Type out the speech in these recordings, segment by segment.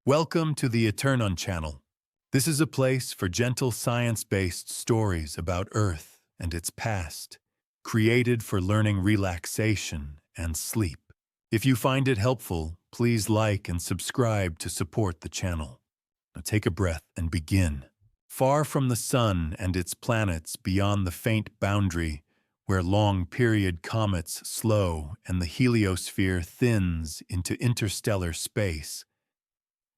Welcome to the Eternon channel. This is a place for gentle science-based stories about Earth and its past, created for learning relaxation and sleep. If you find it helpful, please like and subscribe to support the channel. Now take a breath and begin. Far from the Sun and its planets beyond the faint boundary, where long-period comets slow and the heliosphere thins into interstellar space,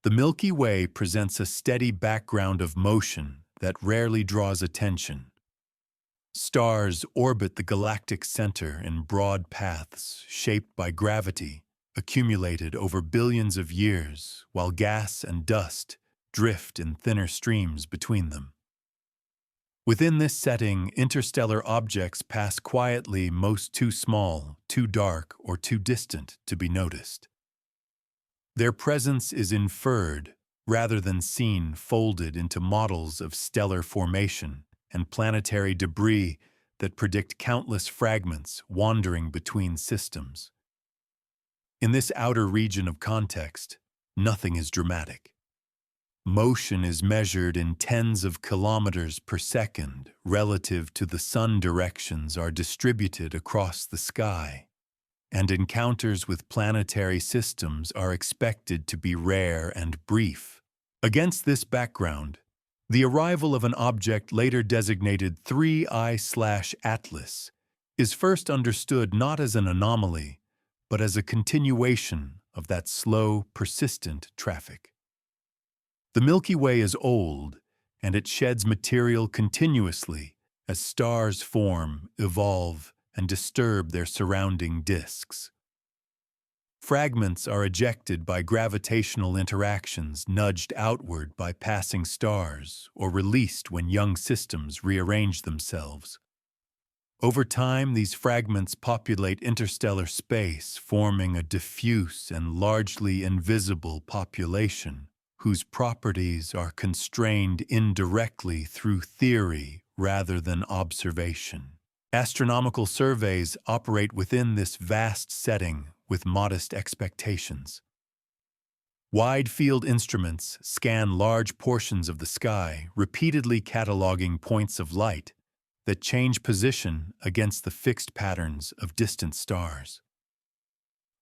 the Milky Way presents a steady background of motion that rarely draws attention. Stars orbit the galactic center in broad paths shaped by gravity, accumulated over billions of years, while gas and dust drift in thinner streams between them. Within this setting, interstellar objects pass quietly, most too small, too dark, or too distant to be noticed. Their presence is inferred, rather than seen, folded into models of stellar formation and planetary debris that predict countless fragments wandering between systems. In this outer region of context, nothing is dramatic. Motion is measured in tens of kilometers per second relative to the sun. Directions are distributed across the sky, and encounters with planetary systems are expected to be rare and brief. Against this background, the arrival of an object later designated 3I/Atlas is first understood not as an anomaly, but as a continuation of that slow, persistent traffic. The Milky Way is old, and it sheds material continuously as stars form, evolve, and disturb their surrounding disks. Fragments are ejected by gravitational interactions, nudged outward by passing stars, or released when young systems rearrange themselves. Over time, these fragments populate interstellar space, forming a diffuse and largely invisible population, whose properties are constrained indirectly through theory rather than observation. Astronomical surveys operate within this vast setting with modest expectations. Wide-field instruments scan large portions of the sky, repeatedly cataloging points of light that change position against the fixed patterns of distant stars.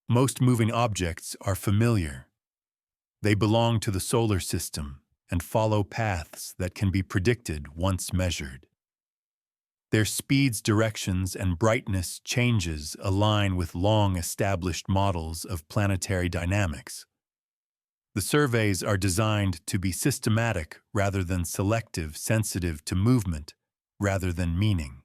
Most moving objects are familiar. They belong to the solar system and follow paths that can be predicted once measured. Their speeds, directions, and brightness changes align with long-established models of planetary dynamics. The surveys are designed to be systematic rather than selective, sensitive to movement rather than meaning.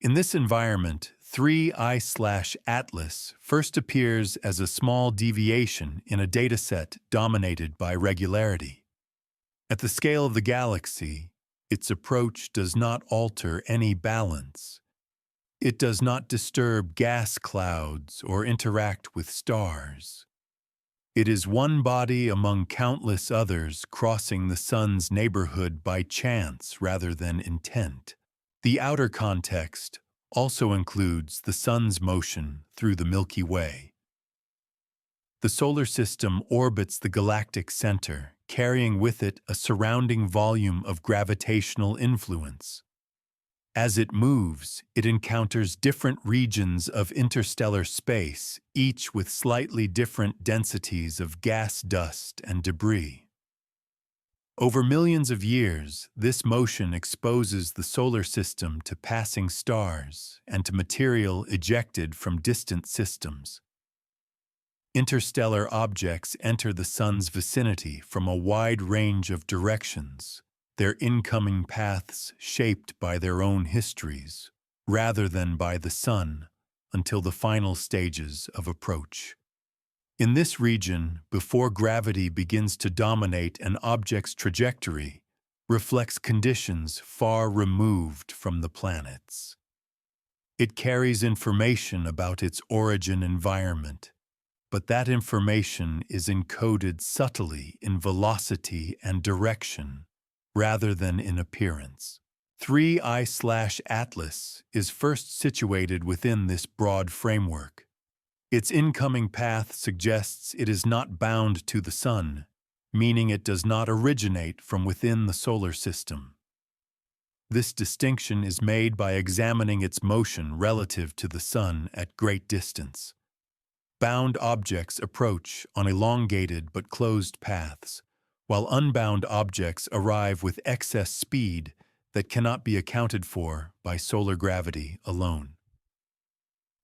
In this environment, 3I/Atlas first appears as a small deviation in a dataset dominated by regularity. At the scale of the galaxy, its approach does not alter any balance. It does not disturb gas clouds or interact with stars. It is one body among countless others crossing the sun's neighborhood by chance rather than intent. The outer context also includes the sun's motion through the Milky Way. The solar system orbits the galactic center, carrying with it a surrounding volume of gravitational influence. As it moves, it encounters different regions of interstellar space, each with slightly different densities of gas, dust, and debris. Over millions of years, this motion exposes the solar system to passing stars and to material ejected from distant systems. Interstellar objects enter the sun's vicinity from a wide range of directions, their incoming paths shaped by their own histories, rather than by the sun, until the final stages of approach. In this region, before gravity begins to dominate an object's trajectory, reflects conditions far removed from the planet's. It carries information about its origin environment, but that information is encoded subtly in velocity and direction, rather than in appearance. 3I/Atlas is first situated within this broad framework. Its incoming path suggests it is not bound to the sun, meaning it does not originate from within the solar system. This distinction is made by examining its motion relative to the Sun at great distance. Bound objects approach on elongated but closed paths, while unbound objects arrive with excess speed that cannot be accounted for by solar gravity alone.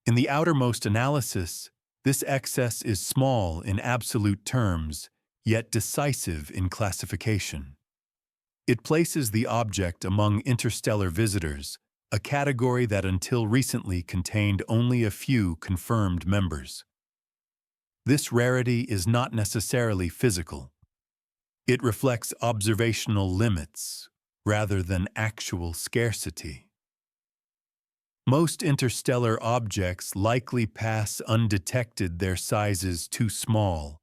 In the outermost analysis, this excess is small in absolute terms, yet decisive in classification. It places the object among interstellar visitors, a category that until recently contained only a few confirmed members. This rarity is not necessarily physical. It reflects observational limits rather than actual scarcity. Most interstellar objects likely pass undetected, their sizes too small,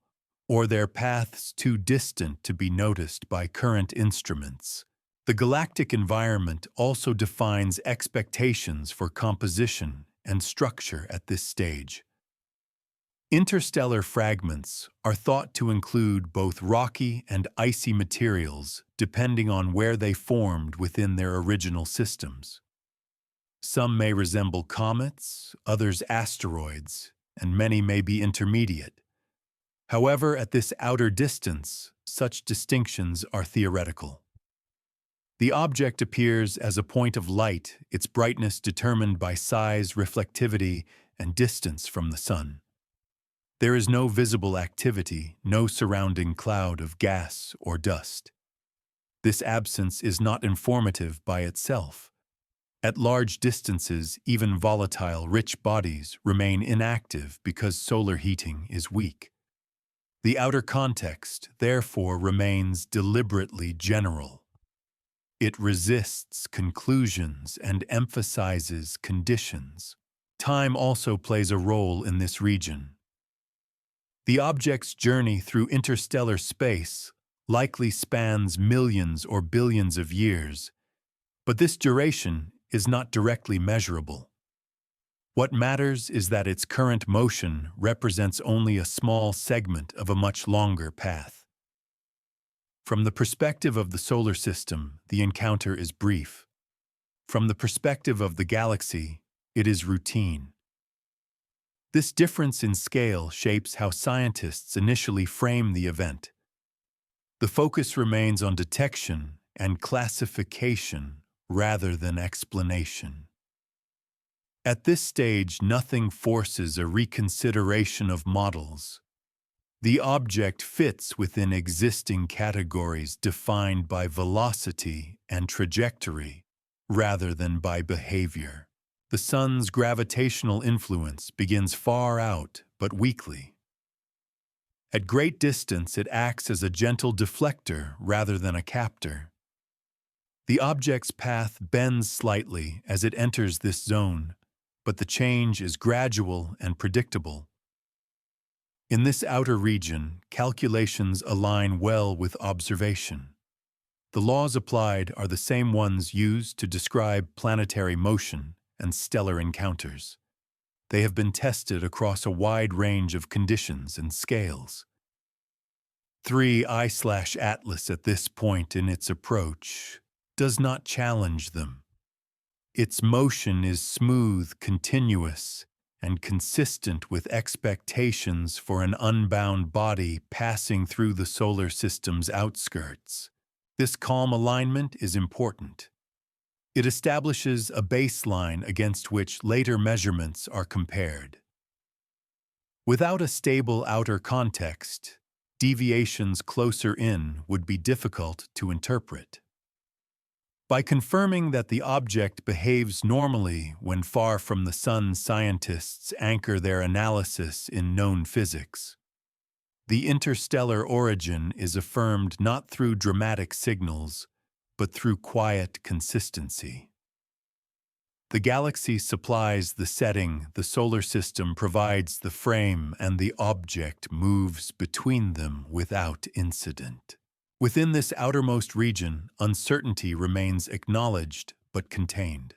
or their paths too distant to be noticed by current instruments. The galactic environment also defines expectations for composition and structure at this stage. Interstellar fragments are thought to include both rocky and icy materials depending on where they formed within their original systems. Some may resemble comets, others asteroids, and many may be intermediate. However, at this outer distance, such distinctions are theoretical. The object appears as a point of light, its brightness determined by size, reflectivity, and distance from the Sun. There is no visible activity, no surrounding cloud of gas or dust. This absence is not informative by itself. At large distances, even volatile, rich bodies remain inactive because solar heating is weak. The outer context, therefore, remains deliberately general. It resists conclusions and emphasizes conditions. Time also plays a role in this region. The object's journey through interstellar space likely spans millions or billions of years, but this duration is not directly measurable. What matters is that its current motion represents only a small segment of a much longer path. From the perspective of the solar system, the encounter is brief. From the perspective of the galaxy, it is routine. This difference in scale shapes how scientists initially frame the event. The focus remains on detection and classification rather than explanation. At this stage, nothing forces a reconsideration of models. The object fits within existing categories defined by velocity and trajectory rather than by behavior. The Sun's gravitational influence begins far out but weakly. At great distance, it acts as a gentle deflector rather than a captor. The object's path bends slightly as it enters this zone, but the change is gradual and predictable. In this outer region, calculations align well with observation. The laws applied are the same ones used to describe planetary motion and stellar encounters. They have been tested across a wide range of conditions and scales. 3I/Atlas at this point in its approach does not challenge them. Its motion is smooth, continuous, and consistent with expectations for an unbound body passing through the solar system's outskirts. This calm alignment is important. It establishes a baseline against which later measurements are compared. Without a stable outer context, deviations closer in would be difficult to interpret. By confirming that the object behaves normally when far from the Sun, scientists anchor their analysis in known physics. The interstellar origin is affirmed not through dramatic signals, but through quiet consistency. The galaxy supplies the setting, the solar system provides the frame, and the object moves between them without incident. Within this outermost region, uncertainty remains acknowledged but contained.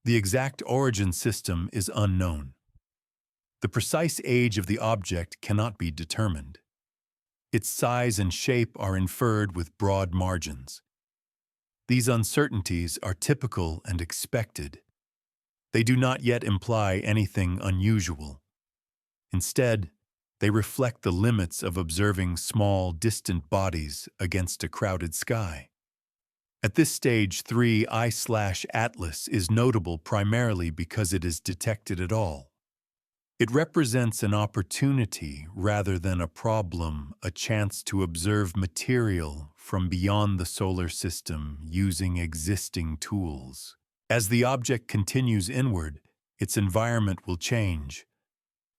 The exact origin system is unknown. The precise age of the object cannot be determined. its size and shape are inferred with broad margins. These uncertainties are typical and expected. They do not yet imply anything unusual. Instead, they reflect the limits of observing small, distant bodies against a crowded sky. At this stage, 3I/Atlas is notable primarily because it is detected at all. It represents an opportunity rather than a problem, a chance to observe material from beyond the solar system using existing tools. As the object continues inward, its environment will change.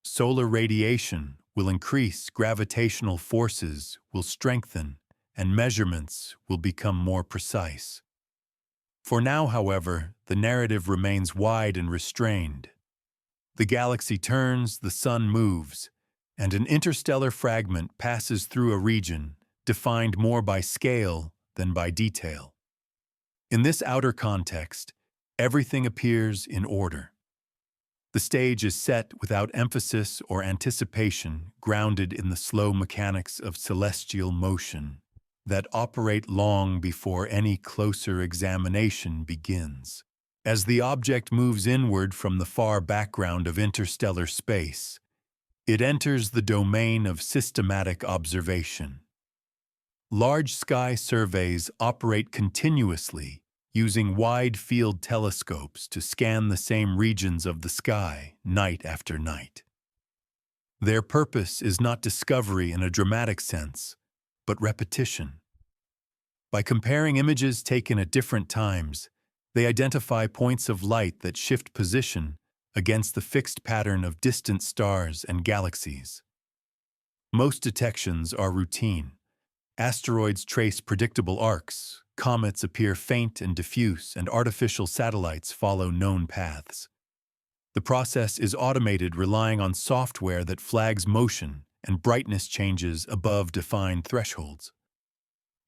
Solar radiation will increase, gravitational forces will strengthen, and measurements will become more precise. For now, however, the narrative remains wide and restrained. The galaxy turns, the sun moves, and an interstellar fragment passes through a region defined more by scale than by detail. In this outer context, everything appears in order. The stage is set without emphasis or anticipation, grounded in the slow mechanics of celestial motion that operate long before any closer examination begins. As the object moves inward from the far background of interstellar space, it enters the domain of systematic observation. Large sky surveys operate continuously, using wide-field telescopes to scan the same regions of the sky night after night. Their purpose is not discovery in a dramatic sense, but repetition. By comparing images taken at different times, they identify points of light that shift position against the fixed pattern of distant stars and galaxies. Most detections are routine. Asteroids trace predictable arcs, comets appear faint and diffuse, and artificial satellites follow known paths. The process is automated, relying on software that flags motion and brightness changes above defined thresholds.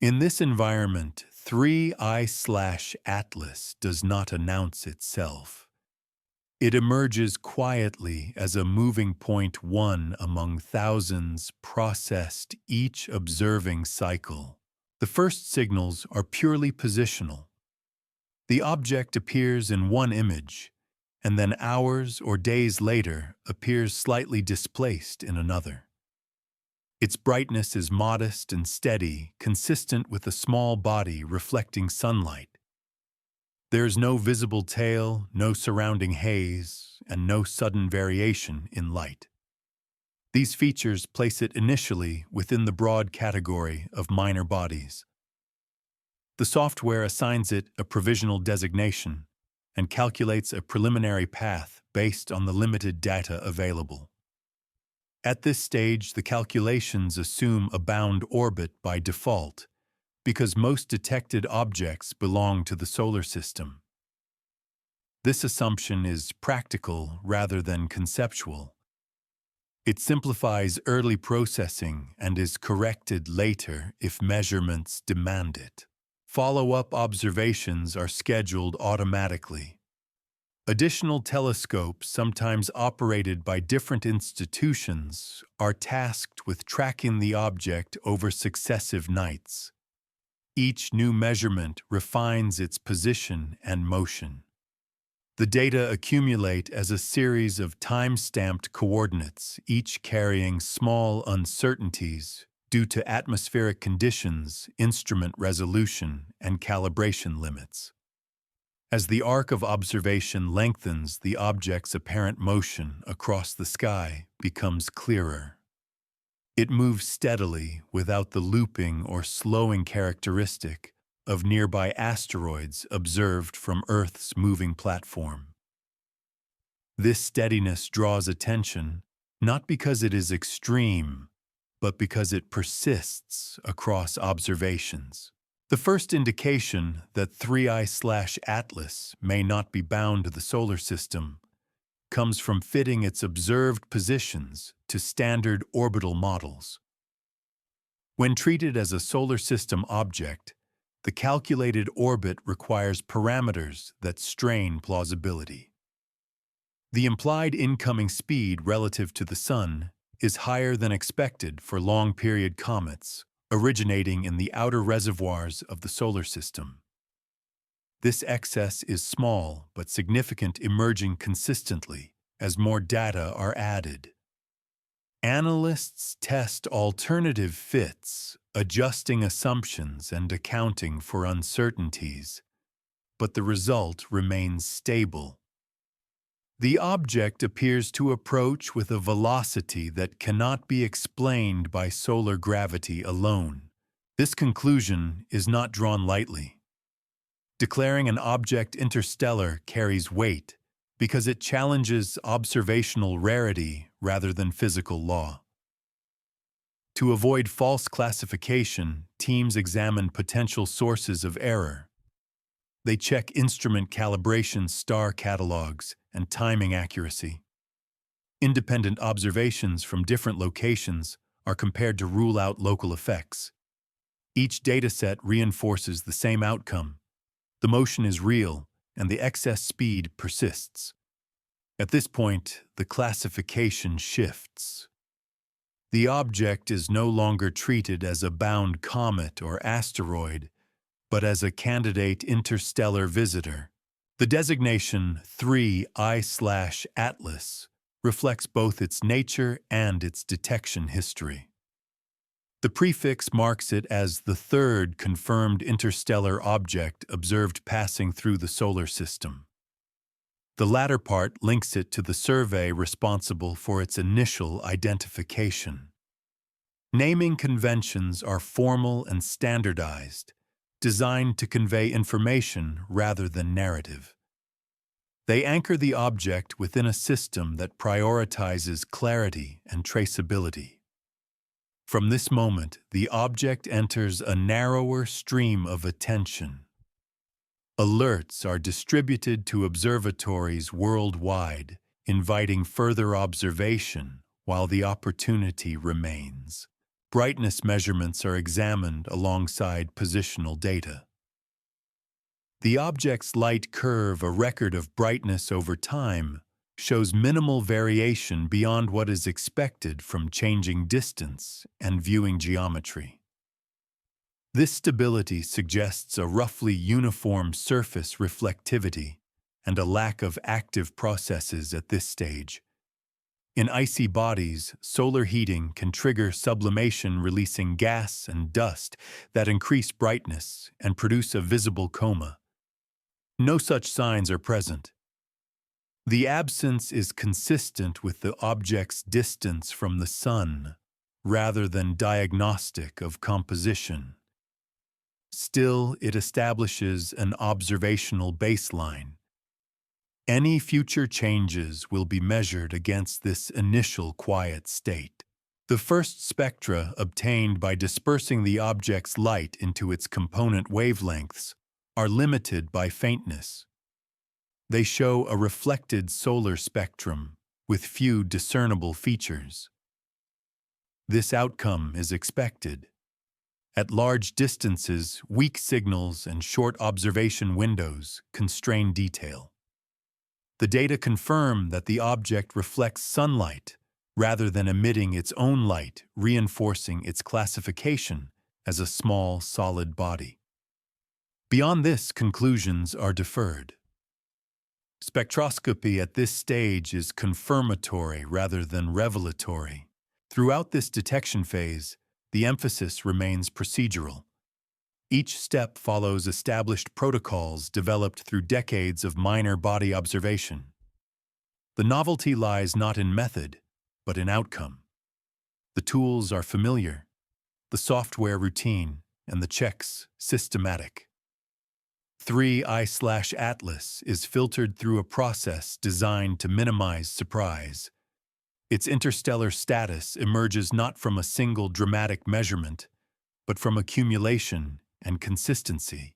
In this environment, 3I/Atlas does not announce itself. It emerges quietly as a moving point, one among thousands processed each observing cycle. The first signals are purely positional. The object appears in one image, and then hours or days later appears slightly displaced in another. Its brightness is modest and steady, consistent with a small body reflecting sunlight. There is no visible tail, no surrounding haze, and no sudden variation in light. These features place it initially within the broad category of minor bodies. The software assigns it a provisional designation and calculates a preliminary path based on the limited data available. At this stage, the calculations assume a bound orbit by default, because most detected objects belong to the solar system. This assumption is practical rather than conceptual. It simplifies early processing and is corrected later if measurements demand it. Follow-up observations are scheduled automatically. Additional telescopes, sometimes operated by different institutions, are tasked with tracking the object over successive nights. Each new measurement refines its position and motion. The data accumulate as a series of time-stamped coordinates, each carrying small uncertainties due to atmospheric conditions, instrument resolution, and calibration limits. As the arc of observation lengthens, the object's apparent motion across the sky becomes clearer. It moves steadily without the looping or slowing characteristic of nearby asteroids observed from Earth's moving platform. This steadiness draws attention not because it is extreme, but because it persists across observations. The first indication that 3I/Atlas may not be bound to the solar system comes from fitting its observed positions to standard orbital models. When treated as a solar system object, the calculated orbit requires parameters that strain plausibility. The implied incoming speed relative to the Sun is higher than expected for long-period comets originating in the outer reservoirs of the solar system. This excess is small but significant, emerging consistently as more data are added. Analysts test alternative fits, adjusting assumptions and accounting for uncertainties, but the result remains stable. The object appears to approach with a velocity that cannot be explained by solar gravity alone. This conclusion is not drawn lightly. Declaring an object interstellar carries weight because it challenges observational rarity rather than physical law. To avoid false classification, teams examine potential sources of error. They check instrument calibration, star catalogs, and timing accuracy. Independent observations from different locations are compared to rule out local effects. Each dataset reinforces the same outcome. The motion is real, and the excess speed persists. At this point, the classification shifts. The object is no longer treated as a bound comet or asteroid, but as a candidate interstellar visitor. The designation 3I/Atlas reflects both its nature and its detection history. The prefix marks it as the third confirmed interstellar object observed passing through the solar system. The latter part links it to the survey responsible for its initial identification. Naming conventions are formal and standardized, designed to convey information rather than narrative. They anchor the object within a system that prioritizes clarity and traceability. From this moment, the object enters a narrower stream of attention. Alerts are distributed to observatories worldwide, inviting further observation while the opportunity remains. Brightness measurements are examined alongside positional data. The object's light curve, a record of brightness over time, shows minimal variation beyond what is expected from changing distance and viewing geometry. This stability suggests a roughly uniform surface reflectivity and a lack of active processes at this stage. In icy bodies, solar heating can trigger sublimation, releasing gas and dust that increase brightness and produce a visible coma. No such signs are present. The absence is consistent with the object's distance from the Sun, rather than diagnostic of composition. Still, it establishes an observational baseline. Any future changes will be measured against this initial quiet state. The first spectra obtained by dispersing the object's light into its component wavelengths are limited by faintness. They show a reflected solar spectrum with few discernible features. This outcome is expected. At large distances, weak signals and short observation windows constrain detail. The data confirm that the object reflects sunlight rather than emitting its own light, reinforcing its classification as a small, solid body. Beyond this, conclusions are deferred. Spectroscopy at this stage is confirmatory rather than revelatory. Throughout this detection phase, the emphasis remains procedural. Each step follows established protocols developed through decades of minor body observation. The novelty lies not in method, but in outcome. The tools are familiar, the software routine, and the checks systematic. 3I/Atlas is filtered through a process designed to minimize surprise. Its interstellar status emerges not from a single dramatic measurement, but from accumulation and consistency.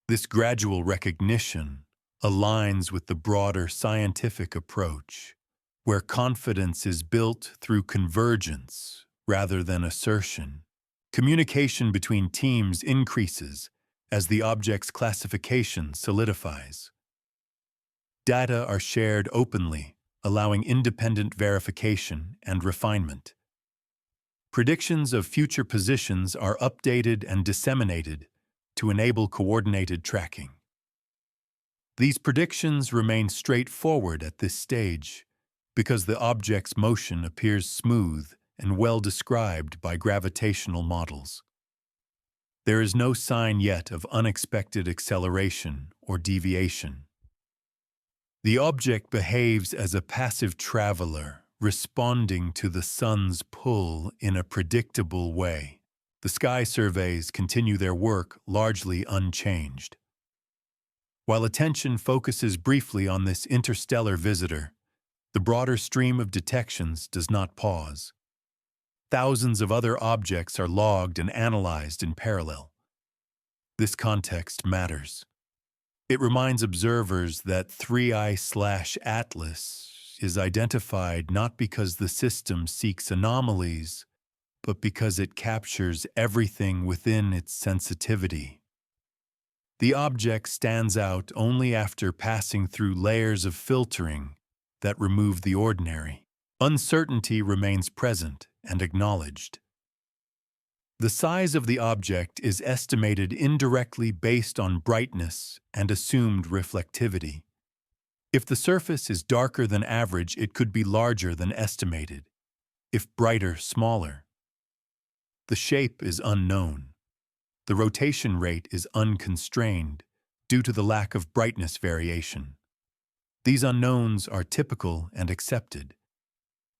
This gradual recognition aligns with the broader scientific approach, where confidence is built through convergence rather than assertion. Communication between teams increases as the object's classification solidifies. Data are shared openly, allowing independent verification and refinement. Predictions of future positions are updated and disseminated to enable coordinated tracking. These predictions remain straightforward at this stage because the object's motion appears smooth and well described by gravitational models. There is no sign yet of unexpected acceleration or deviation. The object behaves as a passive traveler, responding to the sun's pull in a predictable way. The sky surveys continue their work largely unchanged. While attention focuses briefly on this interstellar visitor, the broader stream of detections does not pause. Thousands of other objects are logged and analyzed in parallel. This context matters. It reminds observers that 3I/Atlas is identified not because the system seeks anomalies, but because it captures everything within its sensitivity. The object stands out only after passing through layers of filtering that remove the ordinary. Uncertainty remains present and acknowledged. The size of the object is estimated indirectly based on brightness and assumed reflectivity. If the surface is darker than average, it could be larger than estimated. If brighter, smaller. The shape is unknown. The rotation rate is unconstrained due to the lack of brightness variation. These unknowns are typical and accepted.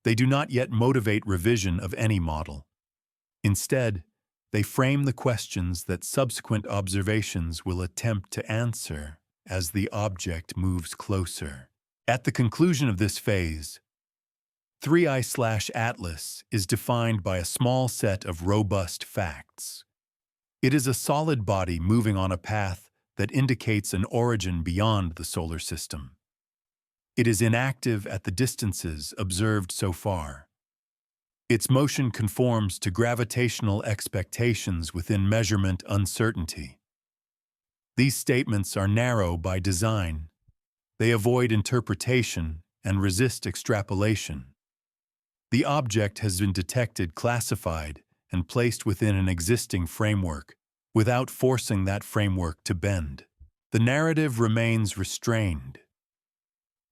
They do not yet motivate revision of any model. Instead, they frame the questions that subsequent observations will attempt to answer as the object moves closer. At the conclusion of this phase, 3I/Atlas is defined by a small set of robust facts. It is a solid body moving on a path that indicates an origin beyond the solar system. It is inactive at the distances observed so far. Its motion conforms to gravitational expectations within measurement uncertainty. These statements are narrow by design. They avoid interpretation and resist extrapolation. The object has been detected, classified, and placed within an existing framework, without forcing that framework to bend. The narrative remains restrained.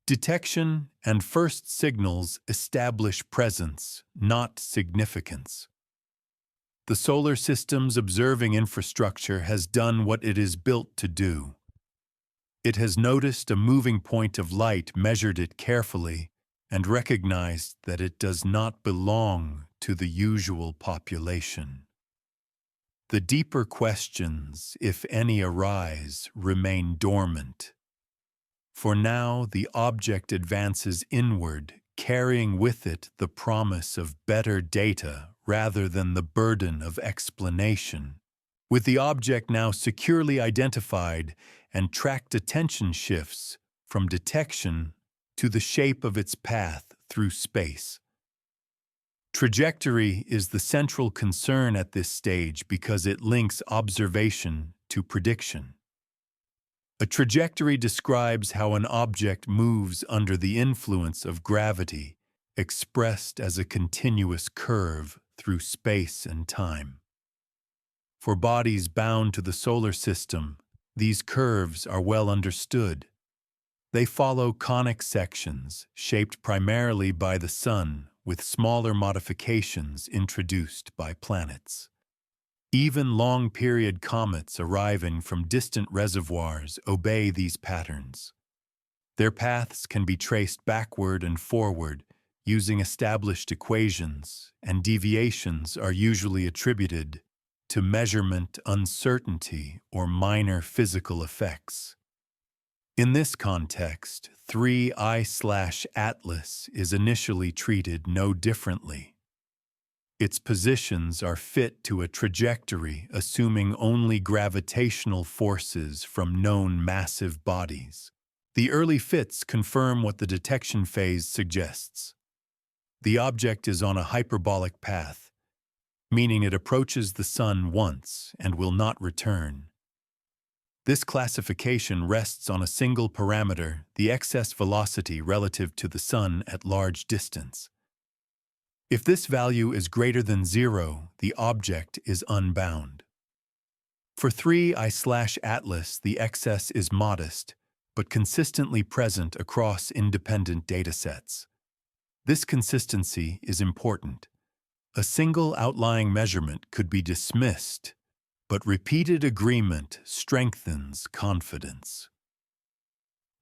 Detection and first signals establish presence, not significance. The solar system's observing infrastructure has done what it is built to do. It has noticed a moving point of light, measured it carefully, and recognized that it does not belong to the usual population. The deeper questions, if any arise, remain dormant. For now, the object advances inward, carrying with it the promise of better data rather than the burden of explanation. With the object now securely identified and tracked, attention shifts from detection to the shape of its path through space. Trajectory is the central concern at this stage because it links observation to prediction. A trajectory describes how an object moves under the influence of gravity, expressed as a continuous curve through space and time. For bodies bound to the solar system, these curves are well understood. They follow conic sections shaped primarily by the sun, with smaller modifications introduced by planets. Even long-period comets arriving from distant reservoirs obey these patterns. Their paths can be traced backward and forward using established equations, and deviations are usually attributed to measurement uncertainty or minor physical effects. In this context, 3I/Atlas is initially treated no differently. Its positions are fit to a trajectory assuming only gravitational forces from known massive bodies. The early fits confirm what the detection phase suggests. The object is on a hyperbolic path, meaning it approaches the sun once and will not return. This classification rests on a single parameter, the excess velocity relative to the Sun at large distance. If this value is greater than 0, the object is unbound. For 3I/Atlas, the excess is modest, but consistently present across independent datasets. This consistency is important. A single outlying measurement could be dismissed, but repeated agreement strengthens confidence.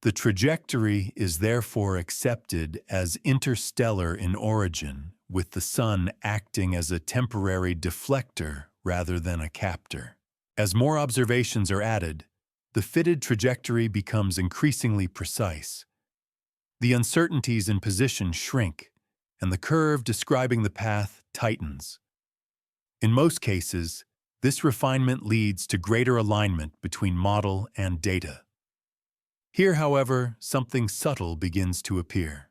The trajectory is therefore accepted as interstellar in origin, with the Sun acting as a temporary deflector rather than a captor. As more observations are added, the fitted trajectory becomes increasingly precise. The uncertainties in position shrink, and the curve describing the path tightens. In most cases, this refinement leads to greater alignment between model and data. Here, however, something subtle begins to appear.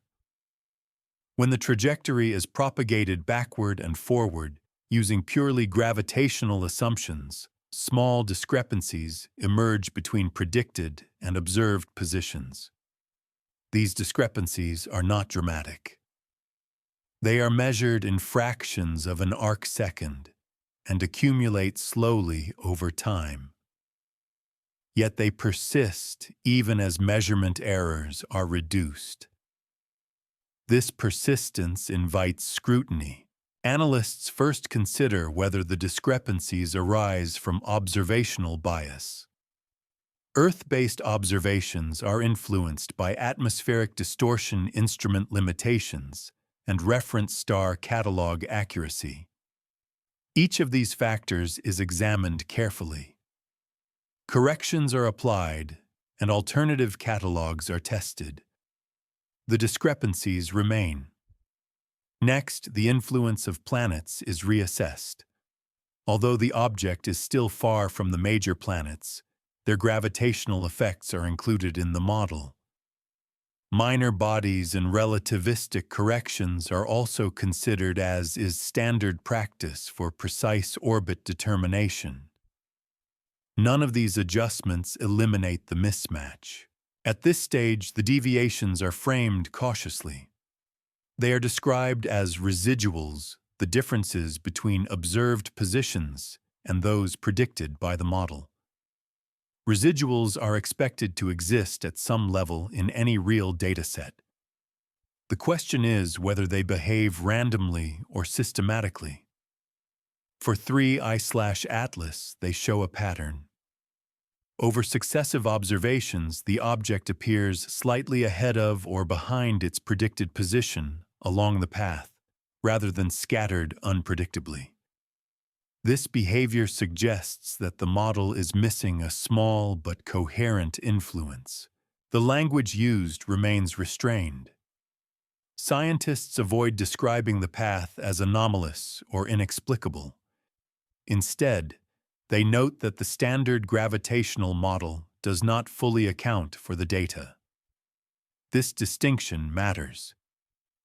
When the trajectory is propagated backward and forward using purely gravitational assumptions, small discrepancies emerge between predicted and observed positions. These discrepancies are not dramatic. They are measured in fractions of an arcsecond and accumulate slowly over time. Yet they persist even as measurement errors are reduced. This persistence invites scrutiny. Analysts first consider whether the discrepancies arise from observational bias. Earth-based observations are influenced by atmospheric distortion instrument limitations and reference star catalog accuracy. Each of these factors is examined carefully. Corrections are applied, and alternative catalogs are tested. The discrepancies remain. Next, the influence of planets is reassessed. Although the object is still far from the major planets, their gravitational effects are included in the model. Minor bodies and relativistic corrections are also considered, as is standard practice for precise orbit determination. None of these adjustments eliminate the mismatch. At this stage, the deviations are framed cautiously. They are described as residuals, the differences between observed positions and those predicted by the model. Residuals are expected to exist at some level in any real dataset. The question is whether they behave randomly or systematically. For 3I/Atlas, they show a pattern. Over successive observations, the object appears slightly ahead of or behind its predicted position along the path, rather than scattered unpredictably. This behavior suggests that the model is missing a small but coherent influence. The language used remains restrained. Scientists avoid describing the path as anomalous or inexplicable. Instead, they note that the standard gravitational model does not fully account for the data. This distinction matters.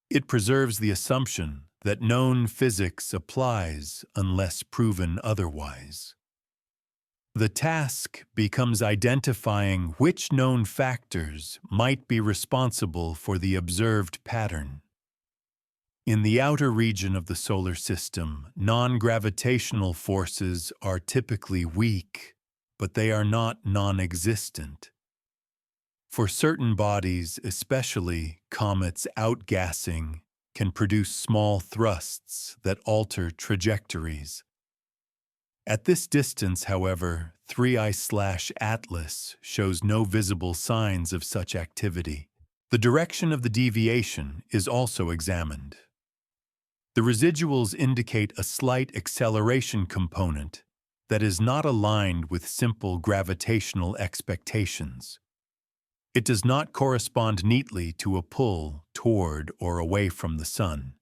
It preserves the assumption that known physics applies unless proven otherwise. The task becomes identifying which known factors might be responsible for the observed pattern. In the outer region of the solar system, non-gravitational forces are typically weak, but they are not non-existent. For certain bodies, especially comets, outgassing can produce small thrusts that alter trajectories. At this distance, however, 3I/Atlas shows no visible signs of such activity. The direction of the deviation is also examined. The residuals indicate a slight acceleration component that is not aligned with simple gravitational expectations. It does not correspond neatly to a pull toward or away from the Sun.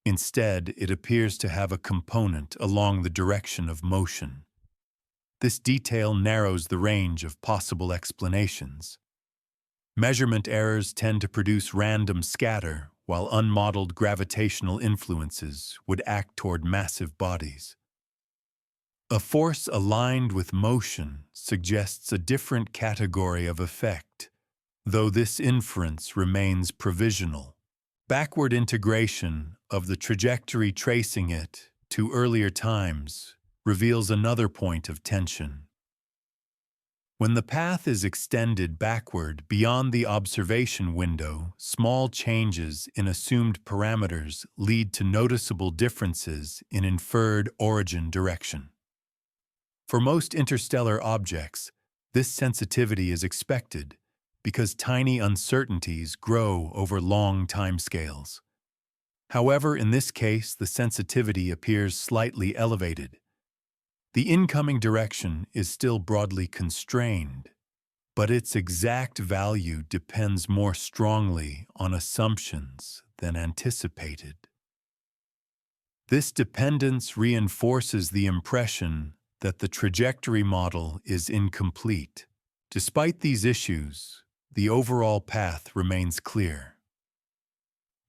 Instead, it appears to have a component along the direction of motion. This detail narrows the range of possible explanations. Measurement errors tend to produce random scatter, while unmodeled gravitational influences would act toward massive bodies. A force aligned with motion suggests a different category of effect, though this inference remains provisional. Backward integration of the trajectory tracing it to earlier times reveals another point of tension. When the path is extended backward beyond the observation window, small changes in assumed parameters lead to noticeable differences in inferred origin direction. For most interstellar objects, this sensitivity is expected because tiny uncertainties grow over long timescales. However, in this case, the sensitivity appears slightly elevated. The incoming direction is still broadly constrained, but its exact value depends more strongly on assumptions than anticipated. This dependence reinforces the impression that the trajectory model is incomplete. Despite these issues, the overall path remains clear.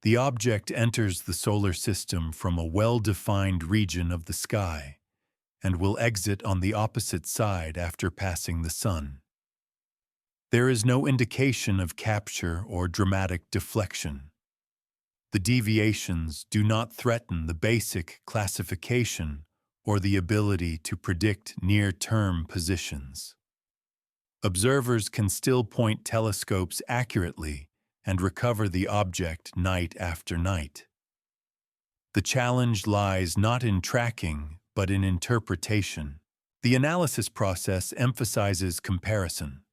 The object enters the solar system from a well-defined region of the sky and will exit on the opposite side after passing the Sun. There is no indication of capture or dramatic deflection. The deviations do not threaten the basic classification or the ability to predict near-term positions. Observers can still point telescopes accurately and recover the object night after night. The challenge lies not in tracking, but in interpretation. The analysis process emphasizes comparison.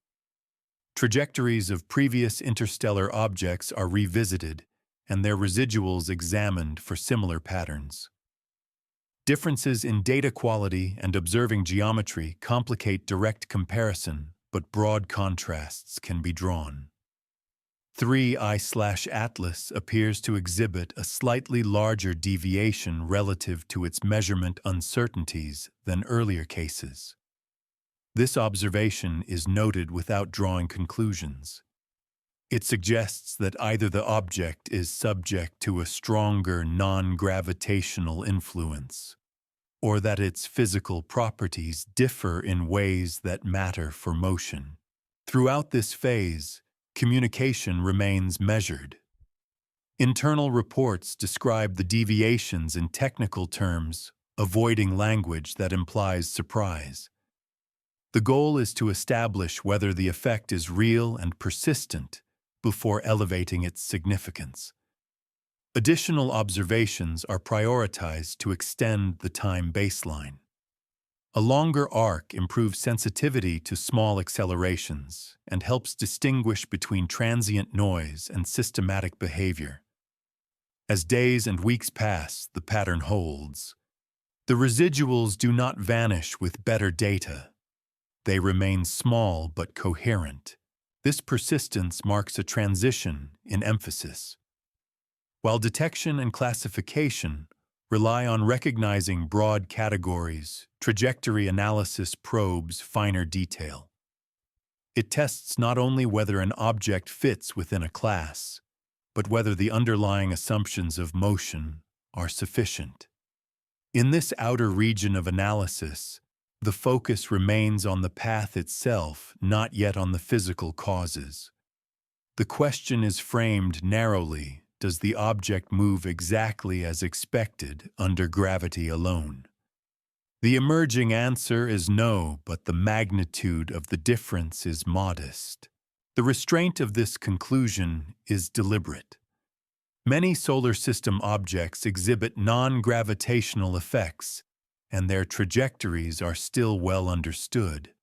Trajectories of previous interstellar objects are revisited and their residuals examined for similar patterns. Differences in data quality and observing geometry complicate direct comparison, but broad contrasts can be drawn. 3I/Atlas appears to exhibit a slightly larger deviation relative to its measurement uncertainties than earlier cases. This observation is noted without drawing conclusions. It suggests that either the object is subject to a stronger non-gravitational influence, or that its physical properties differ in ways that matter for motion. Throughout this phase, communication remains measured. Internal reports describe the deviations in technical terms, avoiding language that implies surprise. The goal is to establish whether the effect is real and persistent before elevating its significance. Additional observations are prioritized to extend the time baseline. A longer arc improves sensitivity to small accelerations and helps distinguish between transient noise and systematic behavior. As days and weeks pass, the pattern holds. The residuals do not vanish with better data. They remain small but coherent. This persistence marks a transition in emphasis. While detection and classification rely on recognizing broad categories, trajectory analysis probes finer detail. It tests not only whether an object fits within a class, but whether the underlying assumptions of motion are sufficient. In this outer region of analysis, the focus remains on the path itself, not yet on the physical causes. The question is framed narrowly. Does the object move exactly as expected under gravity alone? The emerging answer is no, but the magnitude of the difference is modest. The restraint of this conclusion is deliberate. Many solar system objects exhibit non-gravitational effects, and their trajectories are still well understood.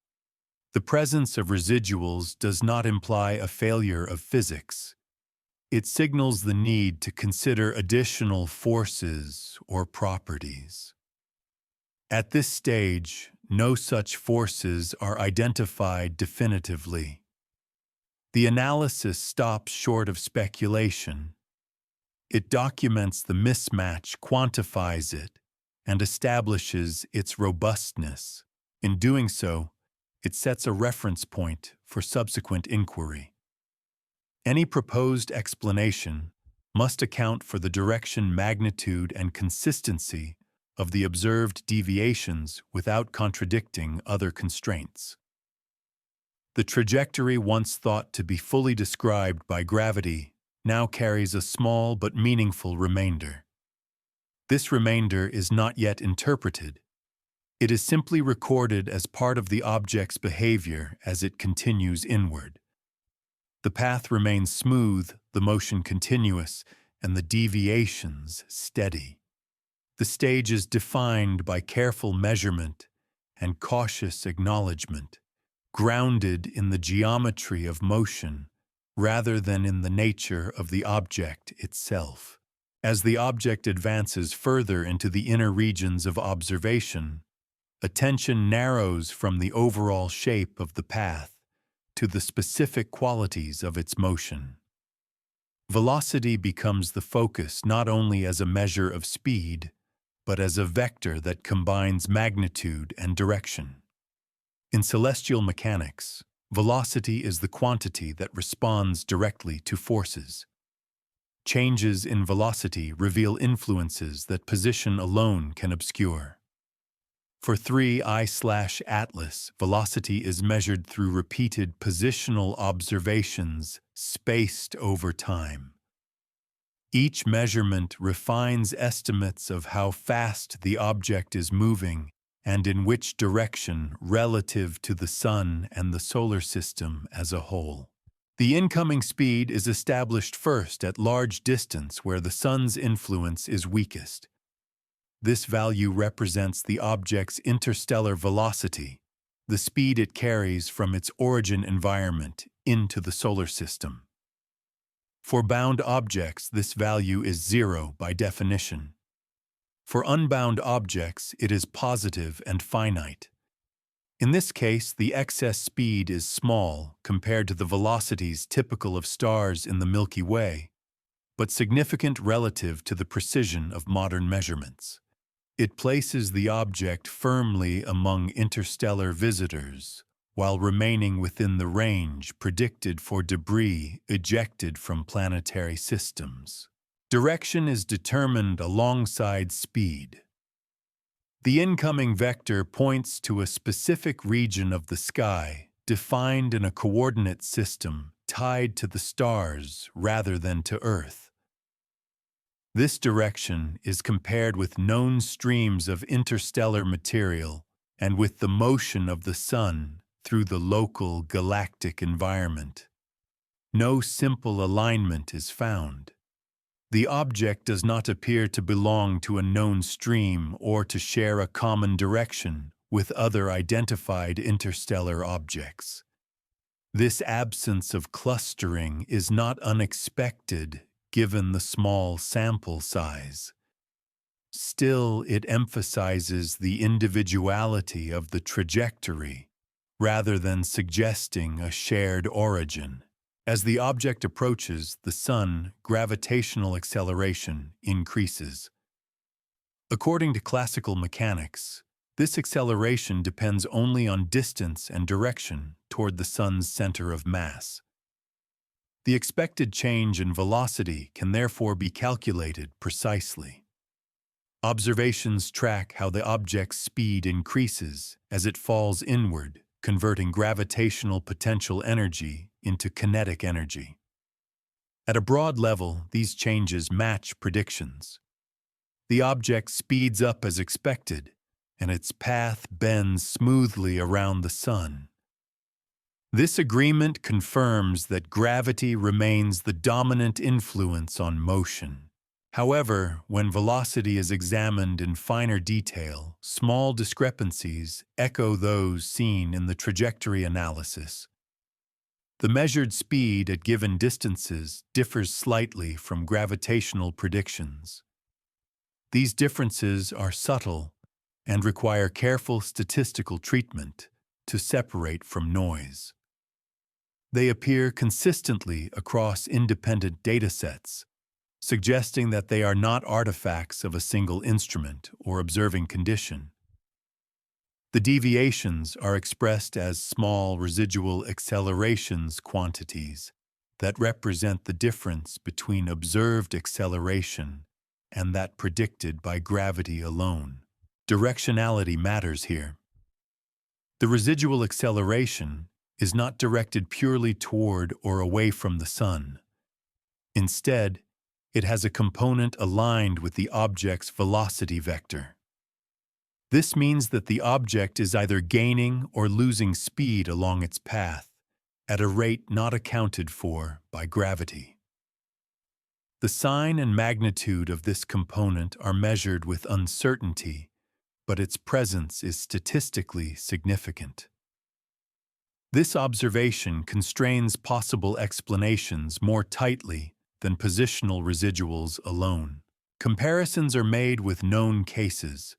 The presence of residuals does not imply a failure of physics. It signals the need to consider additional forces or properties. At this stage, no such forces are identified definitively. The analysis stops short of speculation. It documents the mismatch, quantifies it, and establishes its robustness. In doing so, it sets a reference point for subsequent inquiry. Any proposed explanation must account for the direction, magnitude, and consistency of the observed deviations without contradicting other constraints. The trajectory once thought to be fully described by gravity now carries a small but meaningful remainder. This remainder is not yet interpreted. It is simply recorded as part of the object's behavior as it continues inward. The path remains smooth, the motion continuous, and the deviations steady. The stage is defined by careful measurement and cautious acknowledgement, grounded in the geometry of motion rather than in the nature of the object itself. As the object advances further into the inner regions of observation, attention narrows from the overall shape of the path to the specific qualities of its motion. Velocity becomes the focus not only as a measure of speed, but as a vector that combines magnitude and direction. In celestial mechanics, velocity is the quantity that responds directly to forces. Changes in velocity reveal influences that position alone can obscure. For 3I/Atlas, velocity is measured through repeated positional observations spaced over time. Each measurement refines estimates of how fast the object is moving and in which direction relative to the Sun and the solar system as a whole. The incoming speed is established first at large distance where the Sun's influence is weakest. This value represents the object's interstellar velocity, the speed it carries from its origin environment into the solar system. For bound objects, this value is 0 by definition. For unbound objects, it is positive and finite. In this case, the excess speed is small compared to the velocities typical of stars in the Milky Way, but significant relative to the precision of modern measurements. It places the object firmly among interstellar visitors, while remaining within the range predicted for debris ejected from planetary systems. Direction is determined alongside speed. The incoming vector points to a specific region of the sky, defined in a coordinate system tied to the stars rather than to Earth. This direction is compared with known streams of interstellar material and with the motion of the Sun through the local galactic environment. No simple alignment is found. The object does not appear to belong to a known stream or to share a common direction with other identified interstellar objects. This absence of clustering is not unexpected given the small sample size. Still, it emphasizes the individuality of the trajectory rather than suggesting a shared origin. As the object approaches the Sun, gravitational acceleration increases. According to classical mechanics, this acceleration depends only on distance and direction toward the Sun's center of mass. The expected change in velocity can therefore be calculated precisely. Observations track how the object's speed increases as it falls inward, converting gravitational potential energy into kinetic energy. At a broad level, these changes match predictions. The object speeds up as expected, and its path bends smoothly around the Sun. This agreement confirms that gravity remains the dominant influence on motion. However, when velocity is examined in finer detail, small discrepancies echo those seen in the trajectory analysis. The measured speed at given distances differs slightly from gravitational predictions. These differences are subtle and require careful statistical treatment to separate from noise. They appear consistently across independent datasets, suggesting that they are not artifacts of a single instrument or observing condition. The deviations are expressed as small residual accelerations quantities that represent the difference between observed acceleration and that predicted by gravity alone. Directionality matters here. The residual acceleration is not directed purely toward or away from the Sun. Instead, it has a component aligned with the object's velocity vector. This means that the object is either gaining or losing speed along its path at a rate not accounted for by gravity. The sign and magnitude of this component are measured with uncertainty, but its presence is statistically significant. This observation constrains possible explanations more tightly than positional residuals alone. Comparisons are made with known cases.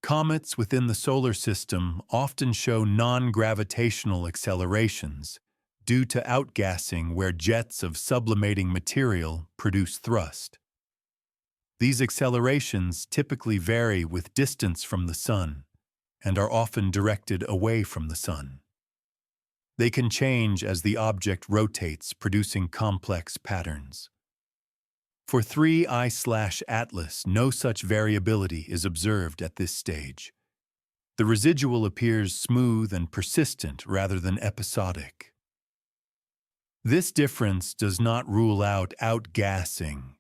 Comets within the solar system often show non-gravitational accelerations due to outgassing where jets of sublimating material produce thrust. These accelerations typically vary with distance from the Sun and are often directed away from the Sun. They can change as the object rotates, producing complex patterns. For 3I/Atlas, no such variability is observed at this stage. The residual appears smooth and persistent rather than episodic. This difference does not rule out outgassing,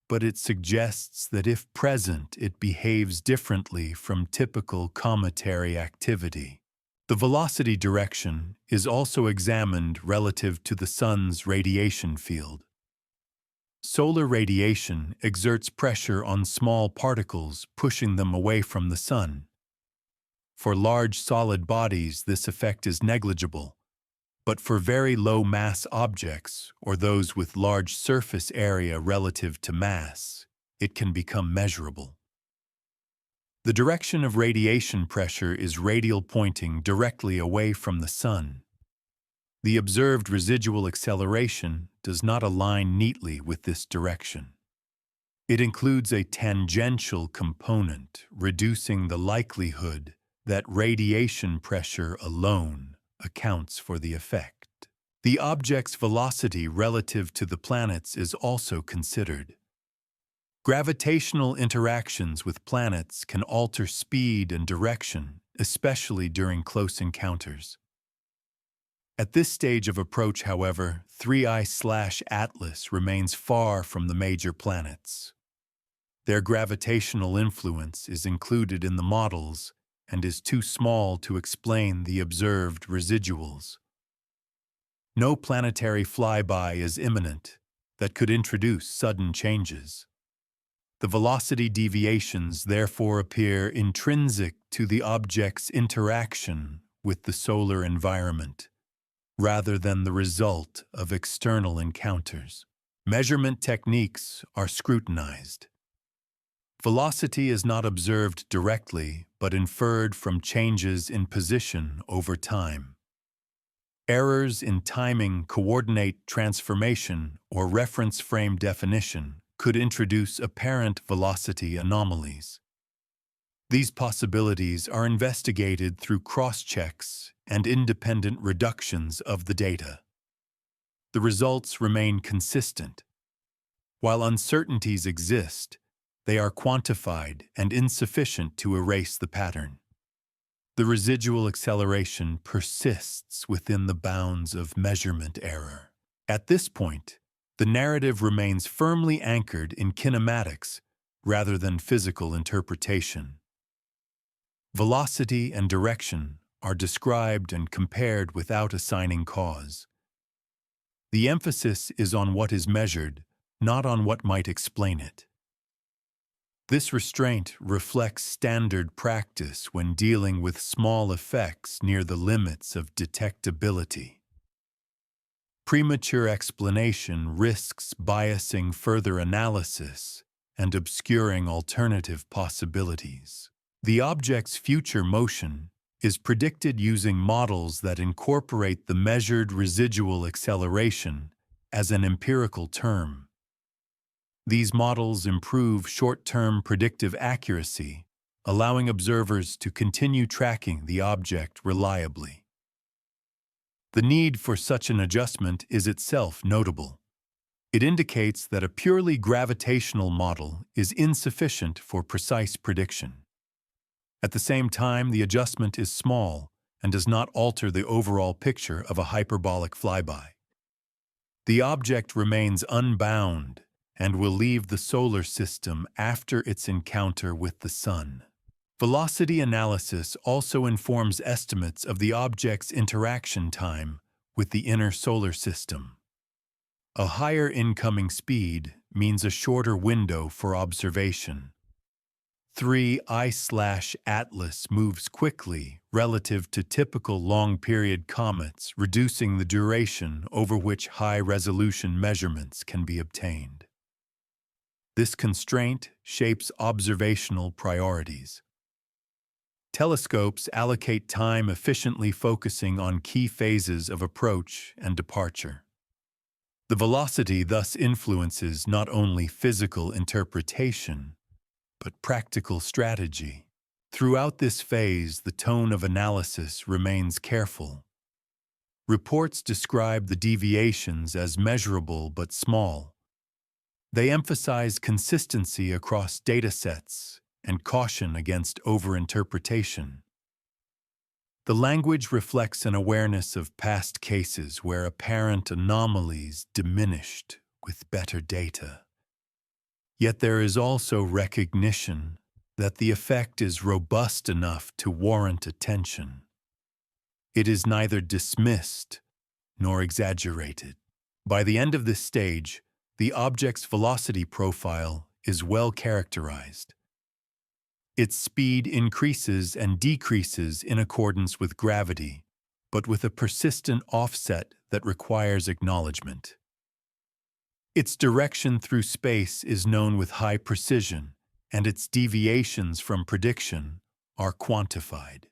but it suggests that if present, it behaves differently from typical cometary activity. The velocity direction is also examined relative to the Sun's radiation field. Solar radiation exerts pressure on small particles, pushing them away from the Sun. For large solid bodies, this effect is negligible, but for very low-mass objects or those with large surface area relative to mass, it can become measurable. The direction of radiation pressure is radial, pointing directly away from the Sun. The observed residual acceleration does not align neatly with this direction. It includes a tangential component, reducing the likelihood that radiation pressure alone accounts for the effect. The object's velocity relative to the planets is also considered. Gravitational interactions with planets can alter speed and direction, especially during close encounters. At this stage of approach, however, 3I/Atlas remains far from the major planets. Their gravitational influence is included in the models and is too small to explain the observed residuals. No planetary flyby is imminent that could introduce sudden changes. The velocity deviations therefore appear intrinsic to the object's interaction with the solar environment, rather than the result of external encounters. Measurement techniques are scrutinized. Velocity is not observed directly, but inferred from changes in position over time. Errors in timing, coordinate transformation, or reference frame definition could introduce apparent velocity anomalies. These possibilities are investigated through cross-checks and independent reductions of the data. The results remain consistent. While uncertainties exist, they are quantified and insufficient to erase the pattern. The residual acceleration persists within the bounds of measurement error. At this point, the narrative remains firmly anchored in kinematics rather than physical interpretation. Velocity and direction are described and compared without assigning cause. The emphasis is on what is measured, not on what might explain it. This restraint reflects standard practice when dealing with small effects near the limits of detectability. Premature explanation risks biasing further analysis and obscuring alternative possibilities. The object's future motion is predicted using models that incorporate the measured residual acceleration as an empirical term. These models improve short-term predictive accuracy, allowing observers to continue tracking the object reliably. The need for such an adjustment is itself notable. It indicates that a purely gravitational model is insufficient for precise prediction. At the same time, the adjustment is small and does not alter the overall picture of a hyperbolic flyby. The object remains unbound and will leave the solar system after its encounter with the Sun. Velocity analysis also informs estimates of the object's interaction time with the inner solar system. A higher incoming speed means a shorter window for observation. 3I/Atlas moves quickly relative to typical long-period comets, reducing the duration over which high-resolution measurements can be obtained. This constraint shapes observational priorities. Telescopes allocate time efficiently, focusing on key phases of approach and departure. The velocity thus influences not only physical interpretation, but practical strategy. Throughout this phase, the tone of analysis remains careful. Reports describe the deviations as measurable but small. They emphasize consistency across datasets and caution against overinterpretation. The language reflects an awareness of past cases where apparent anomalies diminished with better data. Yet there is also recognition that the effect is robust enough to warrant attention. It is neither dismissed nor exaggerated. By the end of this stage, the object's velocity profile is well characterized. Its speed increases and decreases in accordance with gravity, but with a persistent offset that requires acknowledgement. Its direction through space is known with high precision, and its deviations from prediction are quantified.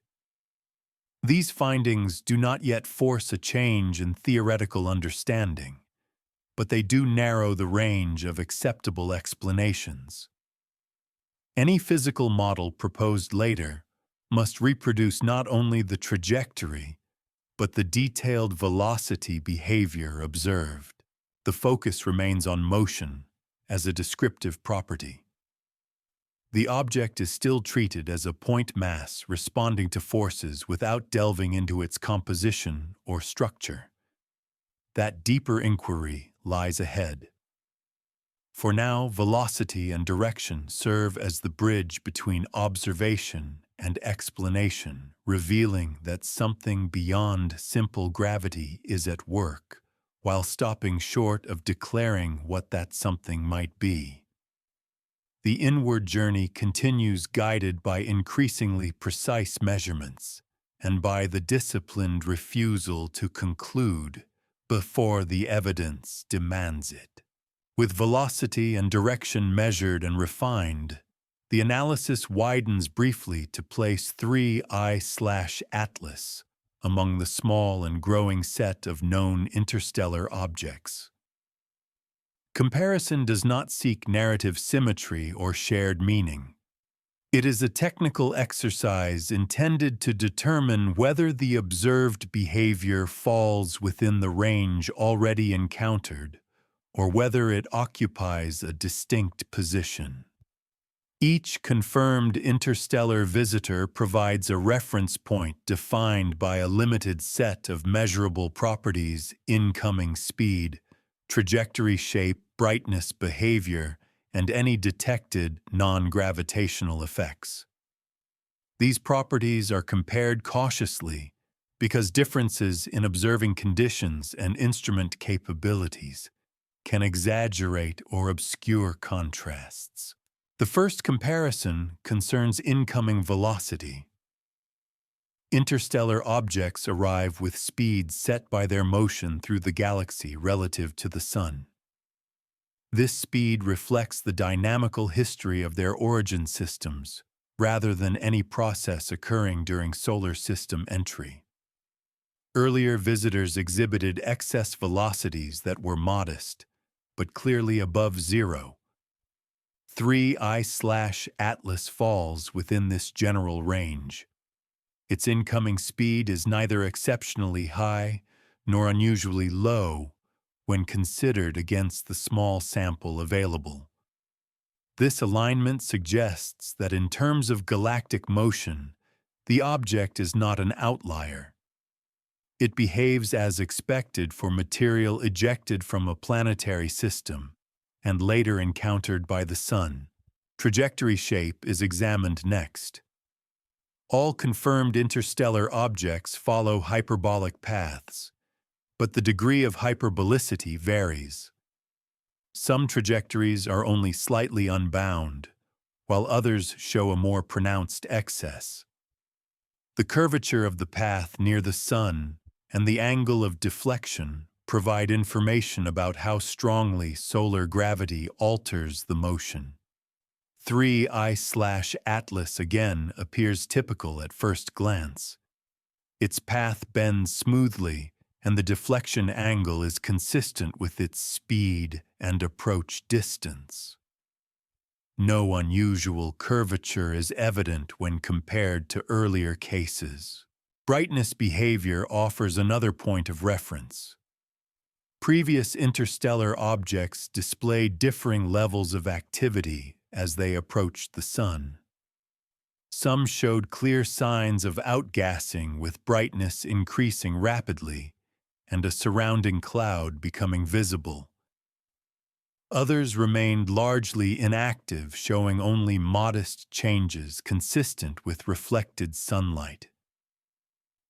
These findings do not yet force a change in theoretical understanding, but they do narrow the range of acceptable explanations. Any physical model proposed later must reproduce not only the trajectory, but the detailed velocity behavior observed. The focus remains on motion as a descriptive property. The object is still treated as a point mass responding to forces without delving into its composition or structure. That deeper inquiry lies ahead. For now, velocity and direction serve as the bridge between observation and explanation, revealing that something beyond simple gravity is at work, while stopping short of declaring what that something might be. The inward journey continues, guided by increasingly precise measurements and by the disciplined refusal to conclude before the evidence demands it. With velocity and direction measured and refined, the analysis widens briefly to place 3I/Atlas among the small and growing set of known interstellar objects. Comparison does not seek narrative symmetry or shared meaning. It is a technical exercise intended to determine whether the observed behavior falls within the range already encountered, or whether it occupies a distinct position. Each confirmed interstellar visitor provides a reference point defined by a limited set of measurable properties: incoming speed, trajectory shape, brightness, behavior, and any detected non-gravitational effects. These properties are compared cautiously because differences in observing conditions and instrument capabilities can exaggerate or obscure contrasts. The first comparison concerns incoming velocity. Interstellar objects arrive with speeds set by their motion through the galaxy relative to the Sun. This speed reflects the dynamical history of their origin systems, rather than any process occurring during solar system entry. Earlier visitors exhibited excess velocities that were modest, but clearly above zero. 3I/Atlas falls within this general range. Its incoming speed is neither exceptionally high nor unusually low when considered against the small sample available. This alignment suggests that in terms of galactic motion, the object is not an outlier. It behaves as expected for material ejected from a planetary system and later encountered by the Sun. Trajectory shape is examined next. All confirmed interstellar objects follow hyperbolic paths, but the degree of hyperbolicity varies. Some trajectories are only slightly unbound, while others show a more pronounced excess. The curvature of the path near the Sun and the angle of deflection provide information about how strongly solar gravity alters the motion. 3I/Atlas again appears typical at first glance. Its path bends smoothly, and the deflection angle is consistent with its speed and approach distance. No unusual curvature is evident when compared to earlier cases. Brightness behavior offers another point of reference. Previous interstellar objects display differing levels of activity as they approached the Sun. Some showed clear signs of outgassing with brightness increasing rapidly and a surrounding cloud becoming visible. Others remained largely inactive, showing only modest changes consistent with reflected sunlight.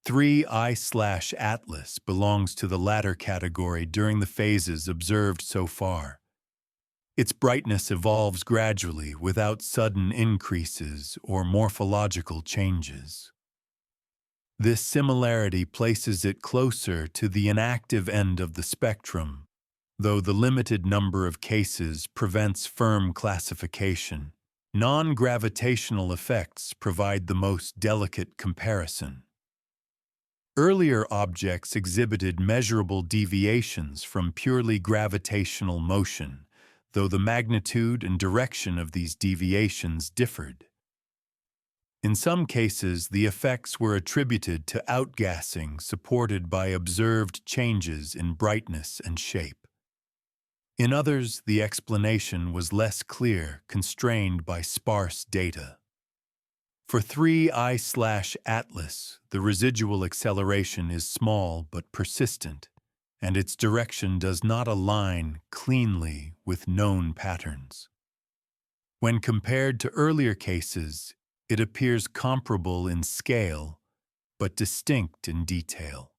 3I/Atlas belongs to the latter category during the phases observed so far. Its brightness evolves gradually without sudden increases or morphological changes. This similarity places it closer to the inactive end of the spectrum, though the limited number of cases prevents firm classification. Non-gravitational effects provide the most delicate comparison. Earlier objects exhibited measurable deviations from purely gravitational motion, though the magnitude and direction of these deviations differed. In some cases, the effects were attributed to outgassing supported by observed changes in brightness and shape. In others, the explanation was less clear, constrained by sparse data. For 3I/Atlas, the residual acceleration is small but persistent, and its direction does not align cleanly with known patterns. When compared to earlier cases, it appears comparable in scale, but distinct in detail.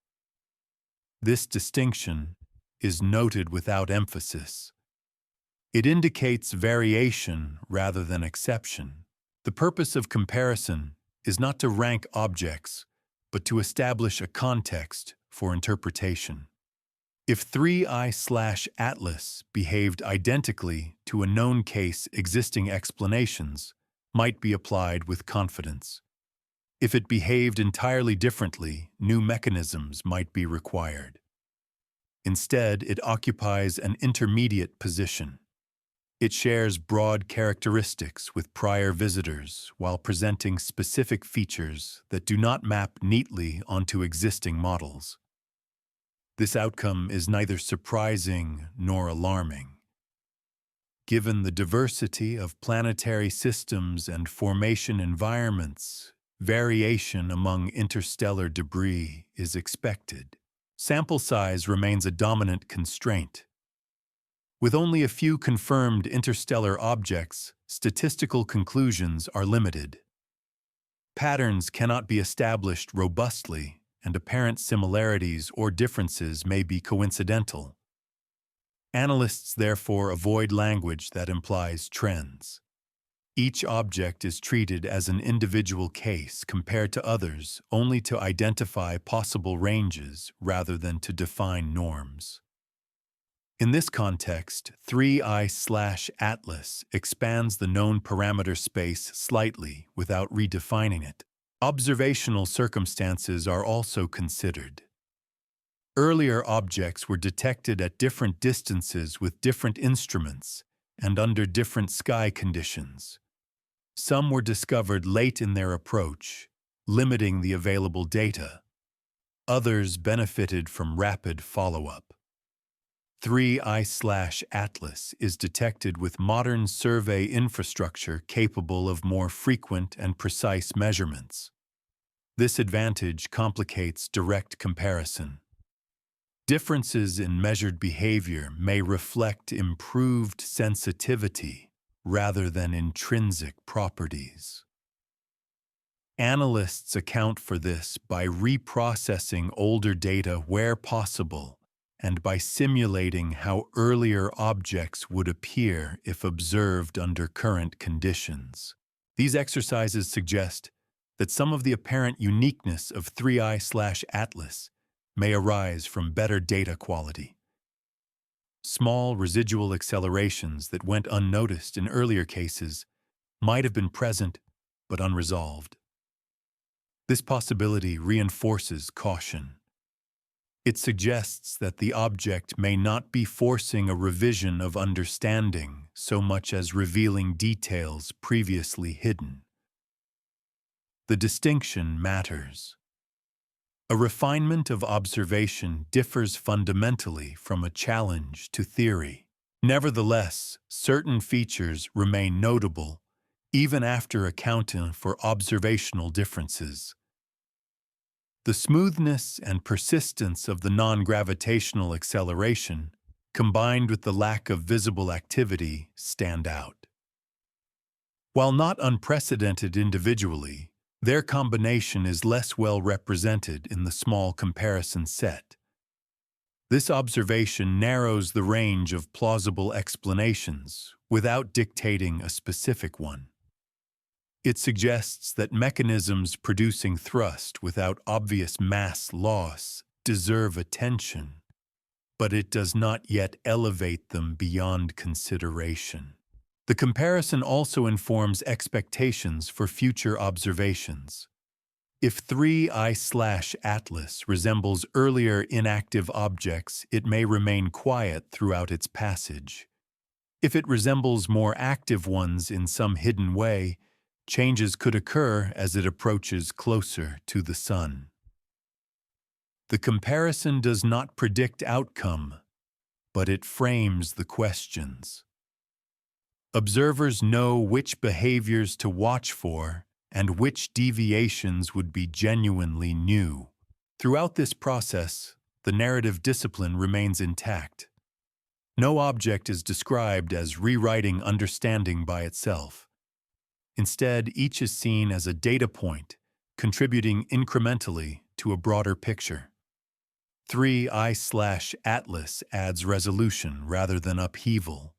This distinction is noted without emphasis. It indicates variation rather than exception. The purpose of comparison is not to rank objects, but to establish a context for interpretation. If 3I/Atlas behaved identically to a known case, existing explanations might be applied with confidence. If it behaved entirely differently, new mechanisms might be required. Instead, it occupies an intermediate position. It shares broad characteristics with prior visitors while presenting specific features that do not map neatly onto existing models. This outcome is neither surprising nor alarming. Given the diversity of planetary systems and formation environments, variation among interstellar debris is expected. Sample size remains a dominant constraint. With only a few confirmed interstellar objects, statistical conclusions are limited. Patterns cannot be established robustly, and apparent similarities or differences may be coincidental. Analysts therefore avoid language that implies trends. Each object is treated as an individual case compared to others only to identify possible ranges rather than to define norms. In this context, 3I/Atlas expands the known parameter space slightly without redefining it. Observational circumstances are also considered. Earlier objects were detected at different distances with different instruments and under different sky conditions. Some were discovered late in their approach, limiting the available data. Others benefited from rapid follow-up. 3I/Atlas is detected with modern survey infrastructure capable of more frequent and precise measurements. This advantage complicates direct comparison. Differences in measured behavior may reflect improved sensitivity rather than intrinsic properties. Analysts account for this by reprocessing older data where possible and by simulating how earlier objects would appear if observed under current conditions. These exercises suggest that some of the apparent uniqueness of 3I/Atlas may arise from better data quality. Small residual accelerations that went unnoticed in earlier cases might have been present but unresolved. This possibility reinforces caution. It suggests that the object may not be forcing a revision of understanding so much as revealing details previously hidden. The distinction matters. A refinement of observation differs fundamentally from a challenge to theory. Nevertheless, certain features remain notable even after accounting for observational differences. The smoothness and persistence of the non-gravitational acceleration, combined with the lack of visible activity, stand out. While not unprecedented individually, their combination is less well represented in the small comparison set. This observation narrows the range of plausible explanations without dictating a specific one. It suggests that mechanisms producing thrust without obvious mass loss deserve attention, but it does not yet elevate them beyond consideration. The comparison also informs expectations for future observations. If 3I/Atlas resembles earlier inactive objects, it may remain quiet throughout its passage. If it resembles more active ones in some hidden way, changes could occur as it approaches closer to the Sun. The comparison does not predict outcome, but it frames the questions. Observers know which behaviors to watch for and which deviations would be genuinely new. Throughout this process, the narrative discipline remains intact. No object is described as rewriting understanding by itself. Instead, each is seen as a data point, contributing incrementally to a broader picture. 3I/Atlas adds resolution rather than upheaval.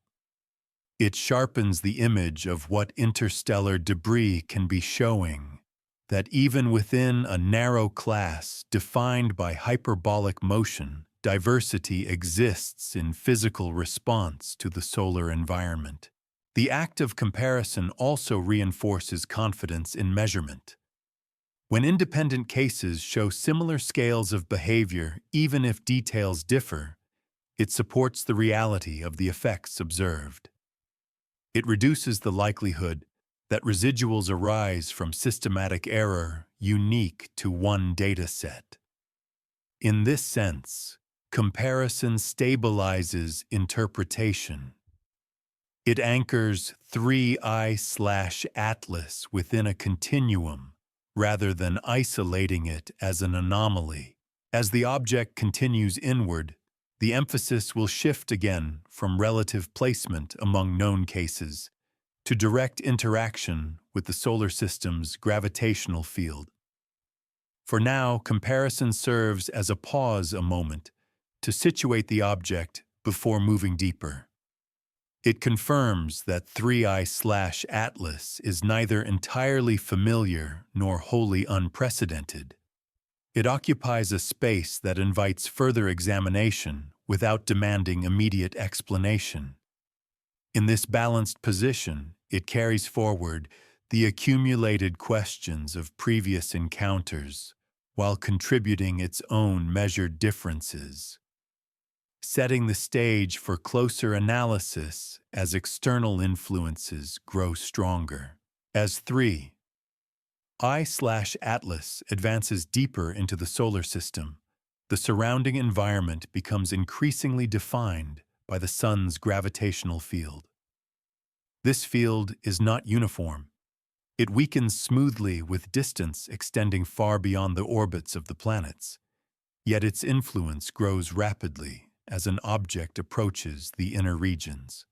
It sharpens the image of what interstellar debris can be showing, that even within a narrow class defined by hyperbolic motion, diversity exists in physical response to the solar environment. The act of comparison also reinforces confidence in measurement. When independent cases show similar scales of behavior, even if details differ, it supports the reality of the effects observed. It reduces the likelihood that residuals arise from systematic error unique to one data set. In this sense, comparison stabilizes interpretation. It anchors 3I/Atlas within a continuum rather than isolating it as an anomaly. As the object continues inward, the emphasis will shift again from relative placement among known cases to direct interaction with the solar system's gravitational field. For now, comparison serves as a pause a moment to situate the object before moving deeper. It confirms that 3I/Atlas is neither entirely familiar nor wholly unprecedented. It occupies a space that invites further examination without demanding immediate explanation. In this balanced position, it carries forward the accumulated questions of previous encounters while contributing its own measured differences, setting the stage for closer analysis as external influences grow stronger. As 3I/Atlas advances deeper into the solar system, the surrounding environment becomes increasingly defined by the sun's gravitational field. This field is not uniform. It weakens smoothly with distance extending far beyond the orbits of the planets, yet its influence grows rapidly as an object approaches the inner regions.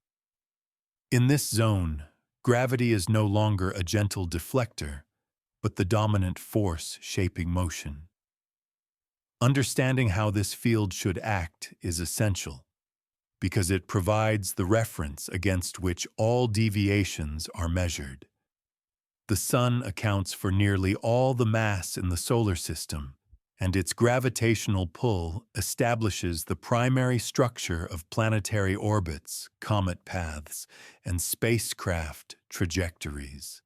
In this zone, gravity is no longer a gentle deflector, but the dominant force shaping motion. Understanding how this field should act is essential, because it provides the reference against which all deviations are measured. The Sun accounts for nearly all the mass in the solar system, and its gravitational pull establishes the primary structure of planetary orbits, comet paths, and spacecraft trajectories.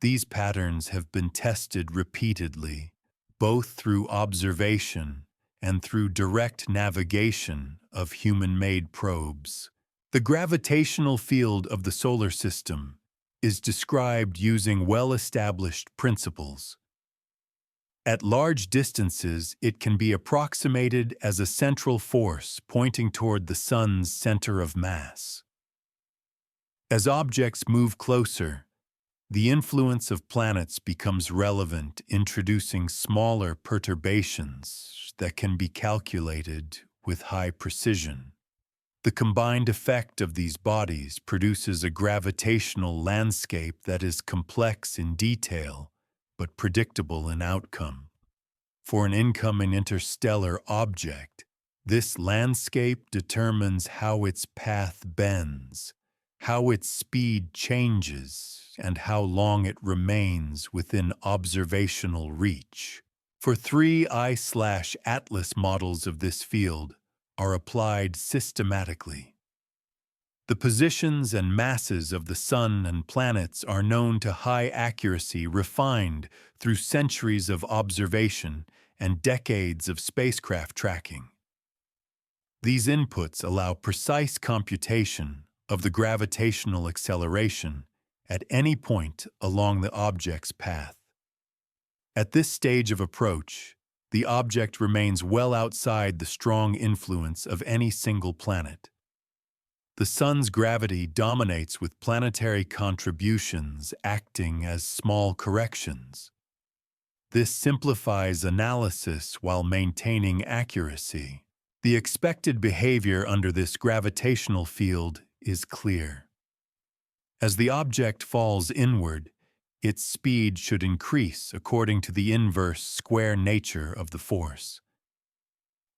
These patterns have been tested repeatedly, both through observation and through direct navigation of human-made probes. The gravitational field of the solar system is described using well-established principles. At large distances, it can be approximated as a central force pointing toward the Sun's center of mass. As objects move closer, the influence of planets becomes relevant, introducing smaller perturbations that can be calculated with high precision. The combined effect of these bodies produces a gravitational landscape that is complex in detail, but predictable in outcome. For an incoming interstellar object, this landscape determines how its path bends, how its speed changes, and how long it remains within observational reach. For 3I/Atlas models of this field are applied systematically. The positions and masses of the Sun and planets are known to high accuracy, refined through centuries of observation and decades of spacecraft tracking. These inputs allow precise computation of the gravitational acceleration at any point along the object's path. At this stage of approach, the object remains well outside the strong influence of any single planet. The Sun's gravity dominates, with planetary contributions acting as small corrections. This simplifies analysis while maintaining accuracy. The expected behavior under this gravitational field is clear. As the object falls inward, its speed should increase according to the inverse square nature of the force.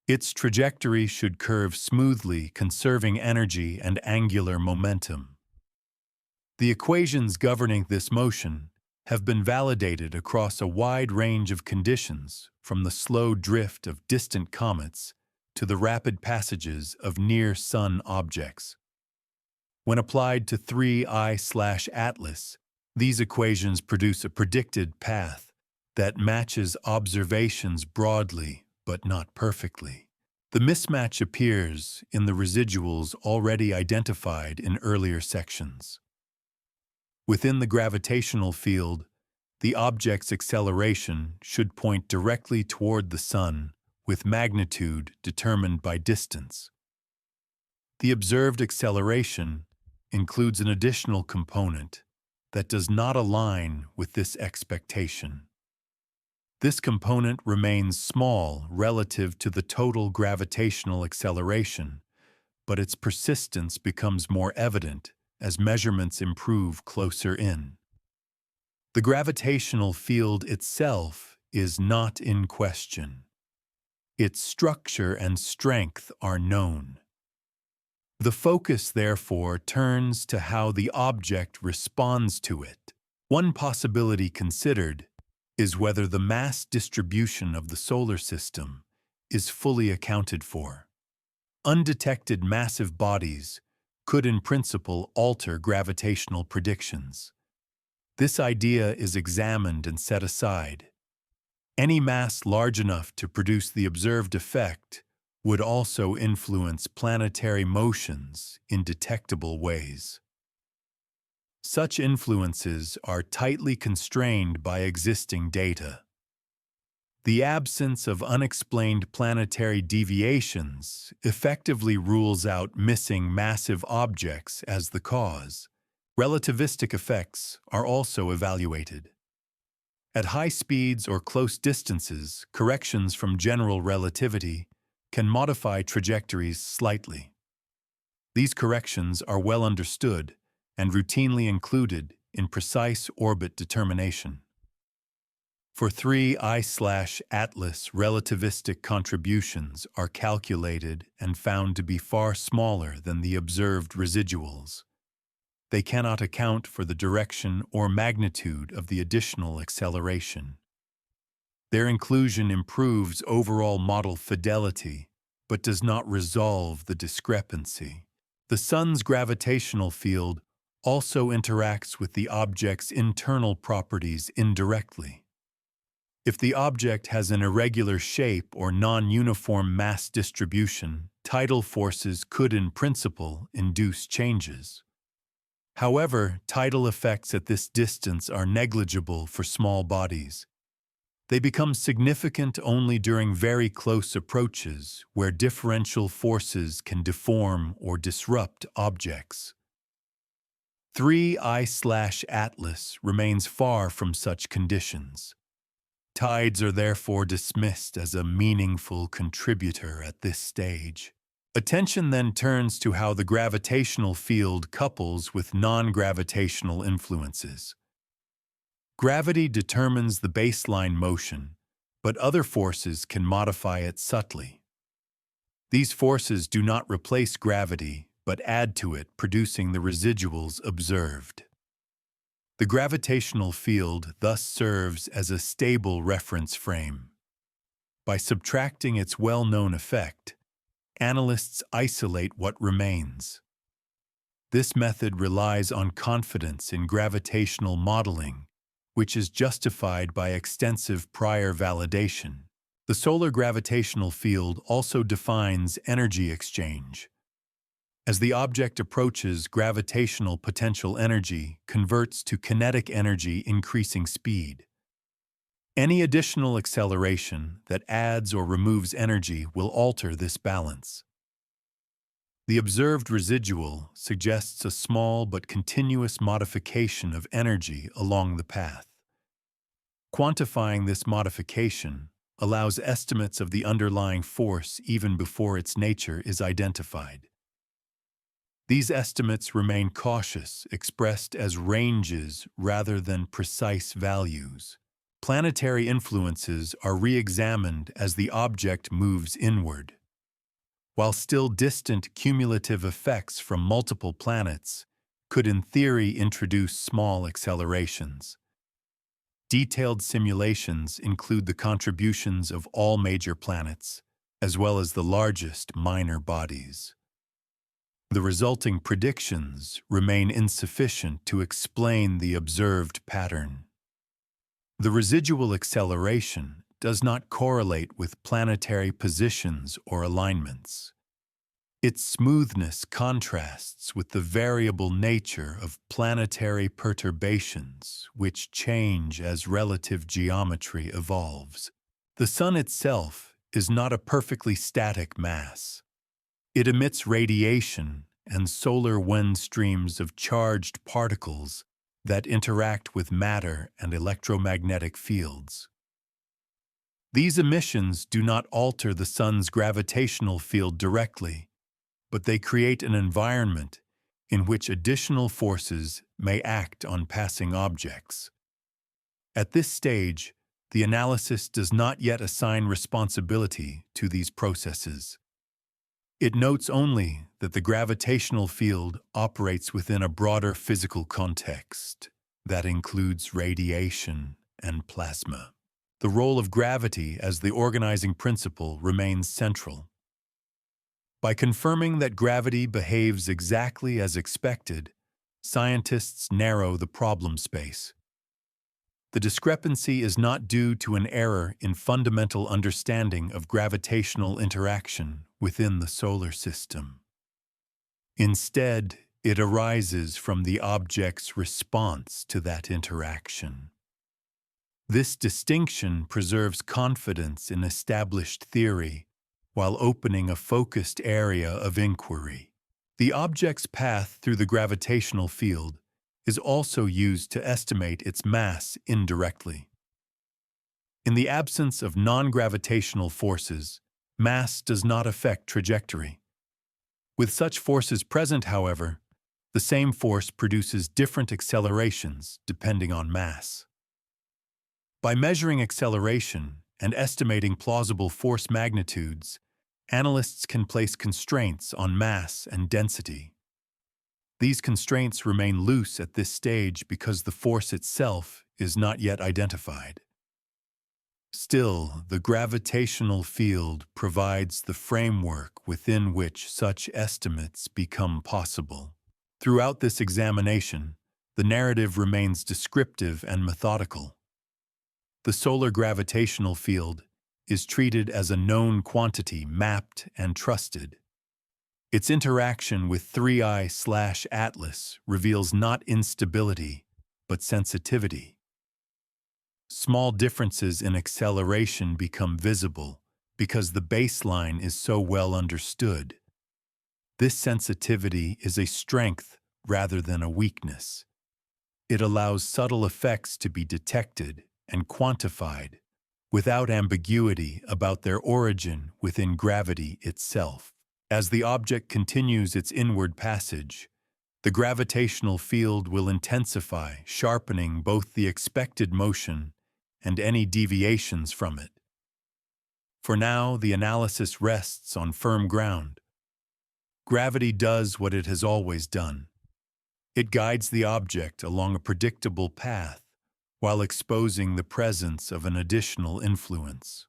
Its trajectory should curve smoothly, conserving energy and angular momentum. The equations governing this motion have been validated across a wide range of conditions, from the slow drift of distant comets to the rapid passages of near-Sun objects. When applied to 3I/Atlas, these equations produce a predicted path that matches observations broadly but not perfectly. The mismatch appears in the residuals already identified in earlier sections. Within the gravitational field, the object's acceleration should point directly toward the Sun, with magnitude determined by distance. The observed acceleration includes an additional component that does not align with this expectation. This component remains small relative to the total gravitational acceleration, but its persistence becomes more evident as measurements improve closer in. The gravitational field itself is not in question. Its structure and strength are known. The focus, therefore, turns to how the object responds to it. One possibility considered is whether the mass distribution of the solar system is fully accounted for. Undetected massive bodies could in principle alter gravitational predictions. This idea is examined and set aside. Any mass large enough to produce the observed effect would also influence planetary motions in detectable ways. Such influences are tightly constrained by existing data. The absence of unexplained planetary deviations effectively rules out missing massive objects as the cause. Relativistic effects are also evaluated. At high speeds or close distances, corrections from general relativity can modify trajectories slightly. These corrections are well understood and routinely included in precise orbit determination. For 3I/Atlas, relativistic contributions are calculated and found to be far smaller than the observed residuals. They cannot account for the direction or magnitude of the additional acceleration. Their inclusion improves overall model fidelity, but does not resolve the discrepancy. The Sun's gravitational field also interacts with the object's internal properties indirectly. If the object has an irregular shape or non-uniform mass distribution, tidal forces could in principle induce changes. However, tidal effects at this distance are negligible for small bodies. They become significant only during very close approaches, where differential forces can deform or disrupt objects. 3I/Atlas remains far from such conditions. Tides are therefore dismissed as a meaningful contributor at this stage. Attention then turns to how the gravitational field couples with non-gravitational influences. Gravity determines the baseline motion, but other forces can modify it subtly. These forces do not replace gravity, but add to it, producing the residuals observed. The gravitational field thus serves as a stable reference frame. By subtracting its well-known effect, analysts isolate what remains. This method relies on confidence in gravitational modeling, which is justified by extensive prior validation. The solar gravitational field also defines energy exchange. As the object approaches, gravitational potential energy converts to kinetic energy increasing speed. Any additional acceleration that adds or removes energy will alter this balance. The observed residual suggests a small but continuous modification of energy along the path. Quantifying this modification allows estimates of the underlying force even before its nature is identified. These estimates remain cautious, expressed as ranges rather than precise values. Planetary influences are re-examined as the object moves inward. While still distant, cumulative effects from multiple planets could in theory introduce small accelerations. Detailed simulations include the contributions of all major planets, as well as the largest minor bodies. The resulting predictions remain insufficient to explain the observed pattern. The residual acceleration does not correlate with planetary positions or alignments. Its smoothness contrasts with the variable nature of planetary perturbations, which change as relative geometry evolves. The Sun itself is not a perfectly static mass. It emits radiation and solar wind streams of charged particles that interact with matter and electromagnetic fields. These emissions do not alter the Sun's gravitational field directly, but they create an environment in which additional forces may act on passing objects. At this stage, the analysis does not yet assign responsibility to these processes. It notes only that the gravitational field operates within a broader physical context that includes radiation and plasma. The role of gravity as the organizing principle remains central. By confirming that gravity behaves exactly as expected, scientists narrow the problem space. The discrepancy is not due to an error in fundamental understanding of gravitational interaction within the solar system. Instead, it arises from the object's response to that interaction. This distinction preserves confidence in established theory while opening a focused area of inquiry. The object's path through the gravitational field is also used to estimate its mass indirectly. In the absence of non-gravitational forces, mass does not affect trajectory. With such forces present, however, the same force produces different accelerations depending on mass. By measuring acceleration and estimating plausible force magnitudes, analysts can place constraints on mass and density. These constraints remain loose at this stage because the force itself is not yet identified. Still, the gravitational field provides the framework within which such estimates become possible. Throughout this examination, the narrative remains descriptive and methodical. The solar gravitational field is treated as a known quantity mapped and trusted. Its interaction with 3I/Atlas reveals not instability, but sensitivity. Small differences in acceleration become visible because the baseline is so well understood. This sensitivity is a strength rather than a weakness. It allows subtle effects to be detected and quantified without ambiguity about their origin within gravity itself. As the object continues its inward passage, the gravitational field will intensify, sharpening both the expected motion and any deviations from it. For now, the analysis rests on firm ground. Gravity does what it has always done. It guides the object along a predictable path while exposing the presence of an additional influence.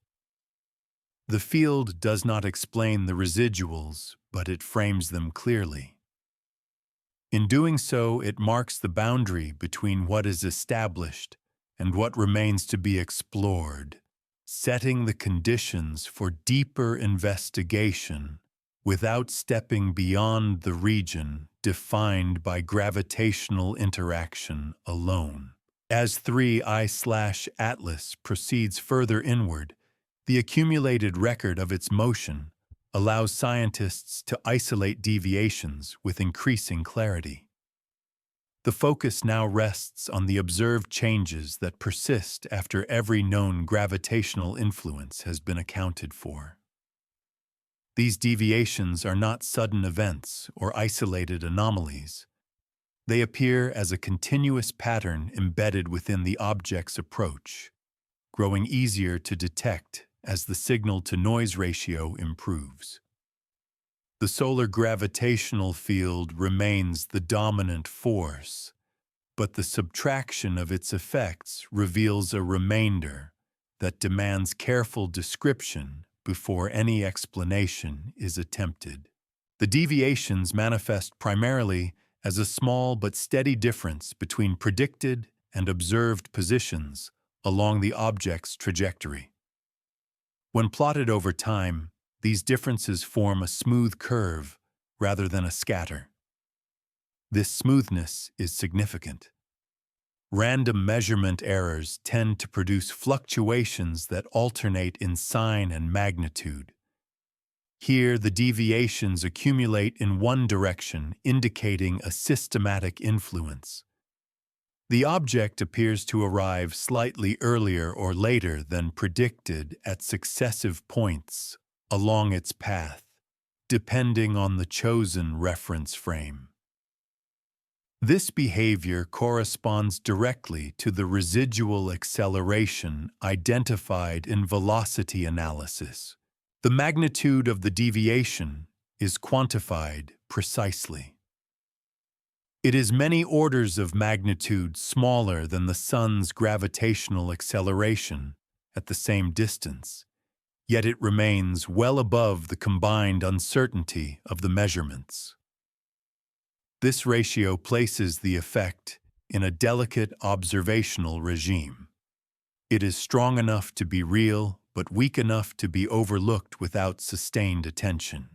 The field does not explain the residuals, but it frames them clearly. In doing so, it marks the boundary between what is established and what remains to be explored, setting the conditions for deeper investigation without stepping beyond the region defined by gravitational interaction alone. As 3I/Atlas proceeds further inward, the accumulated record of its motion allows scientists to isolate deviations with increasing clarity. The focus now rests on the observed changes that persist after every known gravitational influence has been accounted for. These deviations are not sudden events or isolated anomalies. They appear as a continuous pattern embedded within the object's approach, growing easier to detect as the signal-to-noise ratio improves. The solar gravitational field remains the dominant force, but the subtraction of its effects reveals a remainder that demands careful description before any explanation is attempted. The deviations manifest primarily as a small but steady difference between predicted and observed positions along the object's trajectory. When plotted over time, these differences form a smooth curve rather than a scatter. This smoothness is significant. Random measurement errors tend to produce fluctuations that alternate in sign and magnitude. Here, the deviations accumulate in one direction, indicating a systematic influence. The object appears to arrive slightly earlier or later than predicted at successive points along its path, depending on the chosen reference frame. This behavior corresponds directly to the residual acceleration identified in velocity analysis. The magnitude of the deviation is quantified precisely. It is many orders of magnitude smaller than the Sun's gravitational acceleration at the same distance, yet it remains well above the combined uncertainty of the measurements. This ratio places the effect in a delicate observational regime. It is strong enough to be real, but weak enough to be overlooked without sustained attention.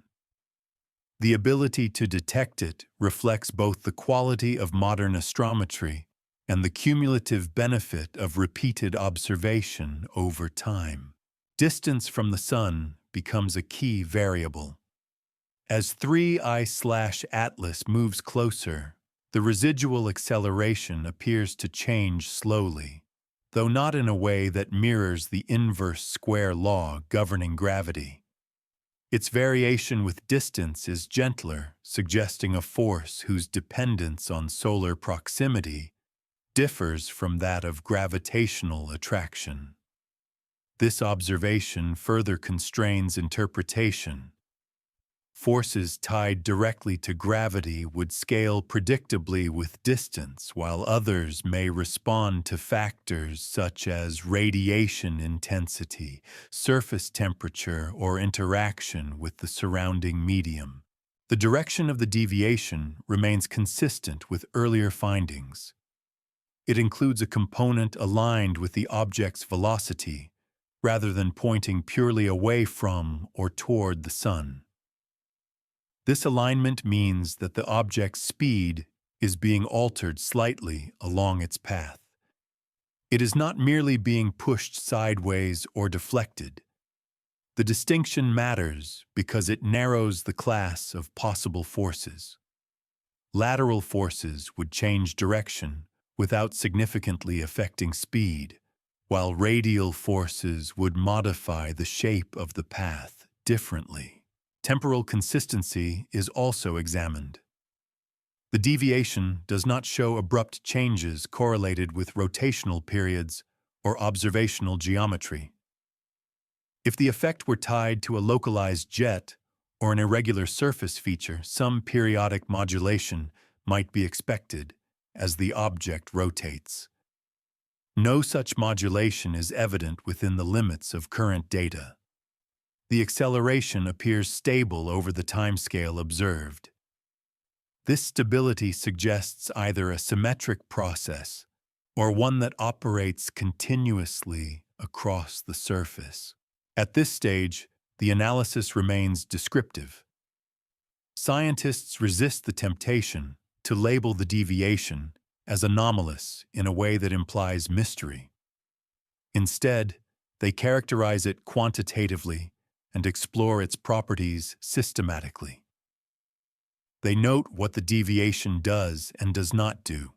The ability to detect it reflects both the quality of modern astrometry and the cumulative benefit of repeated observation over time. Distance from the Sun becomes a key variable. As 3I/Atlas moves closer, the residual acceleration appears to change slowly, though not in a way that mirrors the inverse square law governing gravity. Its variation with distance is gentler, suggesting a force whose dependence on solar proximity differs from that of gravitational attraction. This observation further constrains interpretation. Forces tied directly to gravity would scale predictably with distance, while others may respond to factors such as radiation intensity, surface temperature, or interaction with the surrounding medium. The direction of the deviation remains consistent with earlier findings. It includes a component aligned with the object's velocity, rather than pointing purely away from or toward the Sun. This alignment means that the object's speed is being altered slightly along its path. It is not merely being pushed sideways or deflected. The distinction matters because it narrows the class of possible forces. Lateral forces would change direction without significantly affecting speed, while radial forces would modify the shape of the path differently. Temporal consistency is also examined. The deviation does not show abrupt changes correlated with rotational periods or observational geometry. If the effect were tied to a localized jet or an irregular surface feature, some periodic modulation might be expected as the object rotates. No such modulation is evident within the limits of current data. The acceleration appears stable over the timescale observed. This stability suggests either a symmetric process or one that operates continuously across the surface. At this stage, the analysis remains descriptive. Scientists resist the temptation to label the deviation as anomalous in a way that implies mystery. Instead, they characterize it quantitatively and explore its properties systematically. They note what the deviation does and does not do.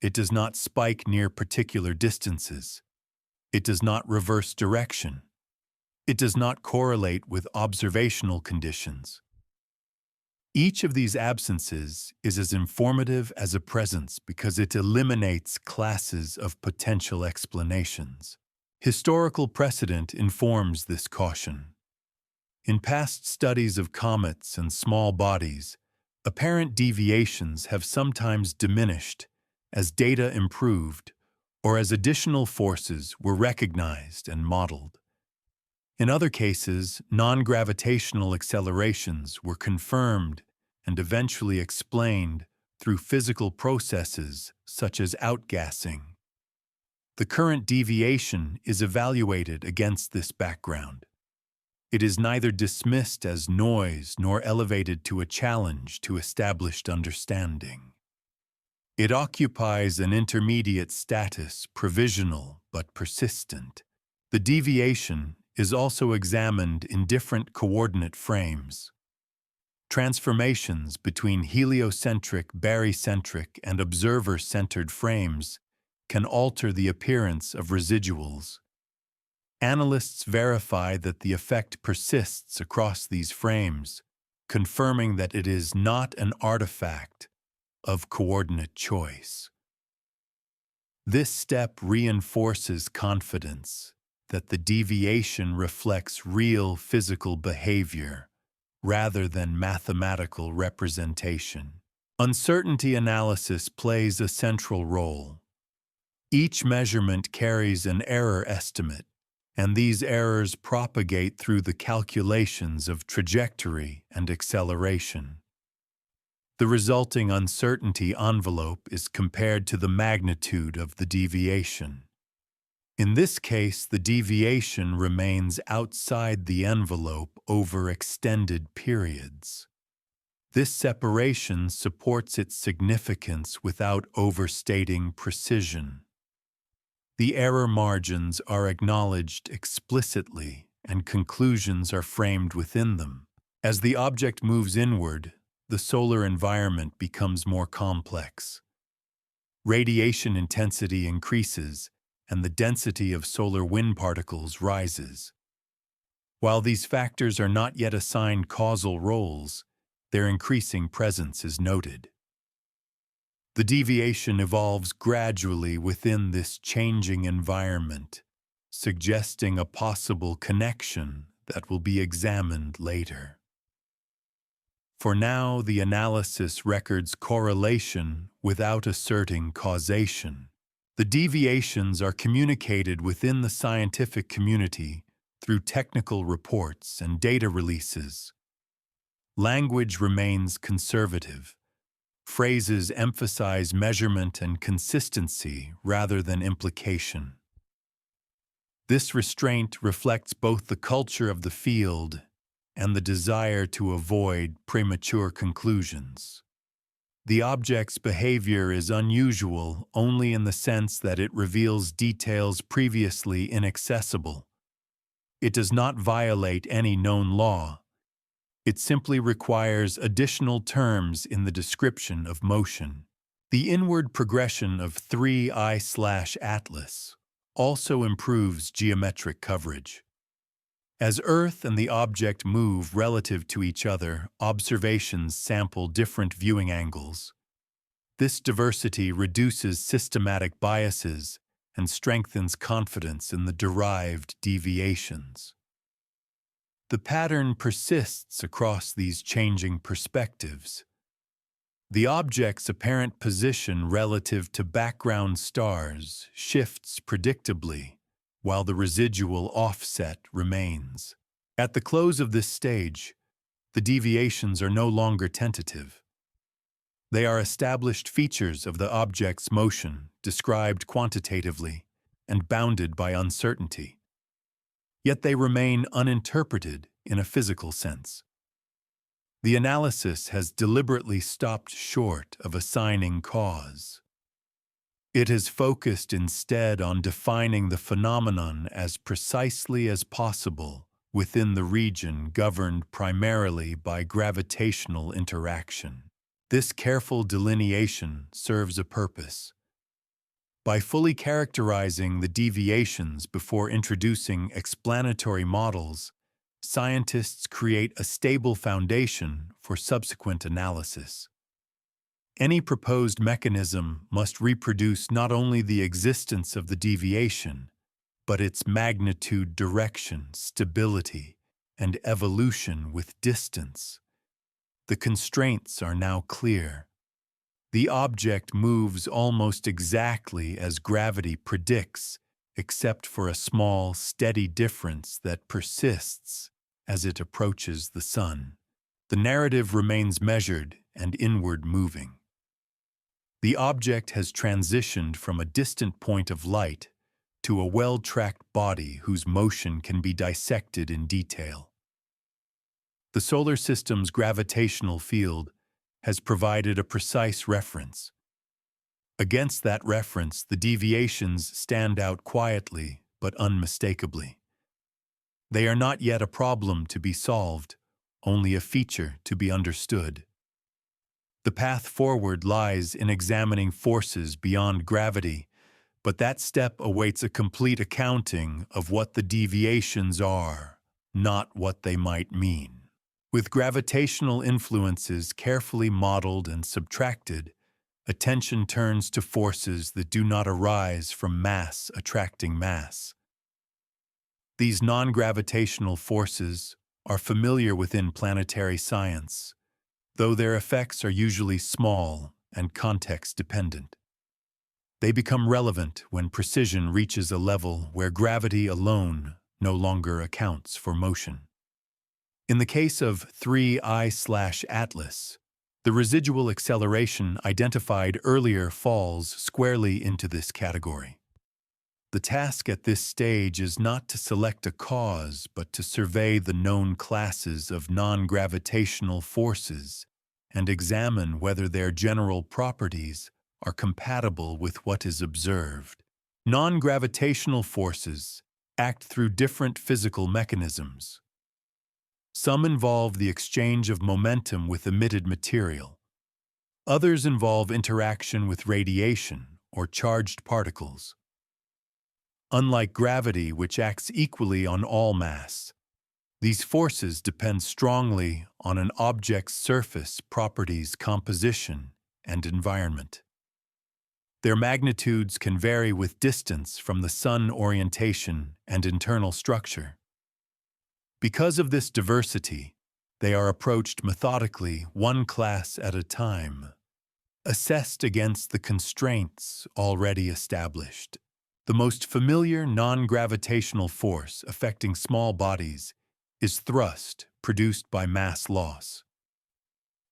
It does not spike near particular distances. It does not reverse direction. It does not correlate with observational conditions. Each of these absences is as informative as a presence because it eliminates classes of potential explanations. Historical precedent informs this caution. In past studies of comets and small bodies, apparent deviations have sometimes diminished as data improved or as additional forces were recognized and modeled. In other cases, non-gravitational accelerations were confirmed and eventually explained through physical processes such as outgassing. The current deviation is evaluated against this background. It is neither dismissed as noise nor elevated to a challenge to established understanding. It occupies an intermediate status, provisional but persistent. The deviation is also examined in different coordinate frames. Transformations between heliocentric, barycentric, and observer-centered frames can alter the appearance of residuals. Analysts verify that the effect persists across these frames, confirming that it is not an artifact of coordinate choice. This step reinforces confidence that the deviation reflects real physical behavior rather than mathematical representation. Uncertainty analysis plays a central role. Each measurement carries an error estimate, and these errors propagate through the calculations of trajectory and acceleration. The resulting uncertainty envelope is compared to the magnitude of the deviation. In this case, the deviation remains outside the envelope over extended periods. This separation supports its significance without overstating precision. The error margins are acknowledged explicitly, and conclusions are framed within them. As the object moves inward, the solar environment becomes more complex. Radiation intensity increases, and the density of solar wind particles rises. While these factors are not yet assigned causal roles, their increasing presence is noted. The deviation evolves gradually within this changing environment, suggesting a possible connection that will be examined later. For now, the analysis records correlation without asserting causation. The deviations are communicated within the scientific community through technical reports and data releases. Language remains conservative. Phrases emphasize measurement and consistency rather than implication. This restraint reflects both the culture of the field and the desire to avoid premature conclusions. The object's behavior is unusual only in the sense that it reveals details previously inaccessible. It does not violate any known law. It simply requires additional terms in the description of motion. The inward progression of 3I/Atlas also improves geometric coverage. As Earth and the object move relative to each other, observations sample different viewing angles. This diversity reduces systematic biases and strengthens confidence in the derived deviations. The pattern persists across these changing perspectives. The object's apparent position relative to background stars shifts predictably, while the residual offset remains. At the close of this stage, the deviations are no longer tentative. They are established features of the object's motion, described quantitatively and bounded by uncertainty. Yet they remain uninterpreted in a physical sense. The analysis has deliberately stopped short of assigning cause. It has focused instead on defining the phenomenon as precisely as possible within the region governed primarily by gravitational interaction. This careful delineation serves a purpose. By fully characterizing the deviations before introducing explanatory models, scientists create a stable foundation for subsequent analysis. Any proposed mechanism must reproduce not only the existence of the deviation, but its magnitude, direction, stability, and evolution with distance. The constraints are now clear. The object moves almost exactly as gravity predicts, except for a small, steady difference that persists as it approaches the sun. The narrative remains measured and inward moving. The object has transitioned from a distant point of light to a well-tracked body whose motion can be dissected in detail. The solar system's gravitational field has provided a precise reference. Against that reference, the deviations stand out quietly but unmistakably. They are not yet a problem to be solved, only a feature to be understood. The path forward lies in examining forces beyond gravity, but that step awaits a complete accounting of what the deviations are, not what they might mean. With gravitational influences carefully modeled and subtracted, attention turns to forces that do not arise from mass attracting mass. These non-gravitational forces are familiar within planetary science, though their effects are usually small and context-dependent. They become relevant when precision reaches a level where gravity alone no longer accounts for motion. In the case of 3I/Atlas, the residual acceleration identified earlier falls squarely into this category. The task at this stage is not to select a cause, but to survey the known classes of non-gravitational forces and examine whether their general properties are compatible with what is observed. Non-gravitational forces act through different physical mechanisms. Some involve the exchange of momentum with emitted material. Others involve interaction with radiation or charged particles. Unlike gravity, which acts equally on all mass, these forces depend strongly on an object's surface properties, composition, and environment. Their magnitudes can vary with distance from the Sun, orientation, and internal structure. Because of this diversity, they are approached methodically, one class at a time, assessed against the constraints already established. The most familiar non-gravitational force affecting small bodies is thrust, produced by mass loss.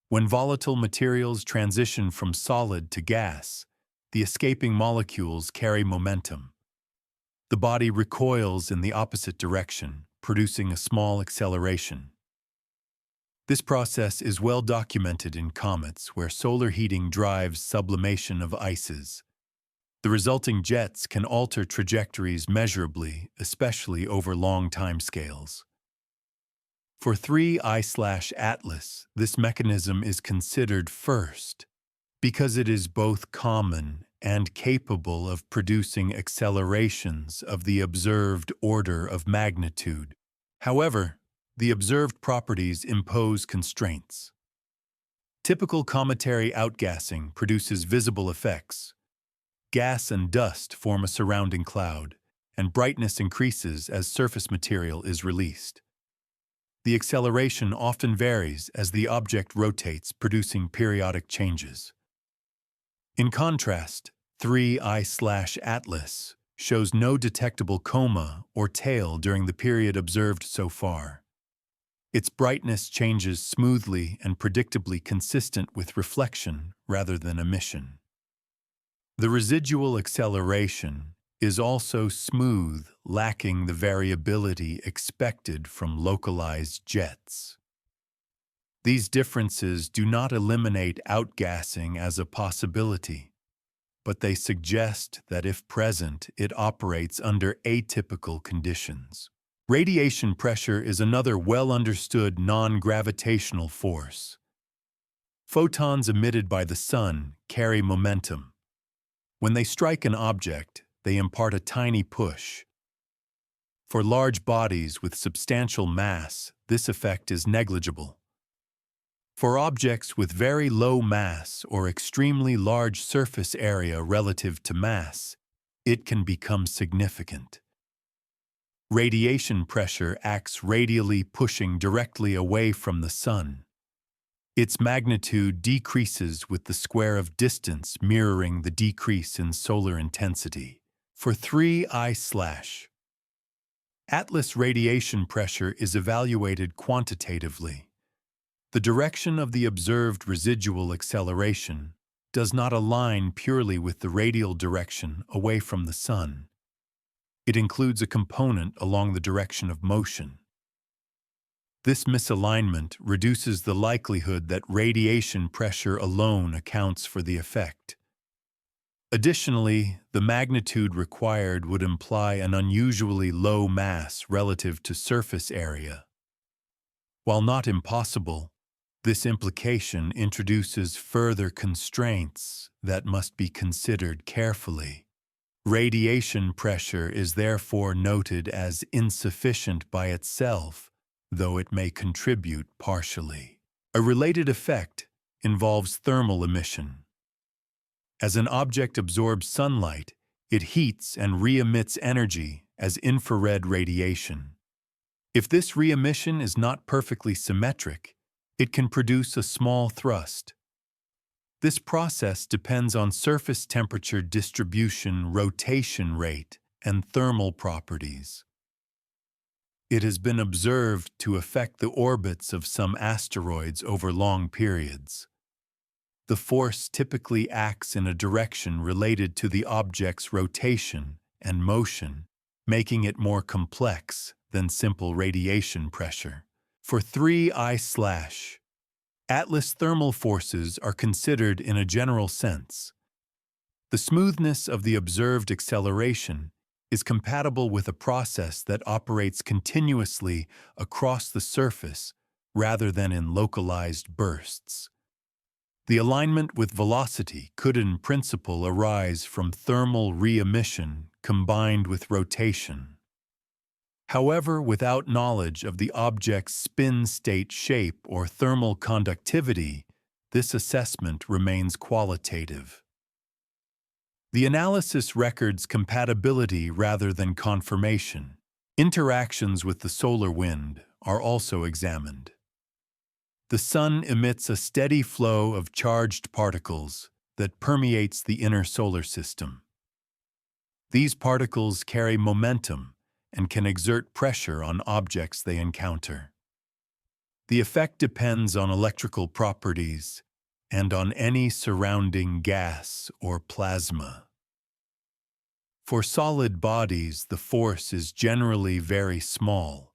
When volatile materials transition from solid to gas, the escaping molecules carry momentum. The body recoils in the opposite direction, producing a small acceleration. This process is well documented in comets, where solar heating drives sublimation of ices. The resulting jets can alter trajectories measurably, especially over long timescales. For 3I/Atlas, this mechanism is considered first because it is both common and capable of producing accelerations of the observed order of magnitude. However, the observed properties impose constraints. Typical cometary outgassing produces visible effects. Gas and dust form a surrounding cloud, and brightness increases as surface material is released. The acceleration often varies as the object rotates, producing periodic changes. In contrast, 3I/Atlas shows no detectable coma or tail during the period observed so far. Its brightness changes smoothly and predictably, consistent with reflection rather than emission. The residual acceleration is also smooth, lacking the variability expected from localized jets. These differences do not eliminate outgassing as a possibility, but they suggest that if present, it operates under atypical conditions. Radiation pressure is another well-understood non-gravitational force. Photons emitted by the Sun carry momentum. When they strike an object, they impart a tiny push. For large bodies with substantial mass, this effect is negligible. For objects with very low mass or extremely large surface area relative to mass, it can become significant. Radiation pressure acts radially, pushing directly away from the Sun. Its magnitude decreases with the square of distance, mirroring the decrease in solar intensity. For 3I/Atlas, radiation pressure is evaluated quantitatively. The direction of the observed residual acceleration does not align purely with the radial direction away from the Sun. It includes a component along the direction of motion. This misalignment reduces the likelihood that radiation pressure alone accounts for the effect. Additionally, the magnitude required would imply an unusually low mass relative to surface area. While not impossible, this implication introduces further constraints that must be considered carefully. Radiation pressure is therefore noted as insufficient by itself, though it may contribute partially. A related effect involves thermal emission. As an object absorbs sunlight, it heats and re-emits energy as infrared radiation. If this re-emission is not perfectly symmetric, it can produce a small thrust. This process depends on surface temperature distribution, rotation rate, and thermal properties. It has been observed to affect the orbits of some asteroids over long periods. The force typically acts in a direction related to the object's rotation and motion, making it more complex than simple radiation pressure. For 3I/Atlas, Atlas thermal forces are considered in a general sense. The smoothness of the observed acceleration is compatible with a process that operates continuously across the surface rather than in localized bursts. The alignment with velocity could in principle arise from thermal re-emission combined with rotation. However, without knowledge of the object's spin state shape or thermal conductivity, this assessment remains qualitative. The analysis records compatibility rather than confirmation. Interactions with the solar wind are also examined. The Sun emits a steady flow of charged particles that permeates the inner solar system. These particles carry momentum and can exert pressure on objects they encounter. The effect depends on electrical properties and on any surrounding gas or plasma. For solid bodies, the force is generally very small.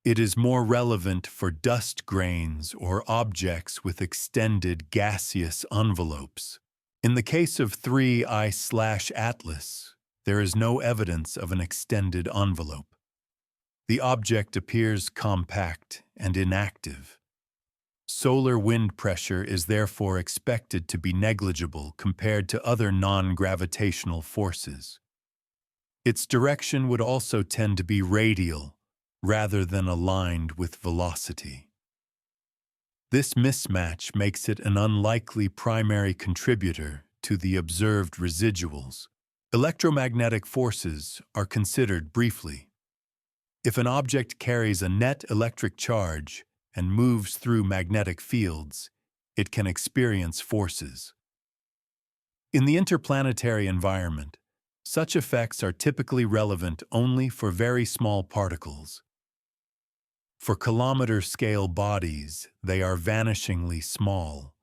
It is more relevant for dust grains or objects with extended gaseous envelopes. In the case of 3I/Atlas, there is no evidence of an extended envelope. The object appears compact and inactive. Solar wind pressure is therefore expected to be negligible compared to other non-gravitational forces. Its direction would also tend to be radial, rather than aligned with velocity. This mismatch makes it an unlikely primary contributor to the observed residuals. Electromagnetic forces are considered briefly. If an object carries a net electric charge and moves through magnetic fields, it can experience forces. In the interplanetary environment, such effects are typically relevant only for very small particles. For kilometer-scale bodies, they are vanishingly small.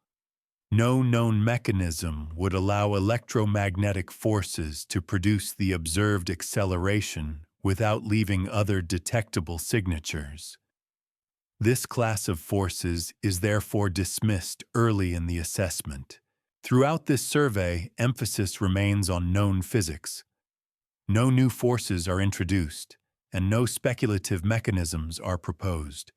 No known mechanism would allow electromagnetic forces to produce the observed acceleration without leaving other detectable signatures. This class of forces is therefore dismissed early in the assessment. Throughout this survey, emphasis remains on known physics. No new forces are introduced, and no speculative mechanisms are proposed.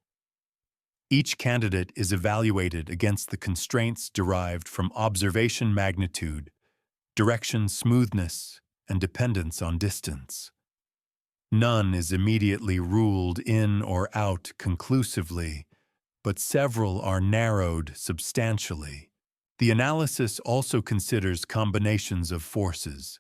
Each candidate is evaluated against the constraints derived from observation magnitude, direction smoothness, and dependence on distance. None is immediately ruled in or out conclusively, but several are narrowed substantially. The analysis also considers combinations of forces.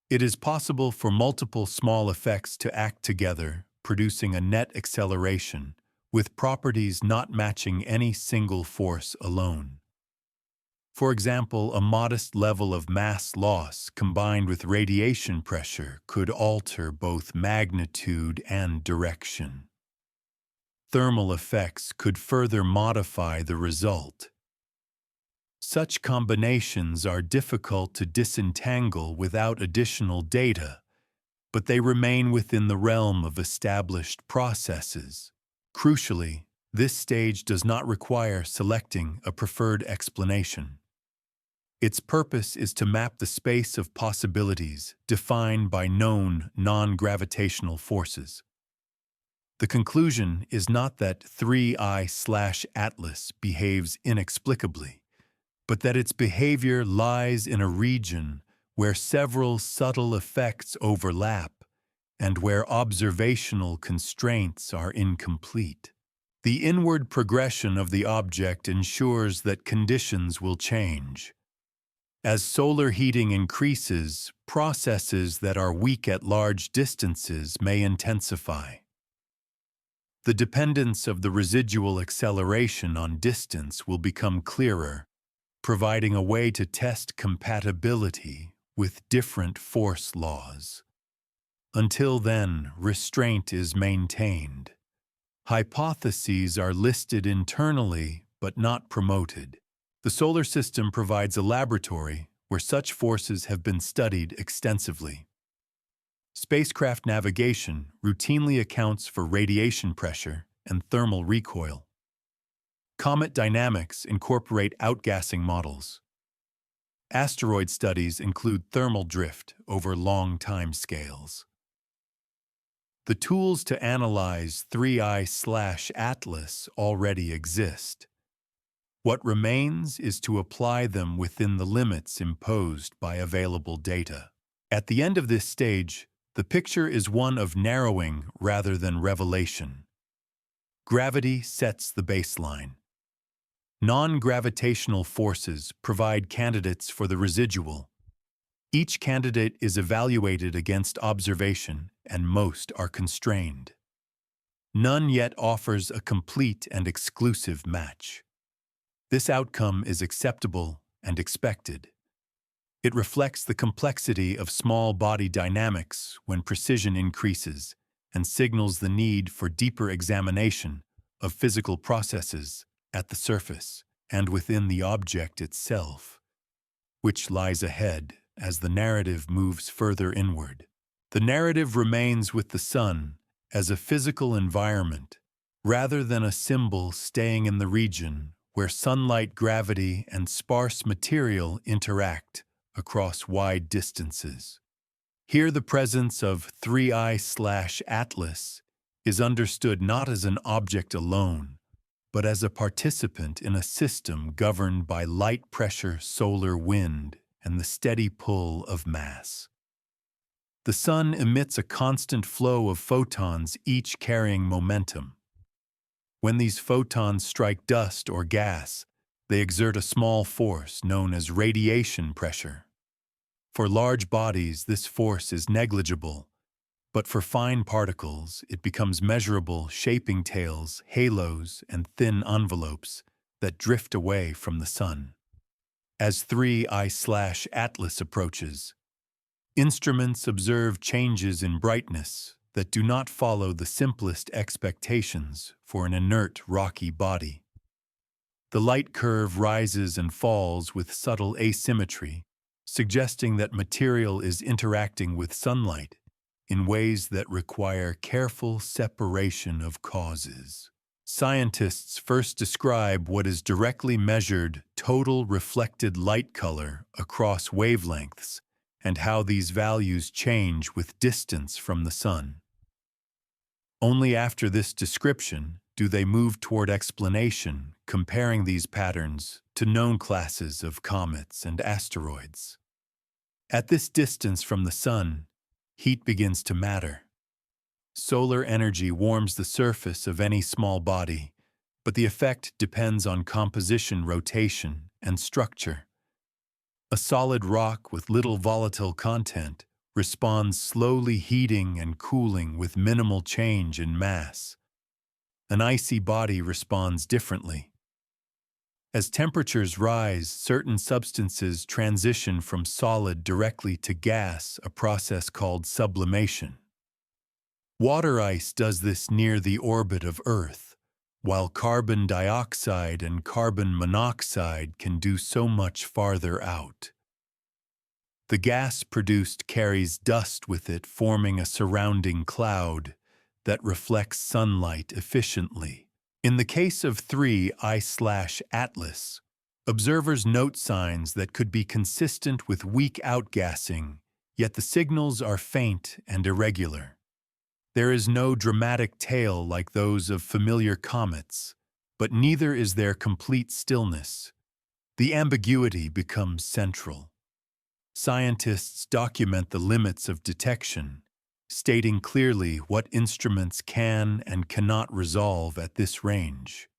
It is possible for multiple small effects to act together, producing a net acceleration, with properties not matching any single force alone. For example, a modest level of mass loss combined with radiation pressure could alter both magnitude and direction. Thermal effects could further modify the result. Such combinations are difficult to disentangle without additional data, but they remain within the realm of established processes. Crucially, this stage does not require selecting a preferred explanation. Its purpose is to map the space of possibilities defined by known non-gravitational forces. The conclusion is not that 3I/Atlas behaves inexplicably, but that its behavior lies in a region where several subtle effects overlap and where observational constraints are incomplete. The inward progression of the object ensures that conditions will change. As solar heating increases, processes that are weak at large distances may intensify. The dependence of the residual acceleration on distance will become clearer, providing a way to test compatibility with different force laws. Until then, restraint is maintained. Hypotheses are listed internally but not promoted. The solar system provides a laboratory where such forces have been studied extensively. Spacecraft navigation routinely accounts for radiation pressure and thermal recoil. Comet dynamics incorporate outgassing models. Asteroid studies include thermal drift over long time scales. The tools to analyze 3I/Atlas already exist. What remains is to apply them within the limits imposed by available data. At the end of this stage, the picture is one of narrowing rather than revelation. Gravity sets the baseline. Non-gravitational forces provide candidates for the residual. Each candidate is evaluated against observation, and most are constrained. None yet offers a complete and exclusive match. This outcome is acceptable and expected. It reflects the complexity of small body dynamics when precision increases and signals the need for deeper examination of physical processes at the surface and within the object itself, which lies ahead as the narrative moves further inward. The narrative remains with the Sun as a physical environment rather than a symbol staying in the region where sunlight, gravity, and sparse material interact across wide distances. Here the presence of 3I/Atlas is understood not as an object alone, but as a participant in a system governed by light pressure, solar wind, and the steady pull of mass. The Sun emits a constant flow of photons, each carrying momentum. When these photons strike dust or gas, they exert a small force known as radiation pressure. For large bodies, this force is negligible, but for fine particles, it becomes measurable, shaping tails, halos, and thin envelopes that drift away from the Sun. As 3I/Atlas approaches, instruments observe changes in brightness that do not follow the simplest expectations for an inert, rocky body. The light curve rises and falls with subtle asymmetry, suggesting that material is interacting with sunlight in ways that require careful separation of causes. Scientists first describe what is directly measured total reflected light color across wavelengths and how these values change with distance from the Sun. Only after this description do they move toward explanation, comparing these patterns to known classes of comets and asteroids. At this distance from the Sun, heat begins to matter. Solar energy warms the surface of any small body, but the effect depends on composition, rotation, and structure. A solid rock with little volatile content responds slowly, heating and cooling with minimal change in mass. An icy body responds differently. As temperatures rise, certain substances transition from solid directly to gas, a process called sublimation. Water ice does this near the orbit of Earth, while carbon dioxide and carbon monoxide can do so much farther out. The gas produced carries dust with it, forming a surrounding cloud that reflects sunlight efficiently. In the case of 3I/Atlas, observers note signs that could be consistent with weak outgassing, yet the signals are faint and irregular. There is no dramatic tail like those of familiar comets, but neither is there complete stillness. The ambiguity becomes central. Scientists document the limits of detection, stating clearly what instruments can and cannot resolve at this range.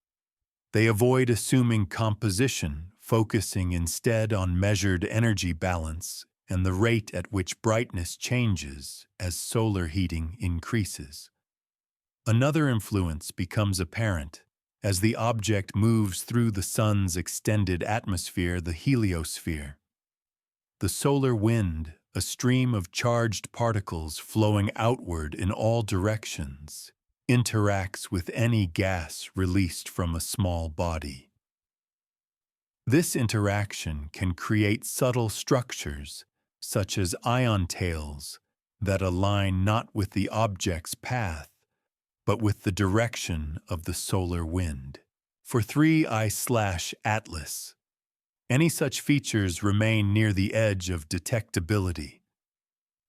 They avoid assuming composition, focusing instead on measured energy balance and the rate at which brightness changes as solar heating increases. Another influence becomes apparent as the object moves through the Sun's extended atmosphere, the heliosphere. The solar wind, a stream of charged particles flowing outward in all directions, interacts with any gas released from a small body. This interaction can create subtle structures, such as ion tails, that align not with the object's path, but with the direction of the solar wind. For 3I/Atlas, any such features remain near the edge of detectability.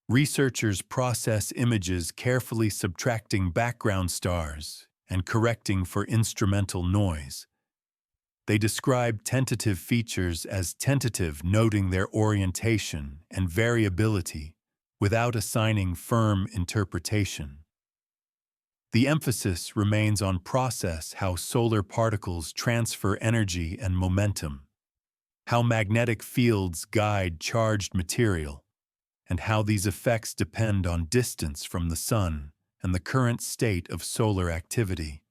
Researchers process images carefully subtracting background stars and correcting for instrumental noise. They describe tentative features as tentative, noting their orientation and variability without assigning firm interpretation. The emphasis remains on process, how solar particles transfer energy and momentum, how magnetic fields guide charged material, and how these effects depend on distance from the Sun and the current state of solar activity.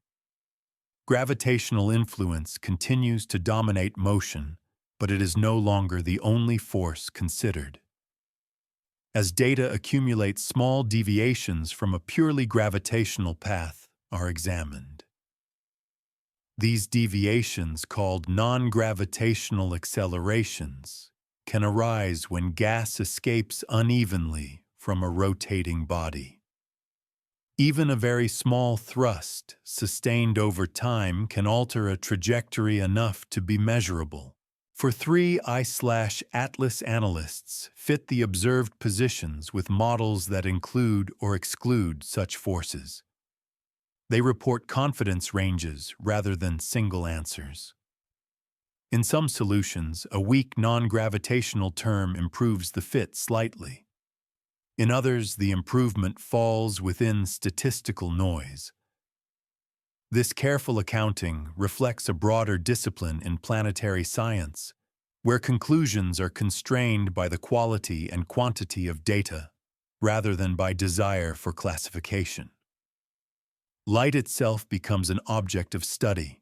Gravitational influence continues to dominate motion, but it is no longer the only force considered. As data accumulate, small deviations from a purely gravitational path are examined. These deviations, called non-gravitational accelerations, can arise when gas escapes unevenly from a rotating body. Even a very small thrust, sustained over time, can alter a trajectory enough to be measurable. For 3I/Atlas, analysts fit the observed positions with models that include or exclude such forces. They report confidence ranges rather than single answers. In some solutions, a weak non-gravitational term improves the fit slightly. In others, the improvement falls within statistical noise. This careful accounting reflects a broader discipline in planetary science, where conclusions are constrained by the quality and quantity of data, rather than by desire for classification. Light itself becomes an object of study.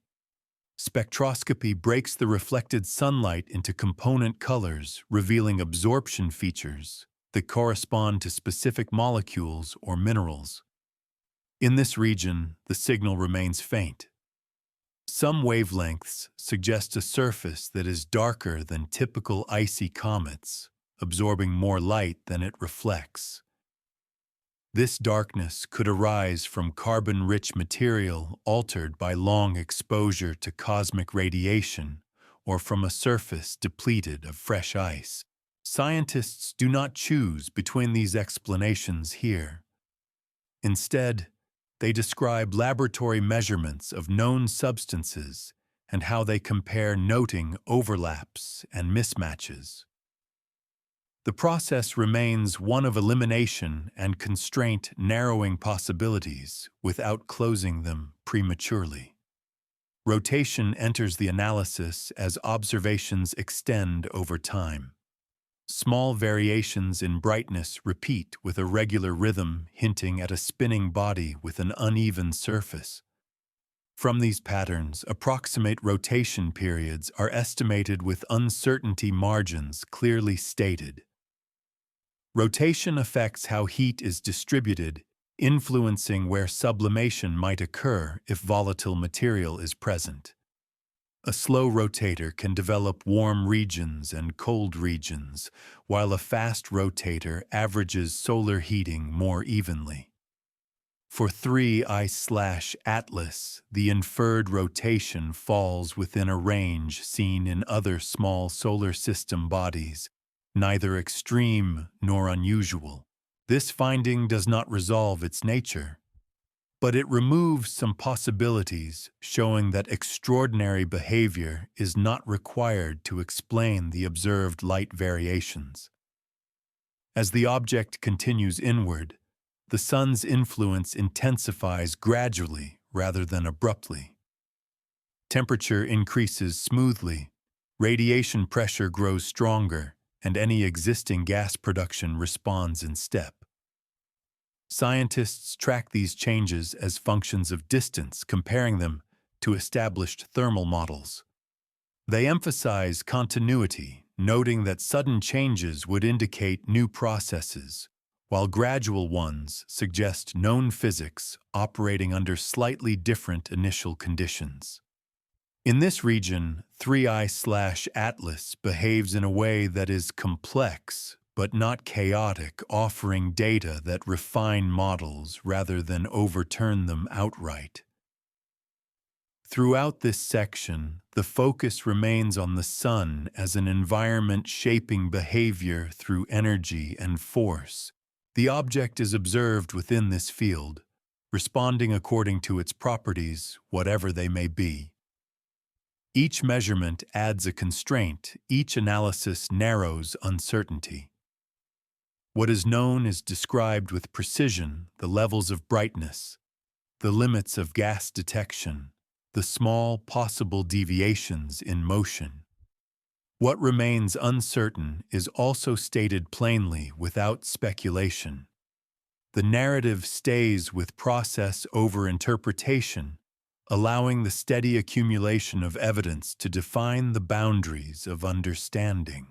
Spectroscopy breaks the reflected sunlight into component colors, revealing absorption features that correspond to specific molecules or minerals. In this region, the signal remains faint. Some wavelengths suggest a surface that is darker than typical icy comets, absorbing more light than it reflects. This darkness could arise from carbon-rich material altered by long exposure to cosmic radiation, or from a surface depleted of fresh ice. Scientists do not choose between these explanations here. Instead, they describe laboratory measurements of known substances and how they compare, noting overlaps and mismatches. The process remains one of elimination and constraint, narrowing possibilities without closing them prematurely. Rotation enters the analysis as observations extend over time. Small variations in brightness repeat with a regular rhythm, hinting at a spinning body with an uneven surface. From these patterns, approximate rotation periods are estimated with uncertainty margins clearly stated. Rotation affects how heat is distributed, influencing where sublimation might occur if volatile material is present. A slow rotator can develop warm regions and cold regions, while a fast rotator averages solar heating more evenly. For 3I/Atlas, the inferred rotation falls within a range seen in other small solar system bodies, neither extreme nor unusual. This finding does not resolve its nature, but it removes some possibilities, showing that extraordinary behavior is not required to explain the observed light variations. As the object continues inward, the Sun's influence intensifies gradually rather than abruptly. Temperature increases smoothly, radiation pressure grows stronger, and any existing gas production responds in step. Scientists track these changes as functions of distance, comparing them to established thermal models. They emphasize continuity, noting that sudden changes would indicate new processes, while gradual ones suggest known physics operating under slightly different initial conditions. In this region, 3I/Atlas behaves in a way that is complex but not chaotic, offering data that refine models rather than overturn them outright. Throughout this section, the focus remains on the Sun as an environment shaping behavior through energy and force. The object is observed within this field, responding according to its properties, whatever they may be. Each measurement adds a constraint, each analysis narrows uncertainty. What is known is described with precision: the levels of brightness, the limits of gas detection, the small possible deviations in motion. What remains uncertain is also stated plainly without speculation. The narrative stays with process over interpretation, allowing the steady accumulation of evidence to define the boundaries of understanding.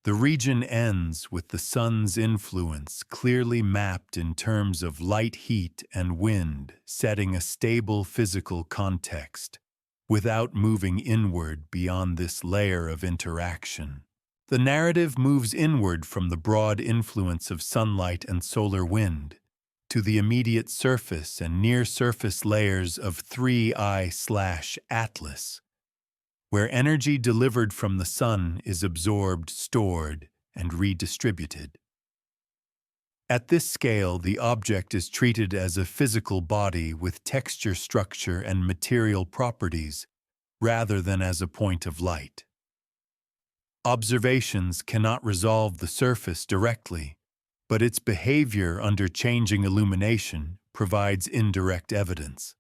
The region ends with the Sun's influence clearly mapped in terms of light, heat, and wind, setting a stable physical context, without moving inward beyond this layer of interaction. The narrative moves inward from the broad influence of sunlight and solar wind to the immediate surface and near-surface layers of 3I/Atlas, where energy delivered from the Sun is absorbed, stored, and redistributed. At this scale, the object is treated as a physical body with texture, structure, and material properties, rather than as a point of light. Observations cannot resolve the surface directly, but its behavior under changing illumination provides indirect evidence.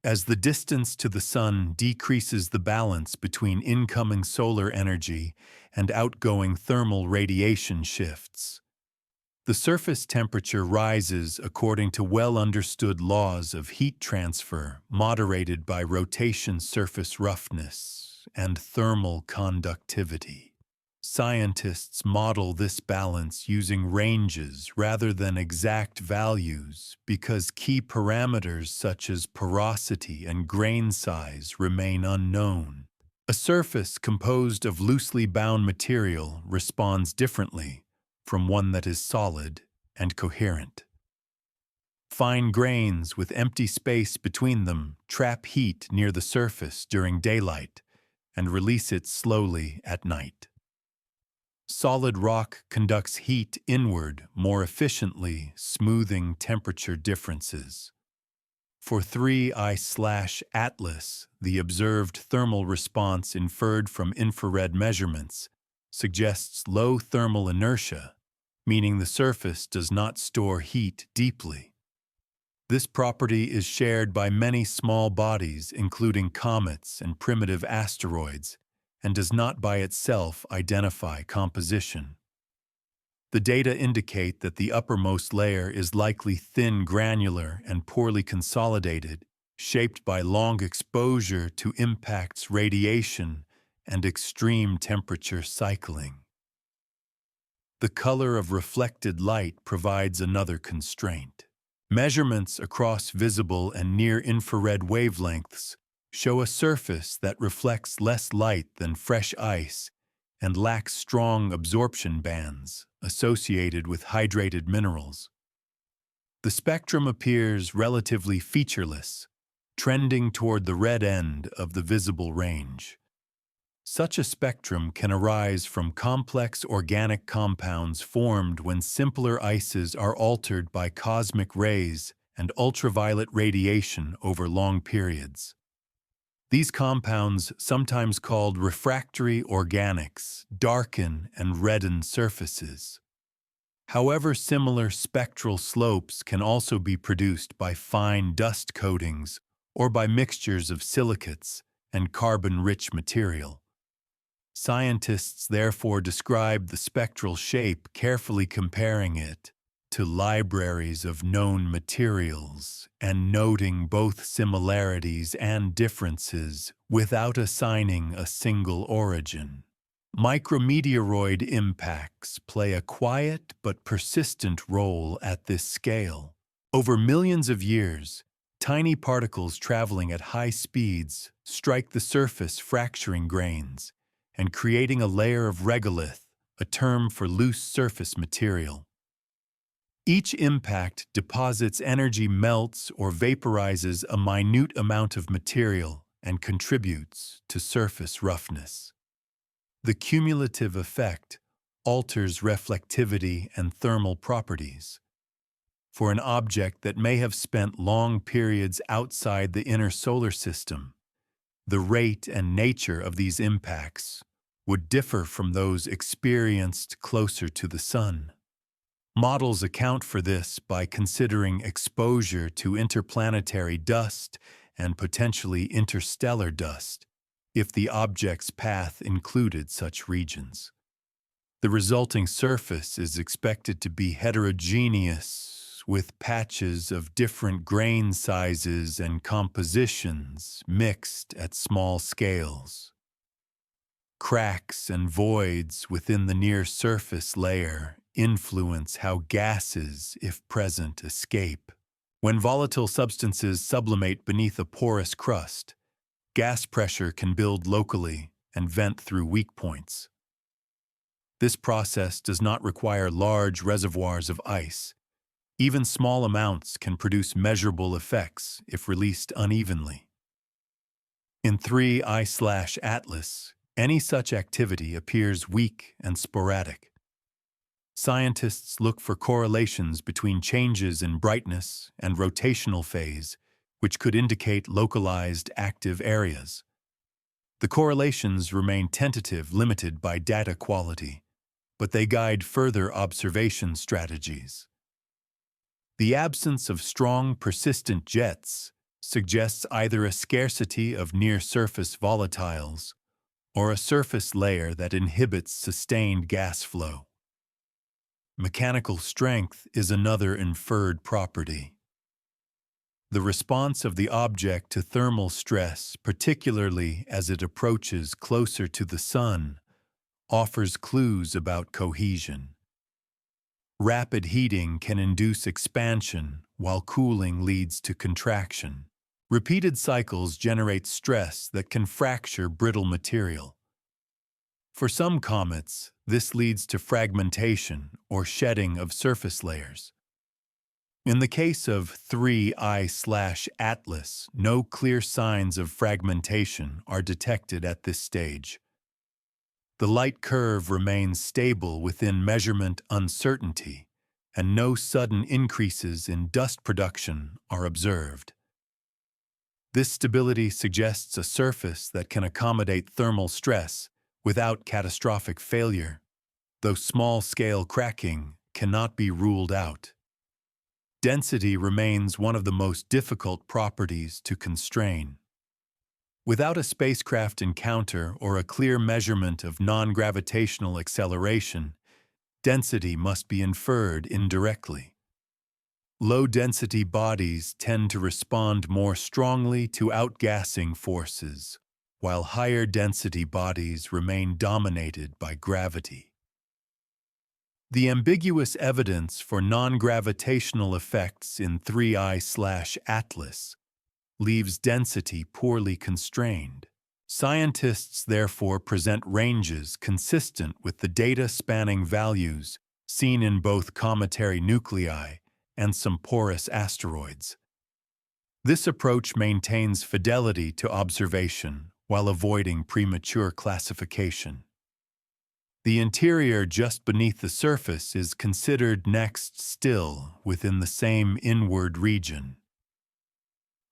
As the distance to the Sun decreases, the balance between incoming solar energy and outgoing thermal radiation shifts. The surface temperature rises according to well-understood laws of heat transfer, moderated by rotation, surface roughness, and thermal conductivity. Scientists model this balance using ranges rather than exact values because key parameters such as porosity and grain size remain unknown. A surface composed of loosely bound material responds differently from one that is solid and coherent. Fine grains with empty space between them trap heat near the surface during daylight and release it slowly at night. Solid rock conducts heat inward more efficiently, smoothing temperature differences. For 3I/Atlas, the observed thermal response inferred from infrared measurements suggests low thermal inertia, meaning the surface does not store heat deeply. This property is shared by many small bodies, including comets and primitive asteroids, and does not by itself identify composition. The data indicate that the uppermost layer is likely thin, granular, and poorly consolidated, shaped by long exposure to impacts, radiation, and extreme temperature cycling. The color of reflected light provides another constraint. Measurements across visible and near-infrared wavelengths show a surface that reflects less light than fresh ice and lacks strong absorption bands associated with hydrated minerals. The spectrum appears relatively featureless, trending toward the red end of the visible range. Such a spectrum can arise from complex organic compounds formed when simpler ices are altered by cosmic rays and ultraviolet radiation over long periods. These compounds, sometimes called refractory organics, darken and redden surfaces. However, similar spectral slopes can also be produced by fine dust coatings or by mixtures of silicates and carbon-rich material. Scientists therefore describe the spectral shape, carefully comparing it to libraries of known materials and noting both similarities and differences without assigning a single origin. Micrometeoroid impacts play a quiet but persistent role at this scale. Over millions of years, tiny particles traveling at high speeds strike the surface, fracturing grains and creating a layer of regolith, a term for loose surface material. Each impact deposits energy, melts or vaporizes a minute amount of material and contributes to surface roughness. The cumulative effect alters reflectivity and thermal properties. For an object that may have spent long periods outside the inner solar system, the rate and nature of these impacts would differ from those experienced closer to the Sun. Models account for this by considering exposure to interplanetary dust and potentially interstellar dust, if the object's path included such regions. The resulting surface is expected to be heterogeneous, with patches of different grain sizes and compositions mixed at small scales. Cracks and voids within the near-surface layer influence how gases, if present, escape. When volatile substances sublimate beneath a porous crust, gas pressure can build locally and vent through weak points. This process does not require large reservoirs of ice. Even small amounts can produce measurable effects if released unevenly. In 3I/Atlas, any such activity appears weak and sporadic. Scientists look for correlations between changes in brightness and rotational phase, which could indicate localized active areas. The correlations remain tentative, limited by data quality, but they guide further observation strategies. The absence of strong, persistent jets suggests either a scarcity of near-surface volatiles or a surface layer that inhibits sustained gas flow. Mechanical strength is another inferred property. The response of the object to thermal stress, particularly as it approaches closer to the Sun, offers clues about cohesion. Rapid heating can induce expansion, while cooling leads to contraction. Repeated cycles generate stress that can fracture brittle material. For some comets, this leads to fragmentation or shedding of surface layers. In the case of 3I/Atlas, no clear signs of fragmentation are detected at this stage. The light curve remains stable within measurement uncertainty, and no sudden increases in dust production are observed. This stability suggests a surface that can accommodate thermal stress without catastrophic failure, though small-scale cracking cannot be ruled out. Density remains one of the most difficult properties to constrain. Without a spacecraft encounter or a clear measurement of non-gravitational acceleration, density must be inferred indirectly. Low-density bodies tend to respond more strongly to outgassing forces, while higher-density bodies remain dominated by gravity. The ambiguous evidence for non-gravitational effects in 3I/Atlas leaves density poorly constrained. Scientists therefore present ranges consistent with the data spanning values seen in both cometary nuclei and some porous asteroids. This approach maintains fidelity to observation while avoiding premature classification. The interior just beneath the surface is considered next still within the same inward region.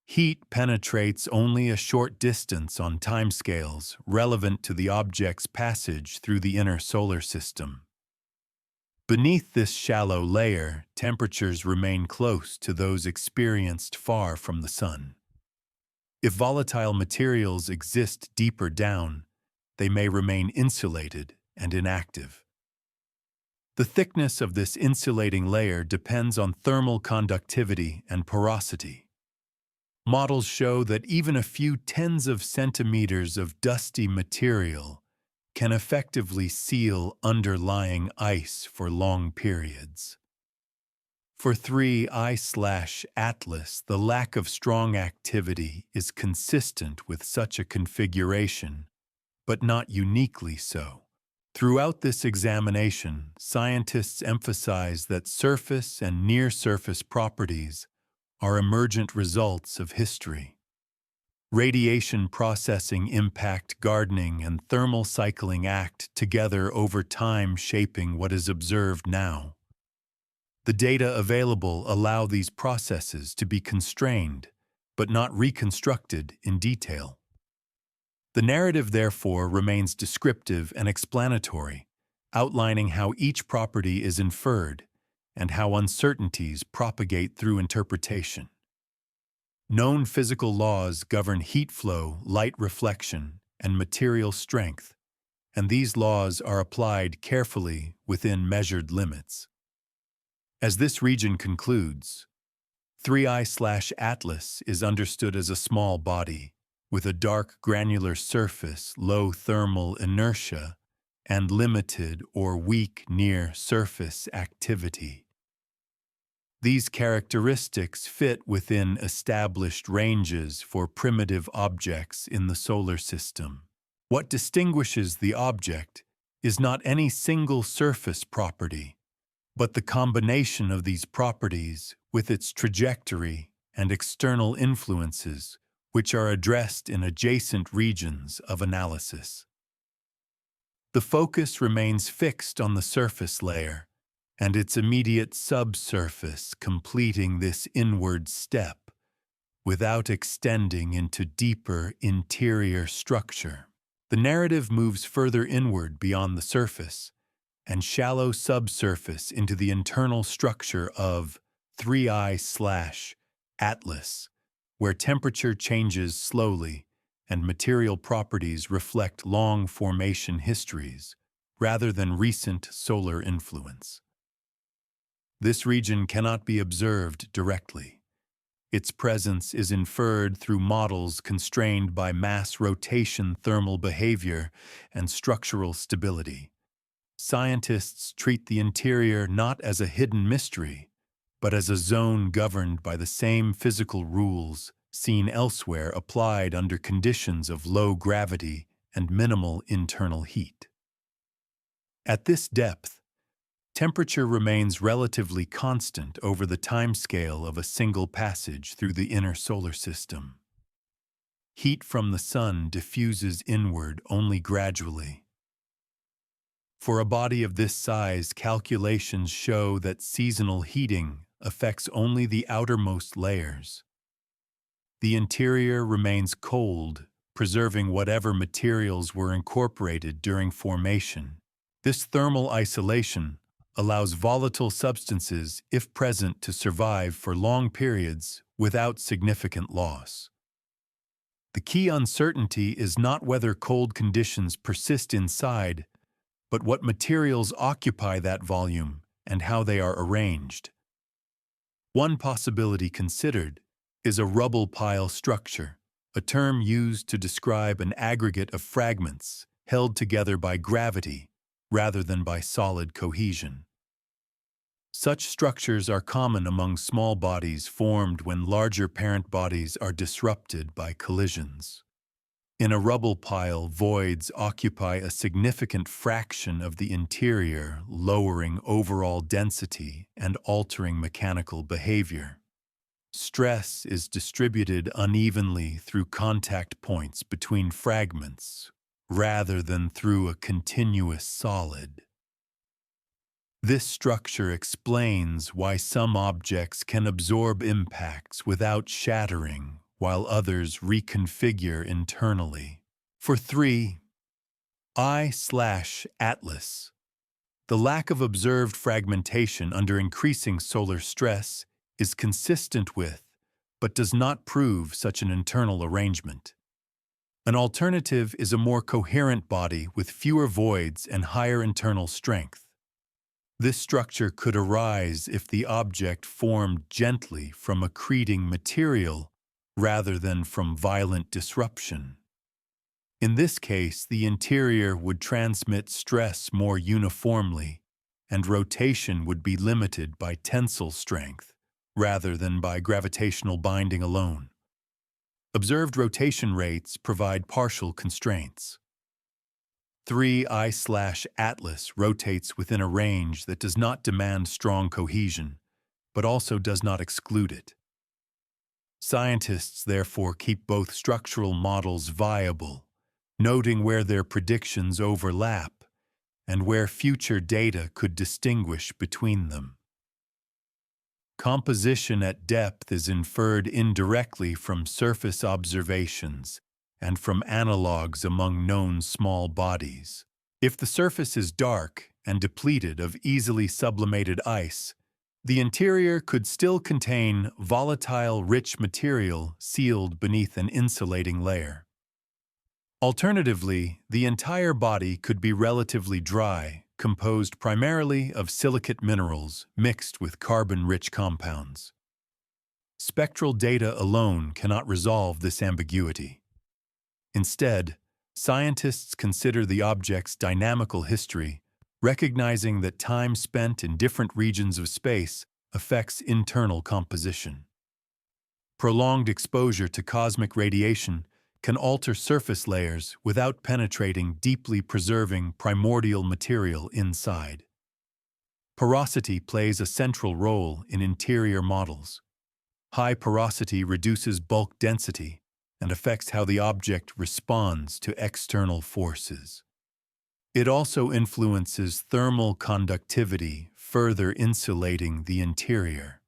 Heat penetrates only a short distance on timescales relevant to the object's passage through the inner solar system. Beneath this shallow layer, temperatures remain close to those experienced far from the Sun. If volatile materials exist deeper down, they may remain insulated and inactive. The thickness of this insulating layer depends on thermal conductivity and porosity. Models show that even a few tens of centimeters of dusty material can effectively seal underlying ice for long periods. For 3I/Atlas, the lack of strong activity is consistent with such a configuration, but not uniquely so. Throughout this examination, scientists emphasize that surface and near-surface properties are emergent results of history. Radiation processing impact gardening and thermal cycling act together over time, shaping what is observed now. The data available allow these processes to be constrained, but not reconstructed in detail. The narrative, therefore, remains descriptive and explanatory, outlining how each property is inferred and how uncertainties propagate through interpretation. Known physical laws govern heat flow, light reflection, and material strength, and these laws are applied carefully within measured limits. As this region concludes, 3I/Atlas is understood as a small body with a dark granular surface, low thermal inertia, and limited or weak near-surface activity. These characteristics fit within established ranges for primitive objects in the solar system. What distinguishes the object is not any single surface property, but the combination of these properties with its trajectory and external influences, which are addressed in adjacent regions of analysis. The focus remains fixed on the surface layer and its immediate subsurface, completing this inward step without extending into deeper interior structure. The narrative moves further inward beyond the surface and shallow subsurface into the internal structure of 3I/Atlas, where temperature changes slowly and material properties reflect long formation histories rather than recent solar influence. This region cannot be observed directly. Its presence is inferred through models constrained by mass rotation, thermal behavior, and structural stability. Scientists treat the interior not as a hidden mystery, but as a zone governed by the same physical rules seen elsewhere applied under conditions of low gravity and minimal internal heat. At this depth, temperature remains relatively constant over the timescale of a single passage through the inner solar system. Heat from the sun diffuses inward only gradually. For a body of this size, calculations show that seasonal heating affects only the outermost layers. The interior remains cold, preserving whatever materials were incorporated during formation. This thermal isolation allows volatile substances, if present, to survive for long periods without significant loss. The key uncertainty is not whether cold conditions persist inside, but what materials occupy that volume and how they are arranged. One possibility considered is a rubble pile structure, a term used to describe an aggregate of fragments held together by gravity rather than by solid cohesion. Such structures are common among small bodies formed when larger parent bodies are disrupted by collisions. In a rubble pile, voids occupy a significant fraction of the interior, lowering overall density and altering mechanical behavior. Stress is distributed unevenly through contact points between fragments, rather than through a continuous solid. This structure explains why some objects can absorb impacts without shattering, while others reconfigure internally. For 3I/Atlas, the lack of observed fragmentation under increasing solar stress is consistent with, but does not prove such an internal arrangement. An alternative is a more coherent body with fewer voids and higher internal strength. This structure could arise if the object formed gently from accreting material rather than from violent disruption. In this case, the interior would transmit stress more uniformly, and rotation would be limited by tensile strength rather than by gravitational binding alone. Observed rotation rates provide partial constraints. 3I/Atlas rotates within a range that does not demand strong cohesion, but also does not exclude it. Scientists therefore keep both structural models viable, noting where their predictions overlap and where future data could distinguish between them. Composition at depth is inferred indirectly from surface observations and from analogues among known small bodies. If the surface is dark and depleted of easily sublimated ice, the interior could still contain volatile, rich material sealed beneath an insulating layer. Alternatively, the entire body could be relatively dry, composed primarily of silicate minerals mixed with carbon-rich compounds. Spectral data alone cannot resolve this ambiguity. Instead, scientists consider the object's dynamical history, recognizing that time spent in different regions of space affects internal composition. Prolonged exposure to cosmic radiation can alter surface layers without penetrating deeply preserving primordial material inside. Porosity plays a central role in interior models. High porosity reduces bulk density and affects how the object responds to external forces. It also influences thermal conductivity, further insulating the interior.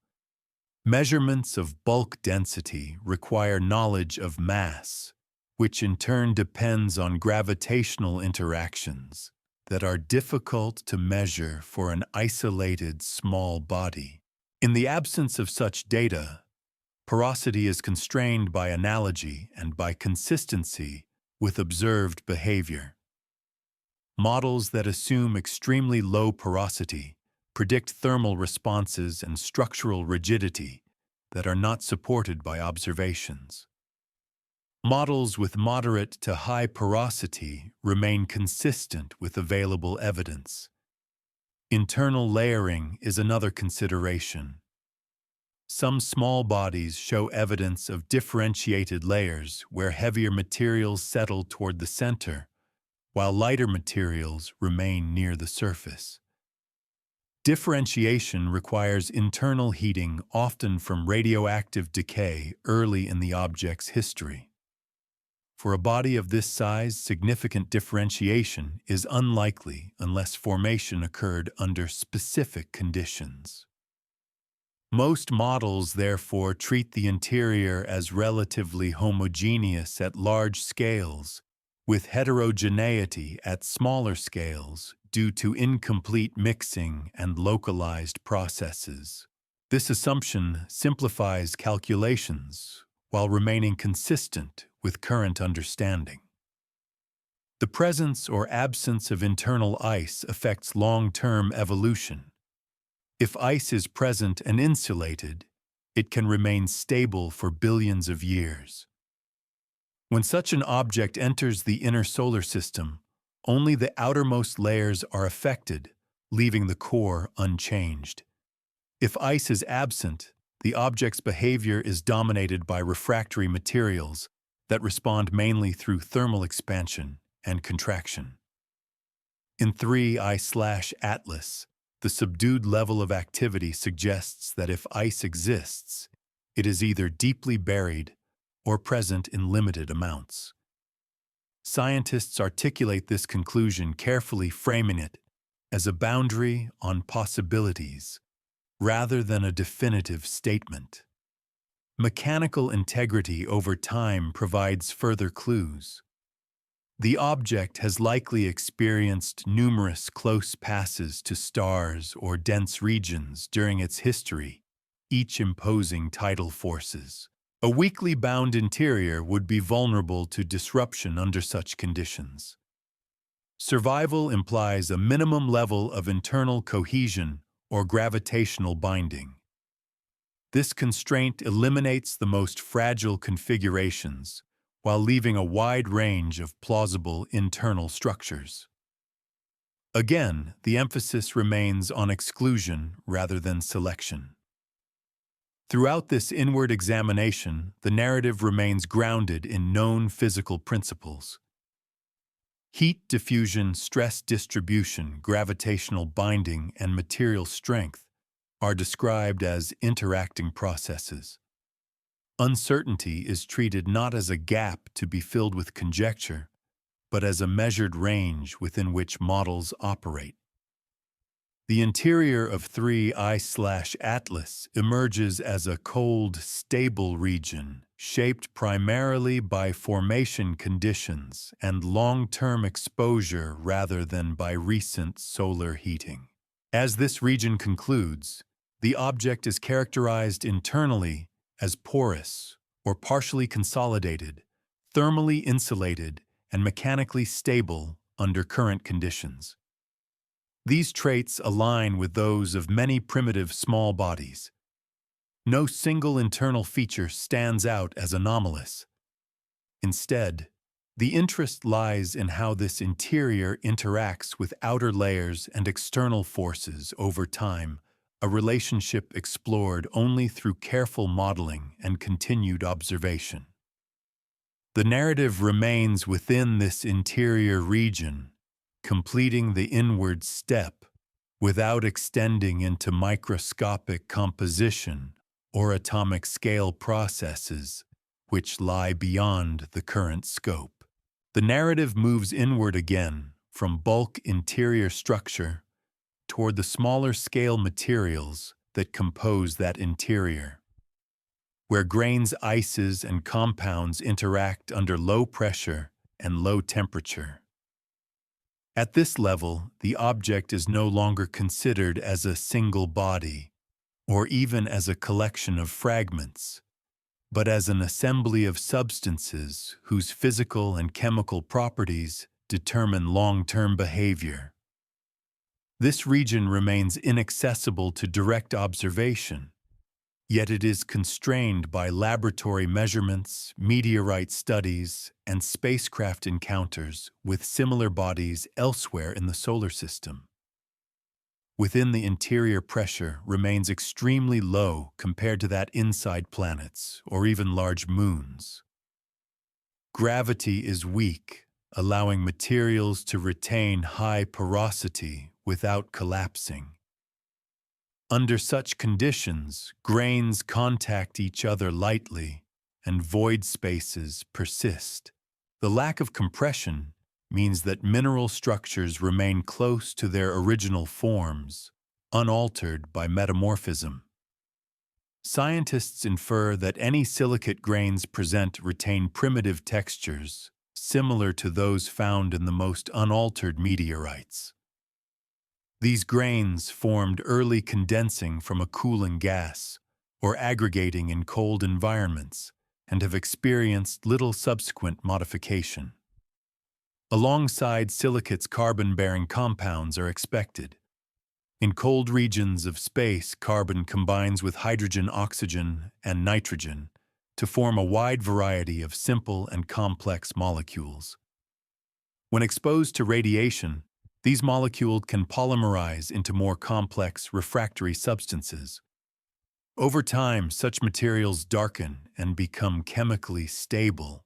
Measurements of bulk density require knowledge of mass, which in turn depends on gravitational interactions that are difficult to measure for an isolated small body. In the absence of such data, porosity is constrained by analogy and by consistency with observed behavior. Models that assume extremely low porosity predict thermal responses and structural rigidity that are not supported by observations. Models with moderate to high porosity remain consistent with available evidence. Internal layering is another consideration. Some small bodies show evidence of differentiated layers where heavier materials settle toward the center, while lighter materials remain near the surface. Differentiation requires internal heating, often from radioactive decay early in the object's history. For a body of this size, significant differentiation is unlikely unless formation occurred under specific conditions. Most models, therefore, treat the interior as relatively homogeneous at large scales, with heterogeneity at smaller scales due to incomplete mixing and localized processes. This assumption simplifies calculations while remaining consistent with current understanding. The presence or absence of internal ice affects long-term evolution. If ice is present and insulated, it can remain stable for billions of years. When such an object enters the inner solar system, only the outermost layers are affected, leaving the core unchanged. If ice is absent, the object's behavior is dominated by refractory materials that respond mainly through thermal expansion and contraction. In 3I/Atlas, the subdued level of activity suggests that if ice exists, it is either deeply buried or present in limited amounts. Scientists articulate this conclusion carefully, framing it as a boundary on possibilities rather than a definitive statement. Mechanical integrity over time provides further clues. The object has likely experienced numerous close passes to stars or dense regions during its history, each imposing tidal forces. A weakly bound interior would be vulnerable to disruption under such conditions. Survival implies a minimum level of internal cohesion or gravitational binding. This constraint eliminates the most fragile configurations while leaving a wide range of plausible internal structures. Again, the emphasis remains on exclusion rather than selection. Throughout this inward examination, the narrative remains grounded in known physical principles. Heat diffusion, stress distribution, gravitational binding, and material strength are described as interacting processes. Uncertainty is treated not as a gap to be filled with conjecture, but as a measured range within which models operate. The interior of 3I/Atlas emerges as a cold, stable region shaped primarily by formation conditions and long-term exposure rather than by recent solar heating. As this region concludes, the object is characterized internally as porous or partially consolidated, thermally insulated, and mechanically stable under current conditions. These traits align with those of many primitive small bodies. No single internal feature stands out as anomalous. Instead, the interest lies in how this interior interacts with outer layers and external forces over time, a relationship explored only through careful modeling and continued observation. The narrative remains within this interior region, completing the inward step without extending into microscopic composition or atomic scale processes which lie beyond the current scope. The narrative moves inward again from bulk interior structure toward the smaller scale materials that compose that interior, where grains, ices, and compounds interact under low pressure and low temperature. At this level, the object is no longer considered as a single body, or even as a collection of fragments, but as an assembly of substances whose physical and chemical properties determine long-term behavior. This region remains inaccessible to direct observation, yet it is constrained by laboratory measurements, meteorite studies, and spacecraft encounters with similar bodies elsewhere in the solar system. Within the interior, pressure remains extremely low compared to that inside planets or even large moons. Gravity is weak, allowing materials to retain high porosity without collapsing. Under such conditions, grains contact each other lightly, and void spaces persist. The lack of compression means that mineral structures remain close to their original forms, unaltered by metamorphism. Scientists infer that any silicate grains retain primitive textures, similar to those found in the most unaltered meteorites. These grains formed early condensing from a cooling gas or aggregating in cold environments and have experienced little subsequent modification. Alongside silicates, carbon-bearing compounds are expected. In cold regions of space, carbon combines with hydrogen, oxygen, and nitrogen to form a wide variety of simple and complex molecules. When exposed to radiation, these molecules can polymerize into more complex refractory substances. Over time, such materials darken and become chemically stable.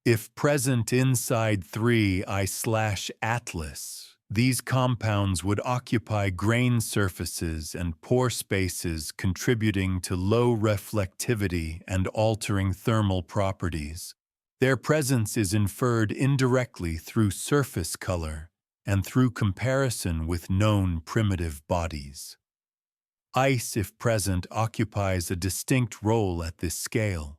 If present inside 3I/Atlas, these compounds would occupy grain surfaces and pore spaces, contributing to low reflectivity and altering thermal properties. Their presence is inferred indirectly through surface color and through comparison with known primitive bodies. Ice, if present, occupies a distinct role at this scale.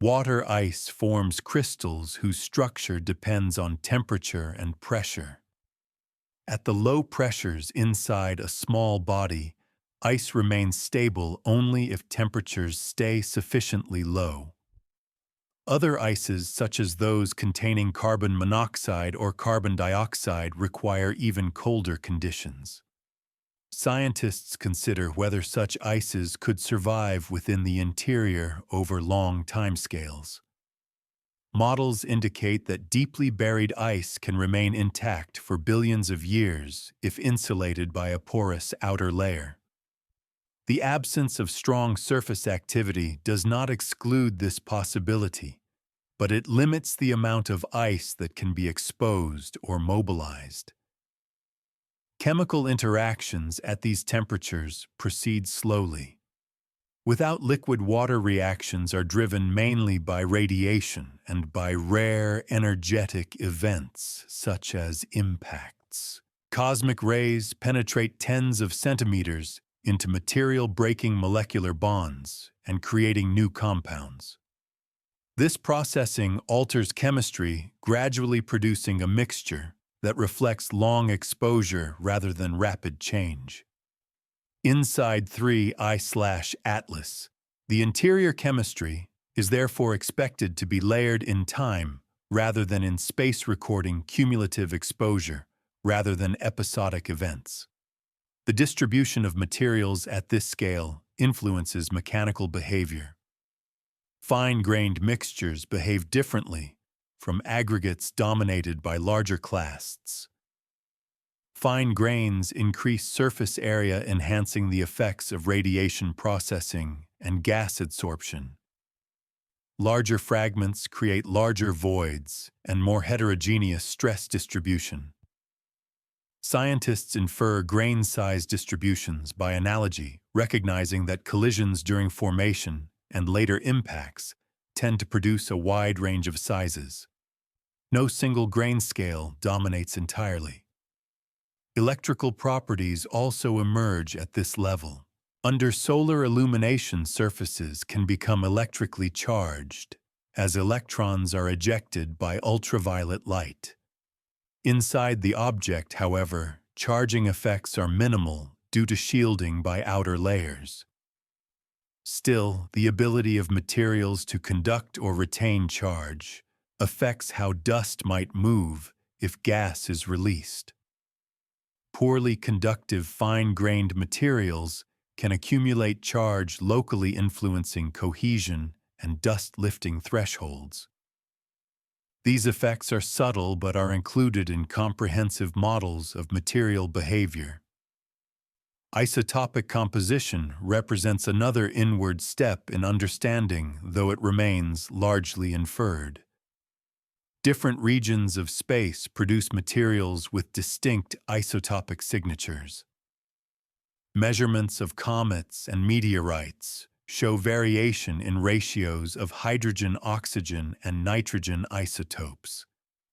Water ice forms crystals whose structure depends on temperature and pressure. At the low pressures inside a small body, ice remains stable only if temperatures stay sufficiently low. Other ices, such as those containing carbon monoxide or carbon dioxide, require even colder conditions. Scientists consider whether such ices could survive within the interior over long timescales. Models indicate that deeply buried ice can remain intact for billions of years if insulated by a porous outer layer. The absence of strong surface activity does not exclude this possibility, but it limits the amount of ice that can be exposed or mobilized. Chemical interactions at these temperatures proceed slowly. Without liquid water reactions are driven mainly by radiation and by rare energetic events such as impacts. Cosmic rays penetrate tens of centimeters into material-breaking molecular bonds and creating new compounds. This processing alters chemistry, gradually producing a mixture that reflects long exposure rather than rapid change. Inside 3I/Atlas, the interior chemistry is therefore expected to be layered in time rather than in space, recording cumulative exposure rather than episodic events. The distribution of materials at this scale influences mechanical behavior. Fine-grained mixtures behave differently from aggregates dominated by larger clasts. Fine grains increase surface area, enhancing the effects of radiation processing and gas adsorption. Larger fragments create larger voids and more heterogeneous stress distribution. Scientists infer grain-size distributions by analogy, recognizing that collisions during formation and later impacts tend to produce a wide range of sizes. No single grain scale dominates entirely. Electrical properties also emerge at this level. Under solar illumination, surfaces can become electrically charged as electrons are ejected by ultraviolet light. Inside the object, however, charging effects are minimal due to shielding by outer layers. Still, the ability of materials to conduct or retain charge affects how dust might move if gas is released. Poorly conductive fine-grained materials can accumulate charge, locally influencing cohesion and dust-lifting thresholds. These effects are subtle but are included in comprehensive models of material behavior. Isotopic composition represents another inward step in understanding, though it remains largely inferred. Different regions of space produce materials with distinct isotopic signatures. Measurements of comets and meteorites show variation in ratios of hydrogen, oxygen, and nitrogen isotopes.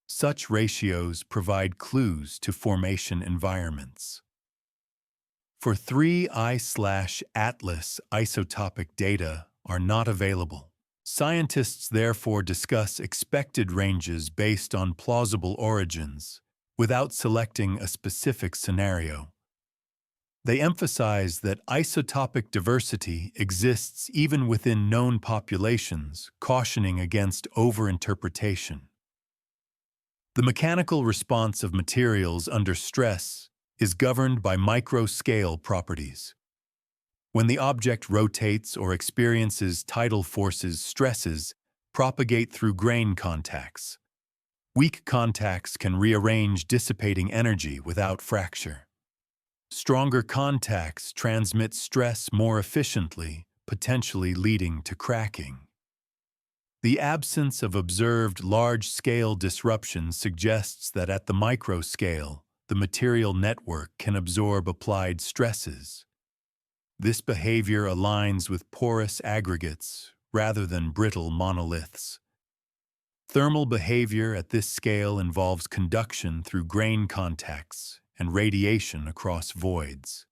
Such ratios provide clues to formation environments. For 3I/Atlas, isotopic data are not available. Scientists therefore discuss expected ranges based on plausible origins, without selecting a specific scenario. They emphasize that isotopic diversity exists even within known populations, cautioning against overinterpretation. The mechanical response of materials under stress is governed by micro-scale properties. When the object rotates or experiences tidal forces, stresses propagate through grain contacts. Weak contacts can rearrange, dissipating energy without fracture. Stronger contacts transmit stress more efficiently, potentially leading to cracking. The absence of observed large-scale disruption suggests that at the microscale, the material network can absorb applied stresses. This behavior aligns with porous aggregates rather than brittle monoliths. Thermal behavior at this scale involves conduction through grain contacts and radiation across voids.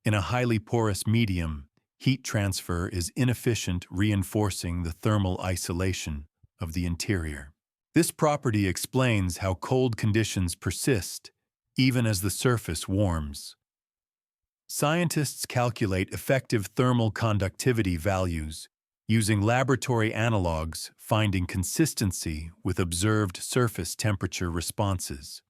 In a highly porous medium, heat transfer is inefficient, reinforcing the thermal isolation of the interior. This property explains how cold conditions persist even as the surface warms. Scientists calculate effective thermal conductivity values using laboratory analogs, finding consistency with observed surface temperature responses.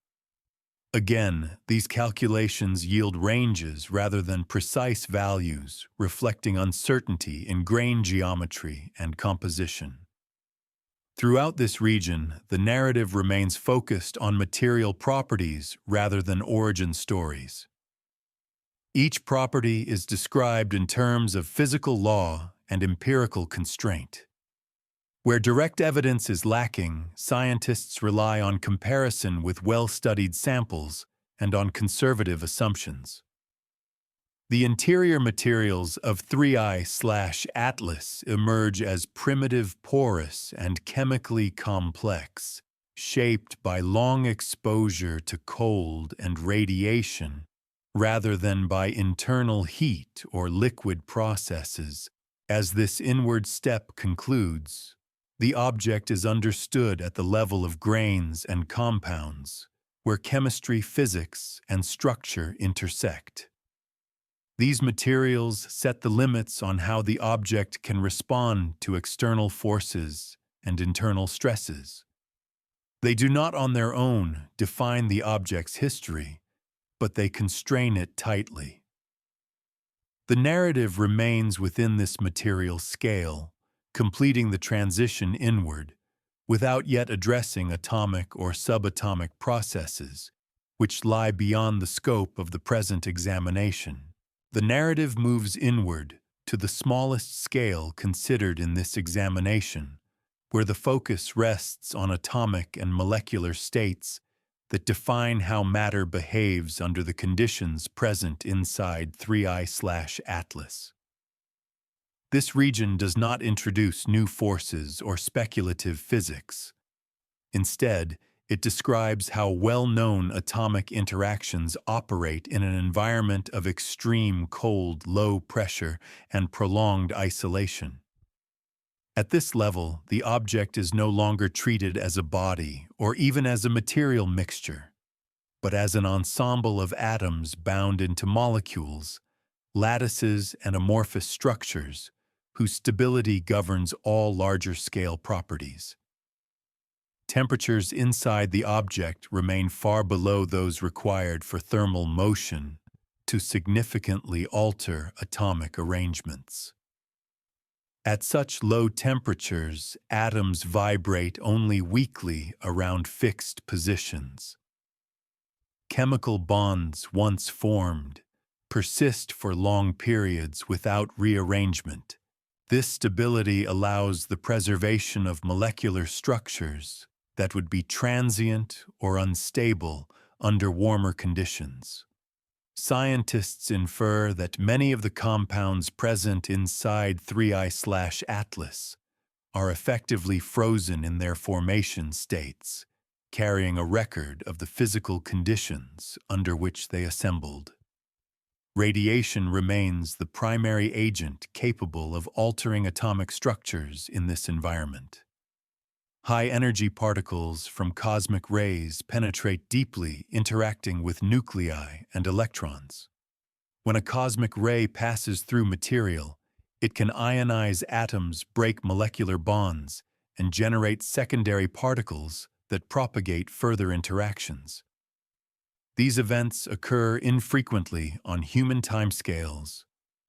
Again, these calculations yield ranges rather than precise values, reflecting uncertainty in grain geometry and composition. Throughout this region, the narrative remains focused on material properties rather than origin stories. Each property is described in terms of physical law and empirical constraint. Where direct evidence is lacking, scientists rely on comparison with well-studied samples and on conservative assumptions. The interior materials of 3I/Atlas emerge as primitive, porous, and chemically complex, shaped by long exposure to cold and radiation, rather than by internal heat or liquid processes. As this inward step concludes, the object is understood at the level of grains and compounds, where chemistry, physics, and structure intersect. These materials set the limits on how the object can respond to external forces and internal stresses. They do not on their own define the object's history, but they constrain it tightly. The narrative remains within this material scale, completing the transition inward, without yet addressing atomic or subatomic processes, which lie beyond the scope of the present examination. The narrative moves inward to the smallest scale considered in this examination, where the focus rests on atomic and molecular states that define how matter behaves under the conditions present inside 3I/Atlas. This region does not introduce new forces or speculative physics. Instead, it describes how well-known atomic interactions operate in an environment of extreme cold, low pressure, and prolonged isolation. At this level, the object is no longer treated as a body or even as a material mixture, but as an ensemble of atoms bound into molecules, lattices, and amorphous structures whose stability governs all larger-scale properties. Temperatures inside the object remain far below those required for thermal motion to significantly alter atomic arrangements. At such low temperatures, atoms vibrate only weakly around fixed positions. Chemical bonds once formed persist for long periods without rearrangement. This stability allows the preservation of molecular structures that would be transient or unstable under warmer conditions. Scientists infer that many of the compounds present inside 3I/Atlas are effectively frozen in their formation states, carrying a record of the physical conditions under which they assembled. Radiation remains the primary agent capable of altering atomic structures in this environment. High-energy particles from cosmic rays penetrate deeply, interacting with nuclei and electrons. When a cosmic ray passes through material, it can ionize atoms, break molecular bonds, and generate secondary particles that propagate further interactions. These events occur infrequently on human timescales,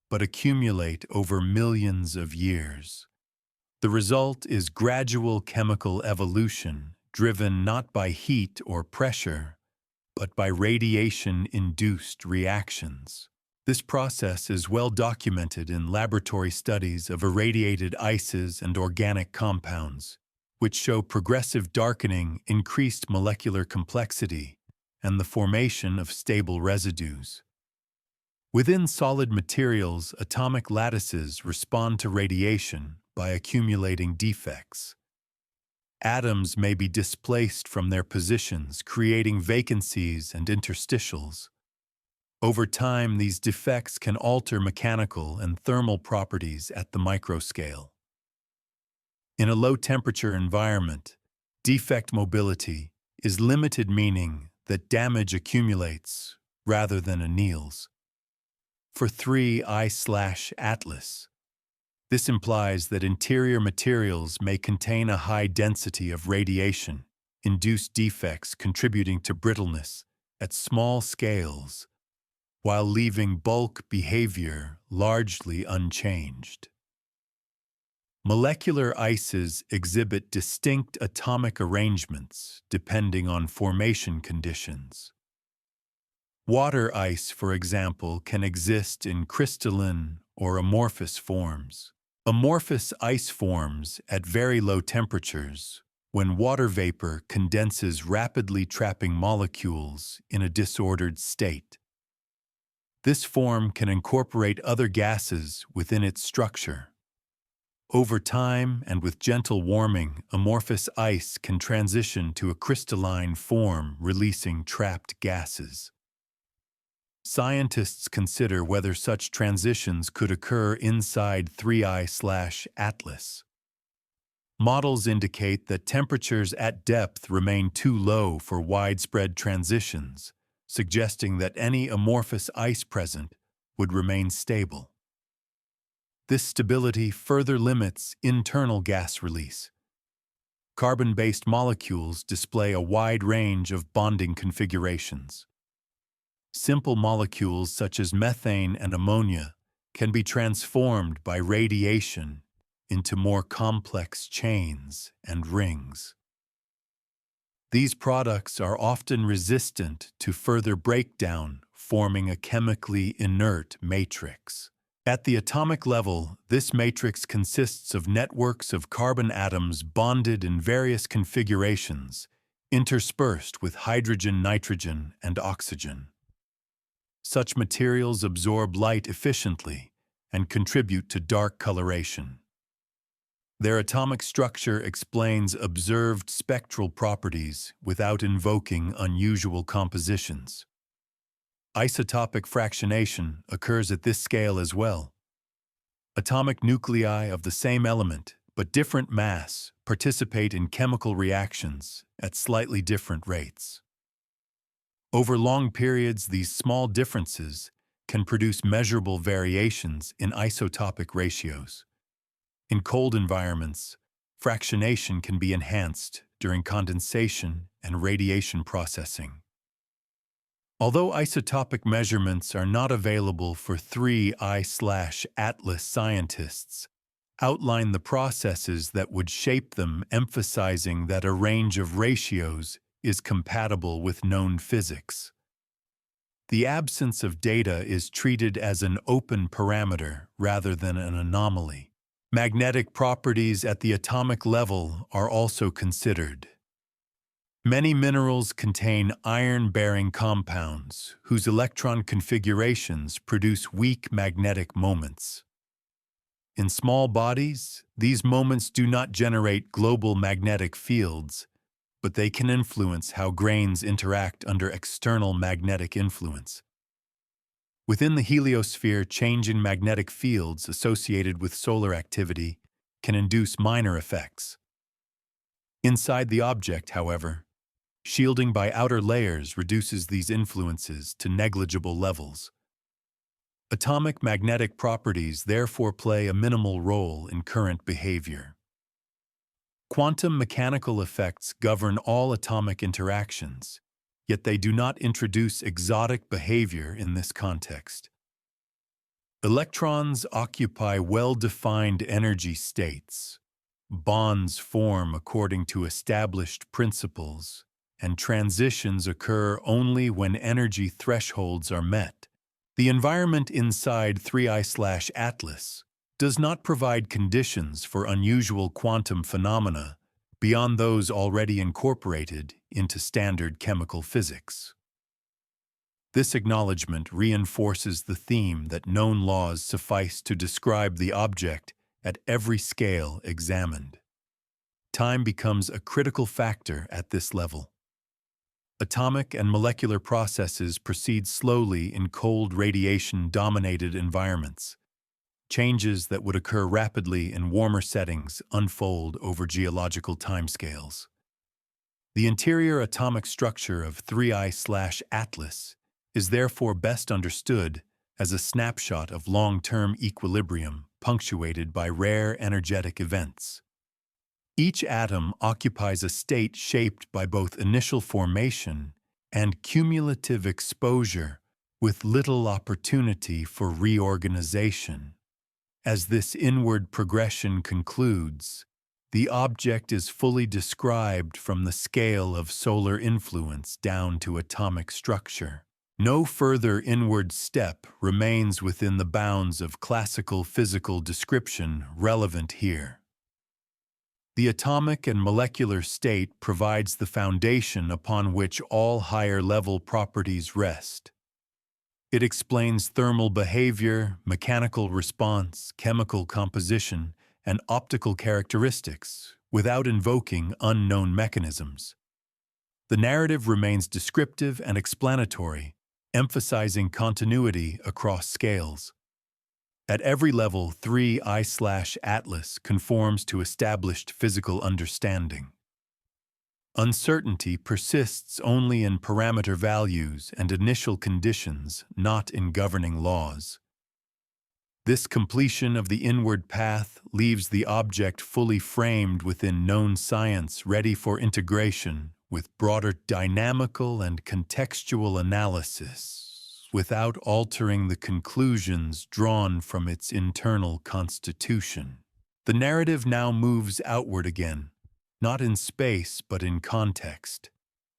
but accumulate over millions of years. The result is gradual chemical evolution, driven not by heat or pressure, but by radiation-induced reactions. This process is well documented in laboratory studies of irradiated ices and organic compounds, which show progressive darkening, increased molecular complexity, and the formation of stable residues. Within solid materials, atomic lattices respond to radiation by accumulating defects. Atoms may be displaced from their positions, creating vacancies and interstitials. Over time, these defects can alter mechanical and thermal properties at the microscale. In a low-temperature environment, defect mobility is limited, meaning that damage accumulates rather than anneals. For 3I/Atlas, this implies that interior materials may contain a high density of radiation-induced defects contributing to brittleness at small scales, while leaving bulk behavior largely unchanged. Molecular ices exhibit distinct atomic arrangements depending on formation conditions. Water ice, for example, can exist in crystalline or amorphous forms. Amorphous ice forms at very low temperatures when water vapor condenses, rapidly trapping molecules in a disordered state. This form can incorporate other gases within its structure. Over time and with gentle warming, amorphous ice can transition to a crystalline form, releasing trapped gases. Scientists consider whether such transitions could occur inside 3I/Atlas. Models indicate that temperatures at depth remain too low for widespread transitions, suggesting that any amorphous ice present would remain stable. This stability further limits internal gas release. Carbon-based molecules display a wide range of bonding configurations. Simple molecules such as methane and ammonia can be transformed by radiation into more complex chains and rings. These products are often resistant to further breakdown, forming a chemically inert matrix. At the atomic level, this matrix consists of networks of carbon atoms bonded in various configurations, interspersed with hydrogen, nitrogen, and oxygen. Such materials absorb light efficiently and contribute to dark coloration. Their atomic structure explains observed spectral properties without invoking unusual compositions. Isotopic fractionation occurs at this scale as well. Atomic nuclei of the same element but different mass participate in chemical reactions at slightly different rates. Over long periods, these small differences can produce measurable variations in isotopic ratios. In cold environments, fractionation can be enhanced during condensation and radiation processing. Although isotopic measurements are not available for 3I/Atlas, scientists outline the processes that would shape them, emphasizing that a range of ratios is compatible with known physics. The absence of data is treated as an open parameter rather than an anomaly. Magnetic properties at the atomic level are also considered. Many minerals contain iron-bearing compounds whose electron configurations produce weak magnetic moments. In small bodies, these moments do not generate global magnetic fields, but they can influence how grains interact under external magnetic influence. Within the heliosphere, changing magnetic fields associated with solar activity can induce minor effects. Inside the object, however, shielding by outer layers reduces these influences to negligible levels. Atomic magnetic properties therefore play a minimal role in current behavior. Quantum mechanical effects govern all atomic interactions, yet they do not introduce exotic behavior in this context. Electrons occupy well-defined energy states. Bonds form according to established principles, and transitions occur only when energy thresholds are met. The environment inside 3I/Atlas does not provide conditions for unusual quantum phenomena beyond those already incorporated into standard chemical physics. This acknowledgement reinforces the theme that known laws suffice to describe the object at every scale examined. Time becomes a critical factor at this level. Atomic and molecular processes proceed slowly in cold, radiation-dominated environments. Changes that would occur rapidly in warmer settings unfold over geological timescales. The interior atomic structure of 3I/Atlas is therefore best understood as a snapshot of long-term equilibrium punctuated by rare energetic events. Each atom occupies a state shaped by both initial formation and cumulative exposure, with little opportunity for reorganization. As this inward progression concludes, the object is fully described from the scale of solar influence down to atomic structure. No further inward step remains within the bounds of classical physical description relevant here. The atomic and molecular state provides the foundation upon which all higher-level properties rest. It explains thermal behavior, mechanical response, chemical composition, and optical characteristics without invoking unknown mechanisms. The narrative remains descriptive and explanatory, emphasizing continuity across scales. At every level, 3I/Atlas conforms to established physical understanding. Uncertainty persists only in parameter values and initial conditions, not in governing laws. This completion of the inward path leaves the object fully framed within known science, ready for integration with broader dynamical and contextual analysis, without altering the conclusions drawn from its internal constitution. The narrative now moves outward again, not in space but in context,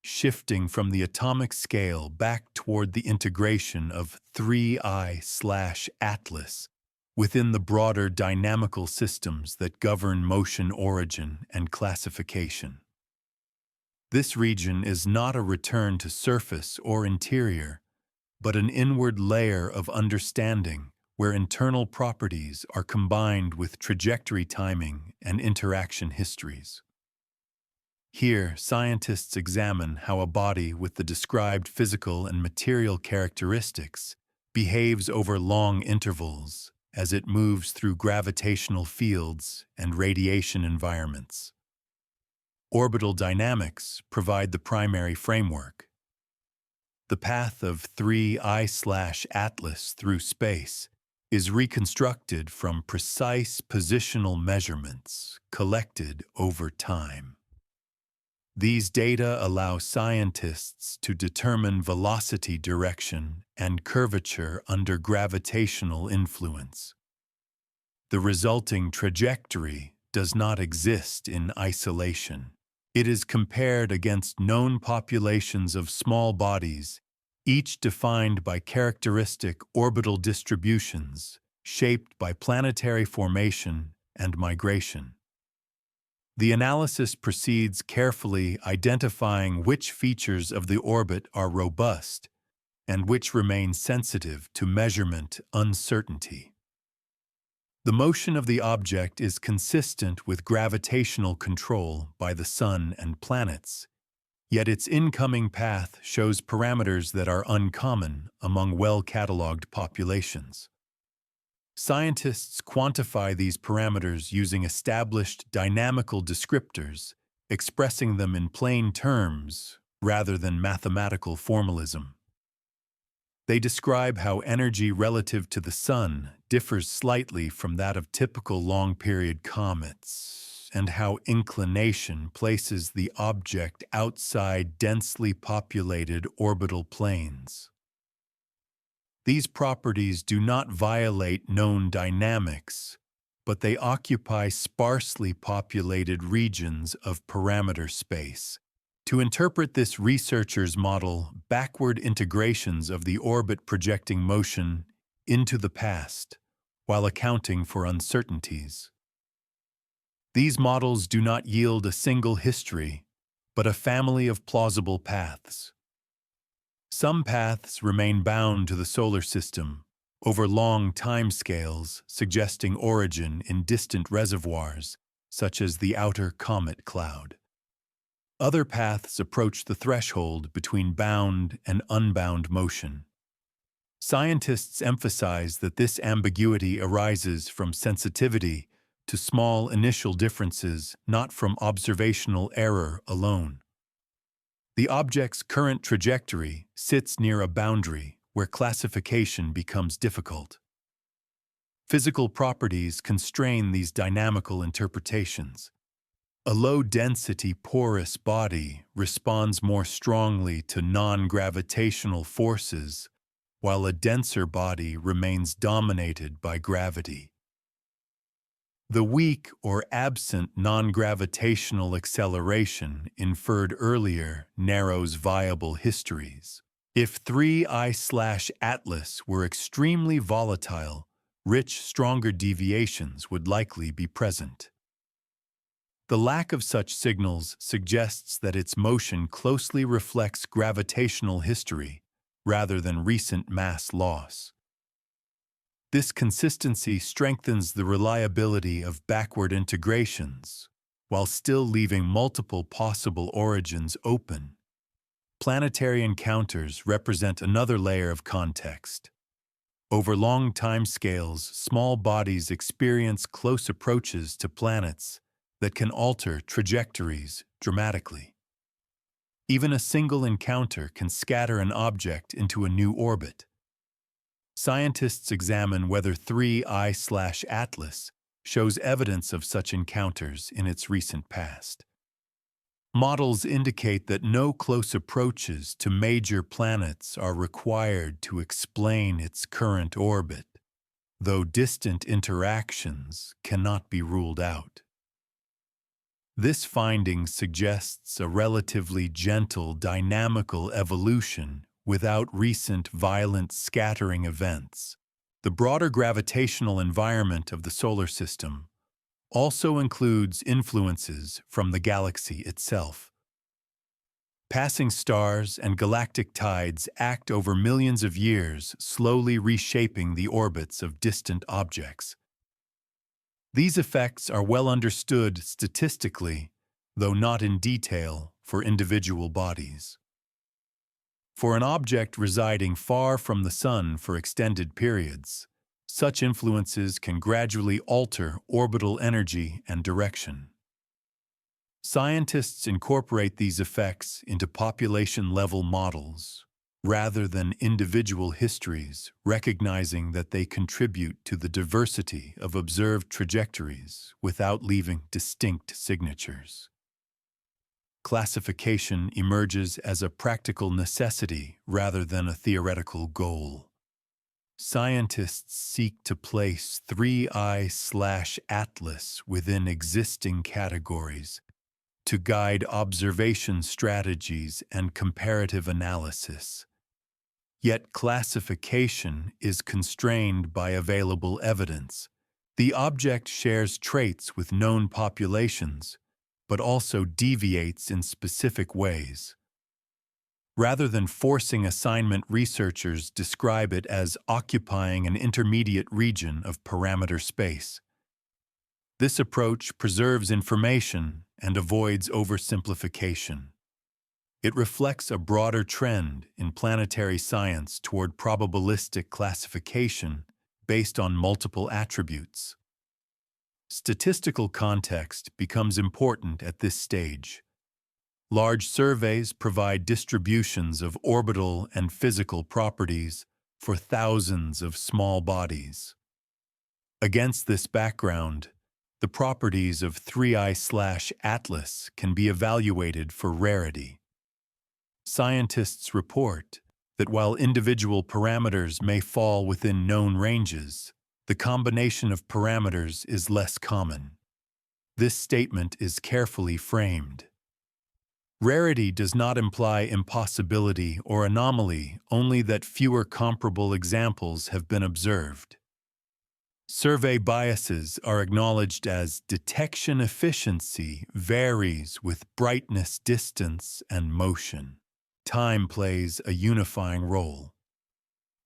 shifting from the atomic scale back toward the integration of 3I/Atlas within the broader dynamical systems that govern motion origin and classification. This region is not a return to surface or interior, but an inward layer of understanding where internal properties are combined with trajectory timing and interaction histories. Here, scientists examine how a body with the described physical and material characteristics behaves over long intervals as it moves through gravitational fields and radiation environments. Orbital dynamics provide the primary framework. The path of 3I/Atlas through space is reconstructed from precise positional measurements collected over time. These data allow scientists to determine velocity direction and curvature under gravitational influence. The resulting trajectory does not exist in isolation. It is compared against known populations of small bodies, each defined by characteristic orbital distributions shaped by planetary formation and migration. The analysis proceeds carefully, identifying which features of the orbit are robust and which remain sensitive to measurement uncertainty. The motion of the object is consistent with gravitational control by the Sun and planets, yet its incoming path shows parameters that are uncommon among well-catalogued populations. Scientists quantify these parameters using established dynamical descriptors, expressing them in plain terms rather than mathematical formalism. They describe how energy relative to the Sun differs slightly from that of typical long-period comets, and how inclination places the object outside densely populated orbital planes. These properties do not violate known dynamics, but they occupy sparsely populated regions of parameter space. To interpret this, researchers model backward integrations of the orbit projecting motion into the past, while accounting for uncertainties. These models do not yield a single history, but a family of plausible paths. Some paths remain bound to the solar system over long timescales, suggesting origin in distant reservoirs, such as the outer comet cloud. Other paths approach the threshold between bound and unbound motion. Scientists emphasize that this ambiguity arises from sensitivity to small initial differences, not from observational error alone. The object's current trajectory sits near a boundary where classification becomes difficult. Physical properties constrain these dynamical interpretations. A low-density porous body responds more strongly to non-gravitational forces, while a denser body remains dominated by gravity. The weak or absent non-gravitational acceleration inferred earlier narrows viable histories. If 3I/Atlas were extremely volatile, rich, stronger deviations would likely be present. The lack of such signals suggests that its motion closely reflects gravitational history rather than recent mass loss. This consistency strengthens the reliability of backward integrations, while still leaving multiple possible origins open. Planetary encounters represent another layer of context. Over long timescales, small bodies experience close approaches to planets that can alter trajectories dramatically. Even a single encounter can scatter an object into a new orbit. Scientists examine whether 3I/Atlas shows evidence of such encounters in its recent past. Models indicate that no close approaches to major planets are required to explain its current orbit, though distant interactions cannot be ruled out. This finding suggests a relatively gentle dynamical evolution without recent violent scattering events. The broader gravitational environment of the solar system also includes influences from the galaxy itself. Passing stars and galactic tides act over millions of years, slowly reshaping the orbits of distant objects. These effects are well understood statistically, though not in detail for individual bodies. For an object residing far from the Sun for extended periods, such influences can gradually alter orbital energy and direction. Scientists incorporate these effects into population-level models, rather than individual histories, recognizing that they contribute to the diversity of observed trajectories without leaving distinct signatures. Classification emerges as a practical necessity rather than a theoretical goal. Scientists seek to place 3I/Atlas within existing categories to guide observation strategies and comparative analysis. Yet classification is constrained by available evidence. The object shares traits with known populations, but also deviates in specific ways. Rather than forcing assignment, researchers describe it as occupying an intermediate region of parameter space. This approach preserves information and avoids oversimplification. It reflects a broader trend in planetary science toward probabilistic classification based on multiple attributes. Statistical context becomes important at this stage. Large surveys provide distributions of orbital and physical properties for thousands of small bodies. Against this background, the properties of 3I/Atlas can be evaluated for rarity. Scientists report that while individual parameters may fall within known ranges, the combination of parameters is less common. This statement is carefully framed. Rarity does not imply impossibility or anomaly, only that fewer comparable examples have been observed. Survey biases are acknowledged as detection efficiency varies with brightness, distance, and motion. Time plays a unifying role.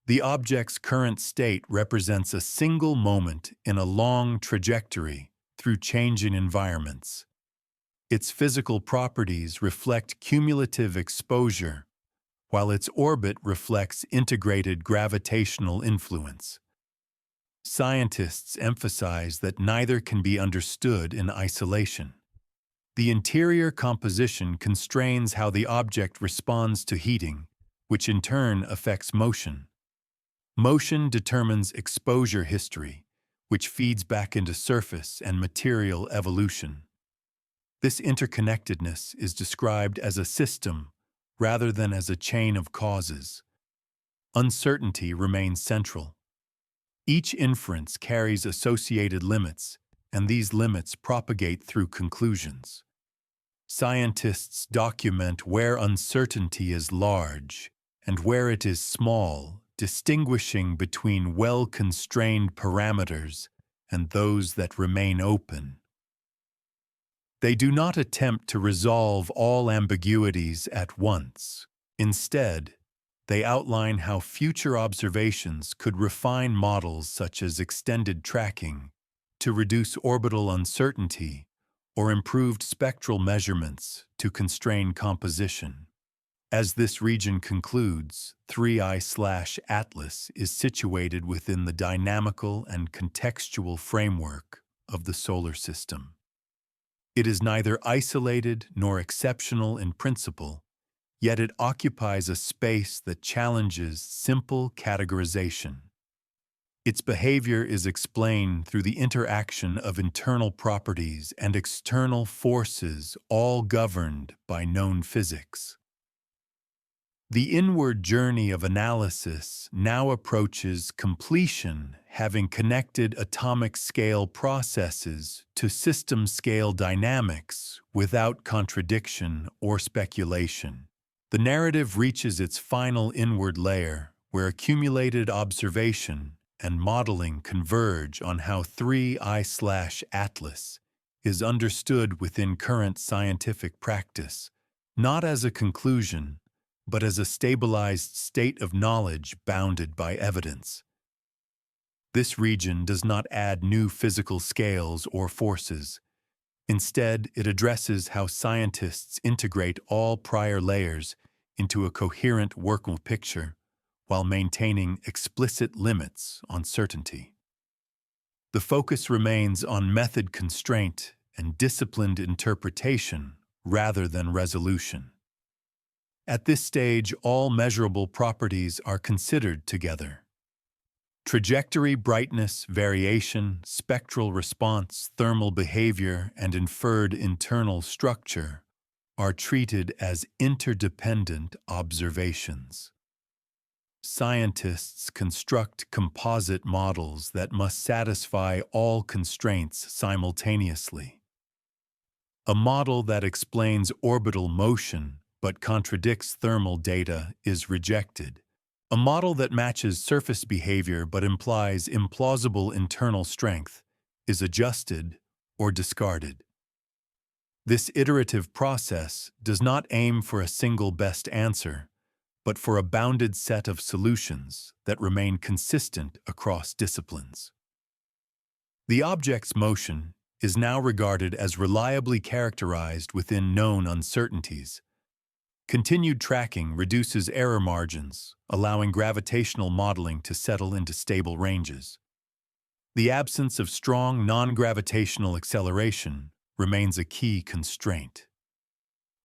The object's current state represents a single moment in a long trajectory through changing environments. Its physical properties reflect cumulative exposure, while its orbit reflects integrated gravitational influence. Scientists emphasize that neither can be understood in isolation. The interior composition constrains how the object responds to heating, which in turn affects motion. Motion determines exposure history, which feeds back into surface and material evolution. This interconnectedness is described as a system rather than as a chain of causes. Uncertainty remains central. Each inference carries associated limits, and these limits propagate through conclusions. Scientists document where uncertainty is large and where it is small, distinguishing between well-constrained parameters and those that remain open. They do not attempt to resolve all ambiguities at once. Instead, they outline how future observations could refine models such as extended tracking to reduce orbital uncertainty or improved spectral measurements to constrain composition. As this region concludes, 3I/Atlas is situated within the dynamical and contextual framework of the solar system. It is neither isolated nor exceptional in principle, yet it occupies a space that challenges simple categorization. Its behavior is explained through the interaction of internal properties and external forces, all governed by known physics. The inward journey of analysis now approaches completion, having connected atomic-scale processes to system-scale dynamics without contradiction or speculation. The narrative reaches its final inward layer, where accumulated observation and modeling converge on how 3I/Atlas is understood within current scientific practice, not as a conclusion, but as a stabilized state of knowledge bounded by evidence. This region does not add new physical scales or forces. Instead, it addresses how scientists integrate all prior layers into a coherent workable picture while maintaining explicit limits on certainty. The focus remains on method constraint and disciplined interpretation rather than resolution. At this stage, all measurable properties are considered together. Trajectory, brightness, variation, spectral response, thermal behavior, and inferred internal structure are treated as interdependent observations. Scientists construct composite models that must satisfy all constraints simultaneously. A model that explains orbital motion but contradicts thermal data is rejected. A model that matches surface behavior but implies implausible internal strength is adjusted or discarded. This iterative process does not aim for a single best answer, but for a bounded set of solutions that remain consistent across disciplines. The object's motion is now regarded as reliably characterized within known uncertainties. Continued tracking reduces error margins, allowing gravitational modeling to settle into stable ranges. The absence of strong non-gravitational acceleration remains a key constraint.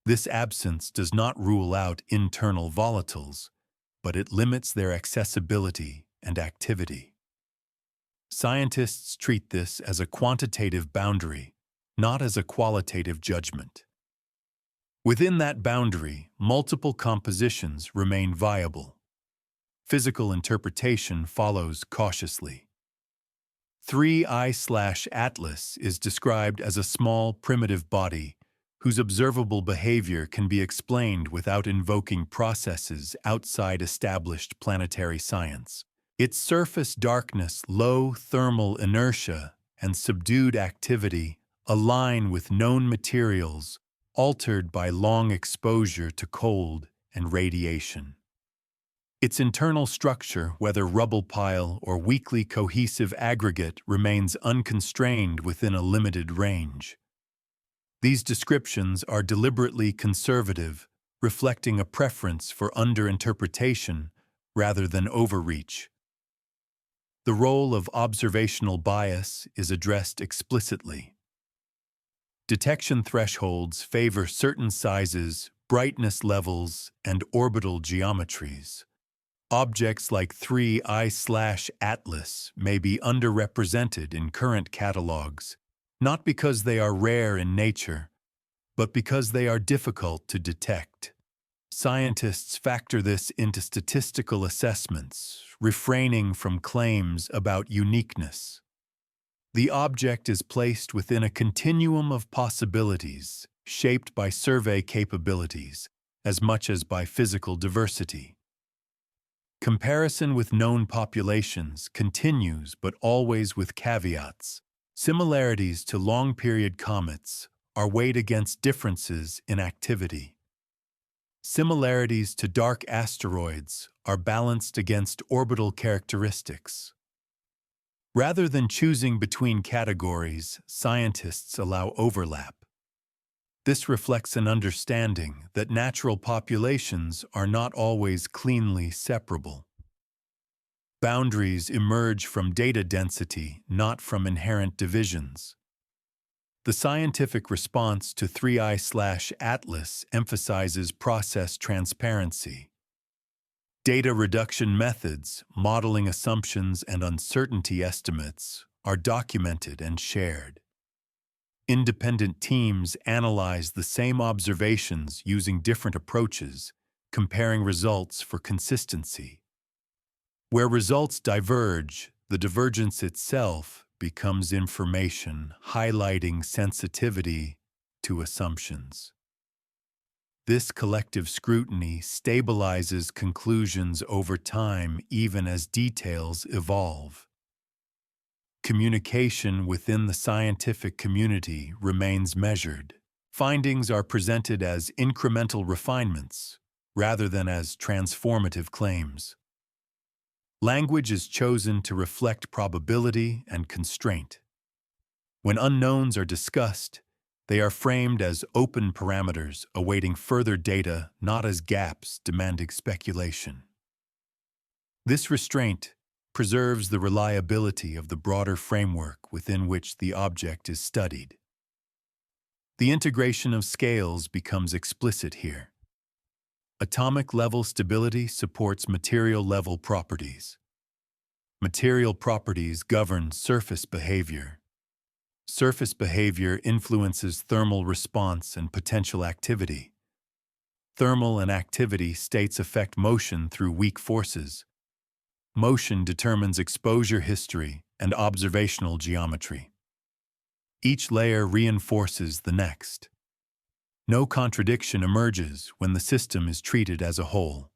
This absence does not rule out internal volatiles, but it limits their accessibility and activity. Scientists treat this as a quantitative boundary, not as a qualitative judgment. Within that boundary, multiple compositions remain viable. Physical interpretation follows cautiously. 3I/Atlas is described as a small, primitive body whose observable behavior can be explained without invoking processes outside established planetary science. Its surface darkness, low thermal inertia, and subdued activity align with known materials altered by long exposure to cold and radiation. Its internal structure, whether rubble pile or weakly cohesive aggregate, remains unconstrained within a limited range. These descriptions are deliberately conservative, reflecting a preference for underinterpretation rather than overreach. The role of observational bias is addressed explicitly. Detection thresholds favor certain sizes, brightness levels, and orbital geometries. Objects like 3I/Atlas may be underrepresented in current catalogs, not because they are rare in nature, but because they are difficult to detect. Scientists factor this into statistical assessments, refraining from claims about uniqueness. The object is placed within a continuum of possibilities, shaped by survey capabilities, as much as by physical diversity. Comparison with known populations continues, but always with caveats. Similarities to long-period comets are weighed against differences in activity. Similarities to dark asteroids are balanced against orbital characteristics. Rather than choosing between categories, scientists allow overlap. This reflects an understanding that natural populations are not always cleanly separable. Boundaries emerge from data density, not from inherent divisions. The scientific response to 3I/Atlas emphasizes process transparency. Data reduction methods, modeling assumptions, and uncertainty estimates are documented and shared. Independent teams analyze the same observations using different approaches, comparing results for consistency. Where results diverge, the divergence itself becomes information, highlighting sensitivity to assumptions. This collective scrutiny stabilizes conclusions over time, even as details evolve. Communication within the scientific community remains measured. Findings are presented as incremental refinements, rather than as transformative claims. Language is chosen to reflect probability and constraint. When unknowns are discussed, they are framed as open parameters awaiting further data, not as gaps demanding speculation. This restraint preserves the reliability of the broader framework within which the object is studied. The integration of scales becomes explicit here. Atomic-level stability supports material-level properties. Material properties govern surface behavior. Surface behavior influences thermal response and potential activity. Thermal and activity states affect motion through weak forces. Motion determines exposure history and observational geometry. Each layer reinforces the next. No contradiction emerges when the system is treated as a whole.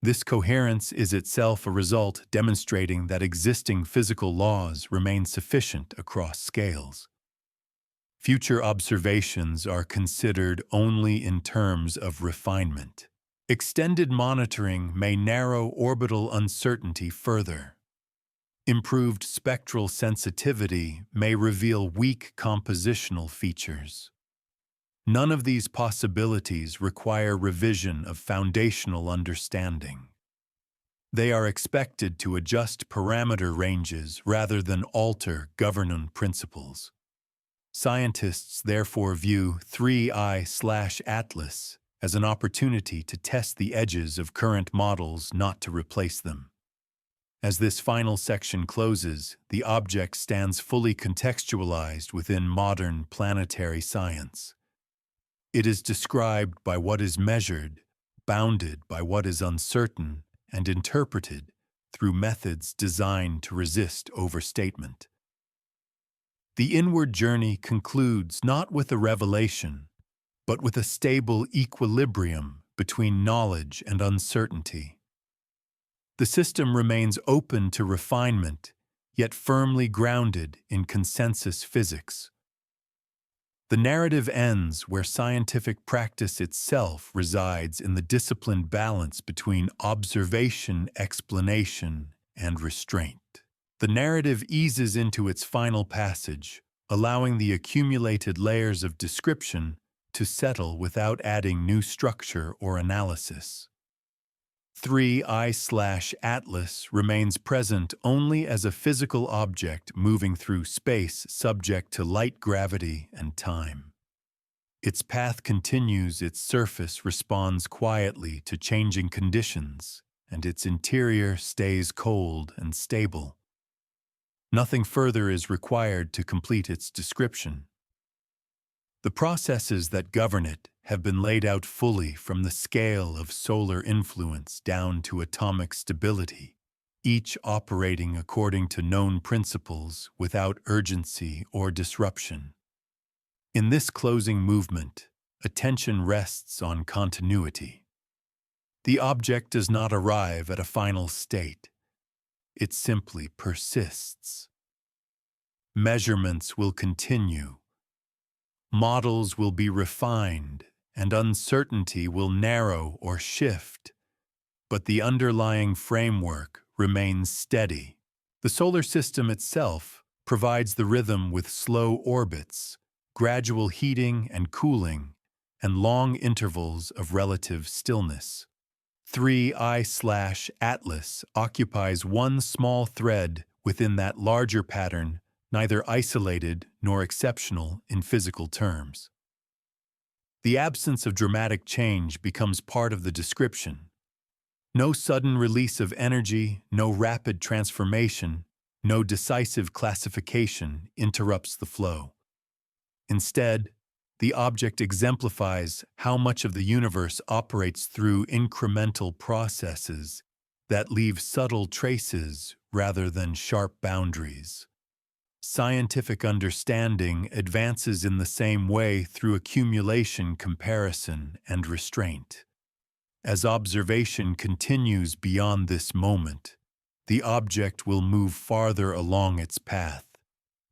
This coherence is itself a result demonstrating that existing physical laws remain sufficient across scales. Future observations are considered only in terms of refinement. Extended monitoring may narrow orbital uncertainty further. Improved spectral sensitivity may reveal weak compositional features. None of these possibilities require revision of foundational understanding. They are expected to adjust parameter ranges rather than alter governing principles. Scientists therefore view 3I/Atlas as an opportunity to test the edges of current models, not to replace them. As this final section closes, the object stands fully contextualized within modern planetary science. It is described by what is measured, bounded by what is uncertain, and interpreted through methods designed to resist overstatement. The inward journey concludes not with a revelation, but with a stable equilibrium between knowledge and uncertainty. The system remains open to refinement, yet firmly grounded in consensus physics. The narrative ends where scientific practice itself resides, in the disciplined balance between observation, explanation, and restraint. The narrative eases into its final passage, allowing the accumulated layers of description to settle without adding new structure or analysis. 3I/Atlas remains present only as a physical object moving through space subject to light, gravity, and time. Its path continues, its surface responds quietly to changing conditions, and its interior stays cold and stable. Nothing further is required to complete its description. The processes that govern it have been laid out fully, from the scale of solar influence down to atomic stability, each operating according to known principles without urgency or disruption. In this closing movement, attention rests on continuity. The object does not arrive at a final state. It simply persists. Measurements will continue. Models will be refined, and uncertainty will narrow or shift. But the underlying framework remains steady. The solar system itself provides the rhythm with slow orbits, gradual heating and cooling, and long intervals of relative stillness. 3I/Atlas occupies one small thread within that larger pattern, neither isolated nor exceptional in physical terms. The absence of dramatic change becomes part of the description. No sudden release of energy, no rapid transformation, no decisive classification interrupts the flow. Instead, the object exemplifies how much of the universe operates through incremental processes that leave subtle traces rather than sharp boundaries. Scientific understanding advances in the same way through accumulation, comparison, and restraint. As observation continues beyond this moment, the object will move farther along its path,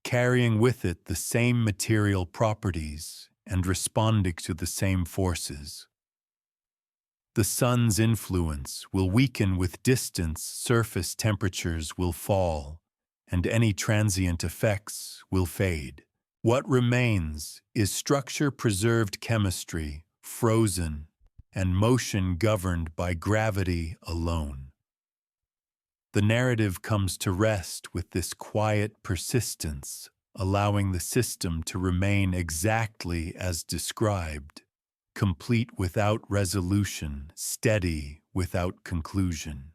carrying with it the same material properties and responding to the same forces. The sun's influence will weaken with distance, surface temperatures will fall, and any transient effects will fade. What remains is structure-preserved chemistry, frozen, and motion governed by gravity alone. The narrative comes to rest with this quiet persistence, allowing the system to remain exactly as described, complete without resolution, steady without conclusion.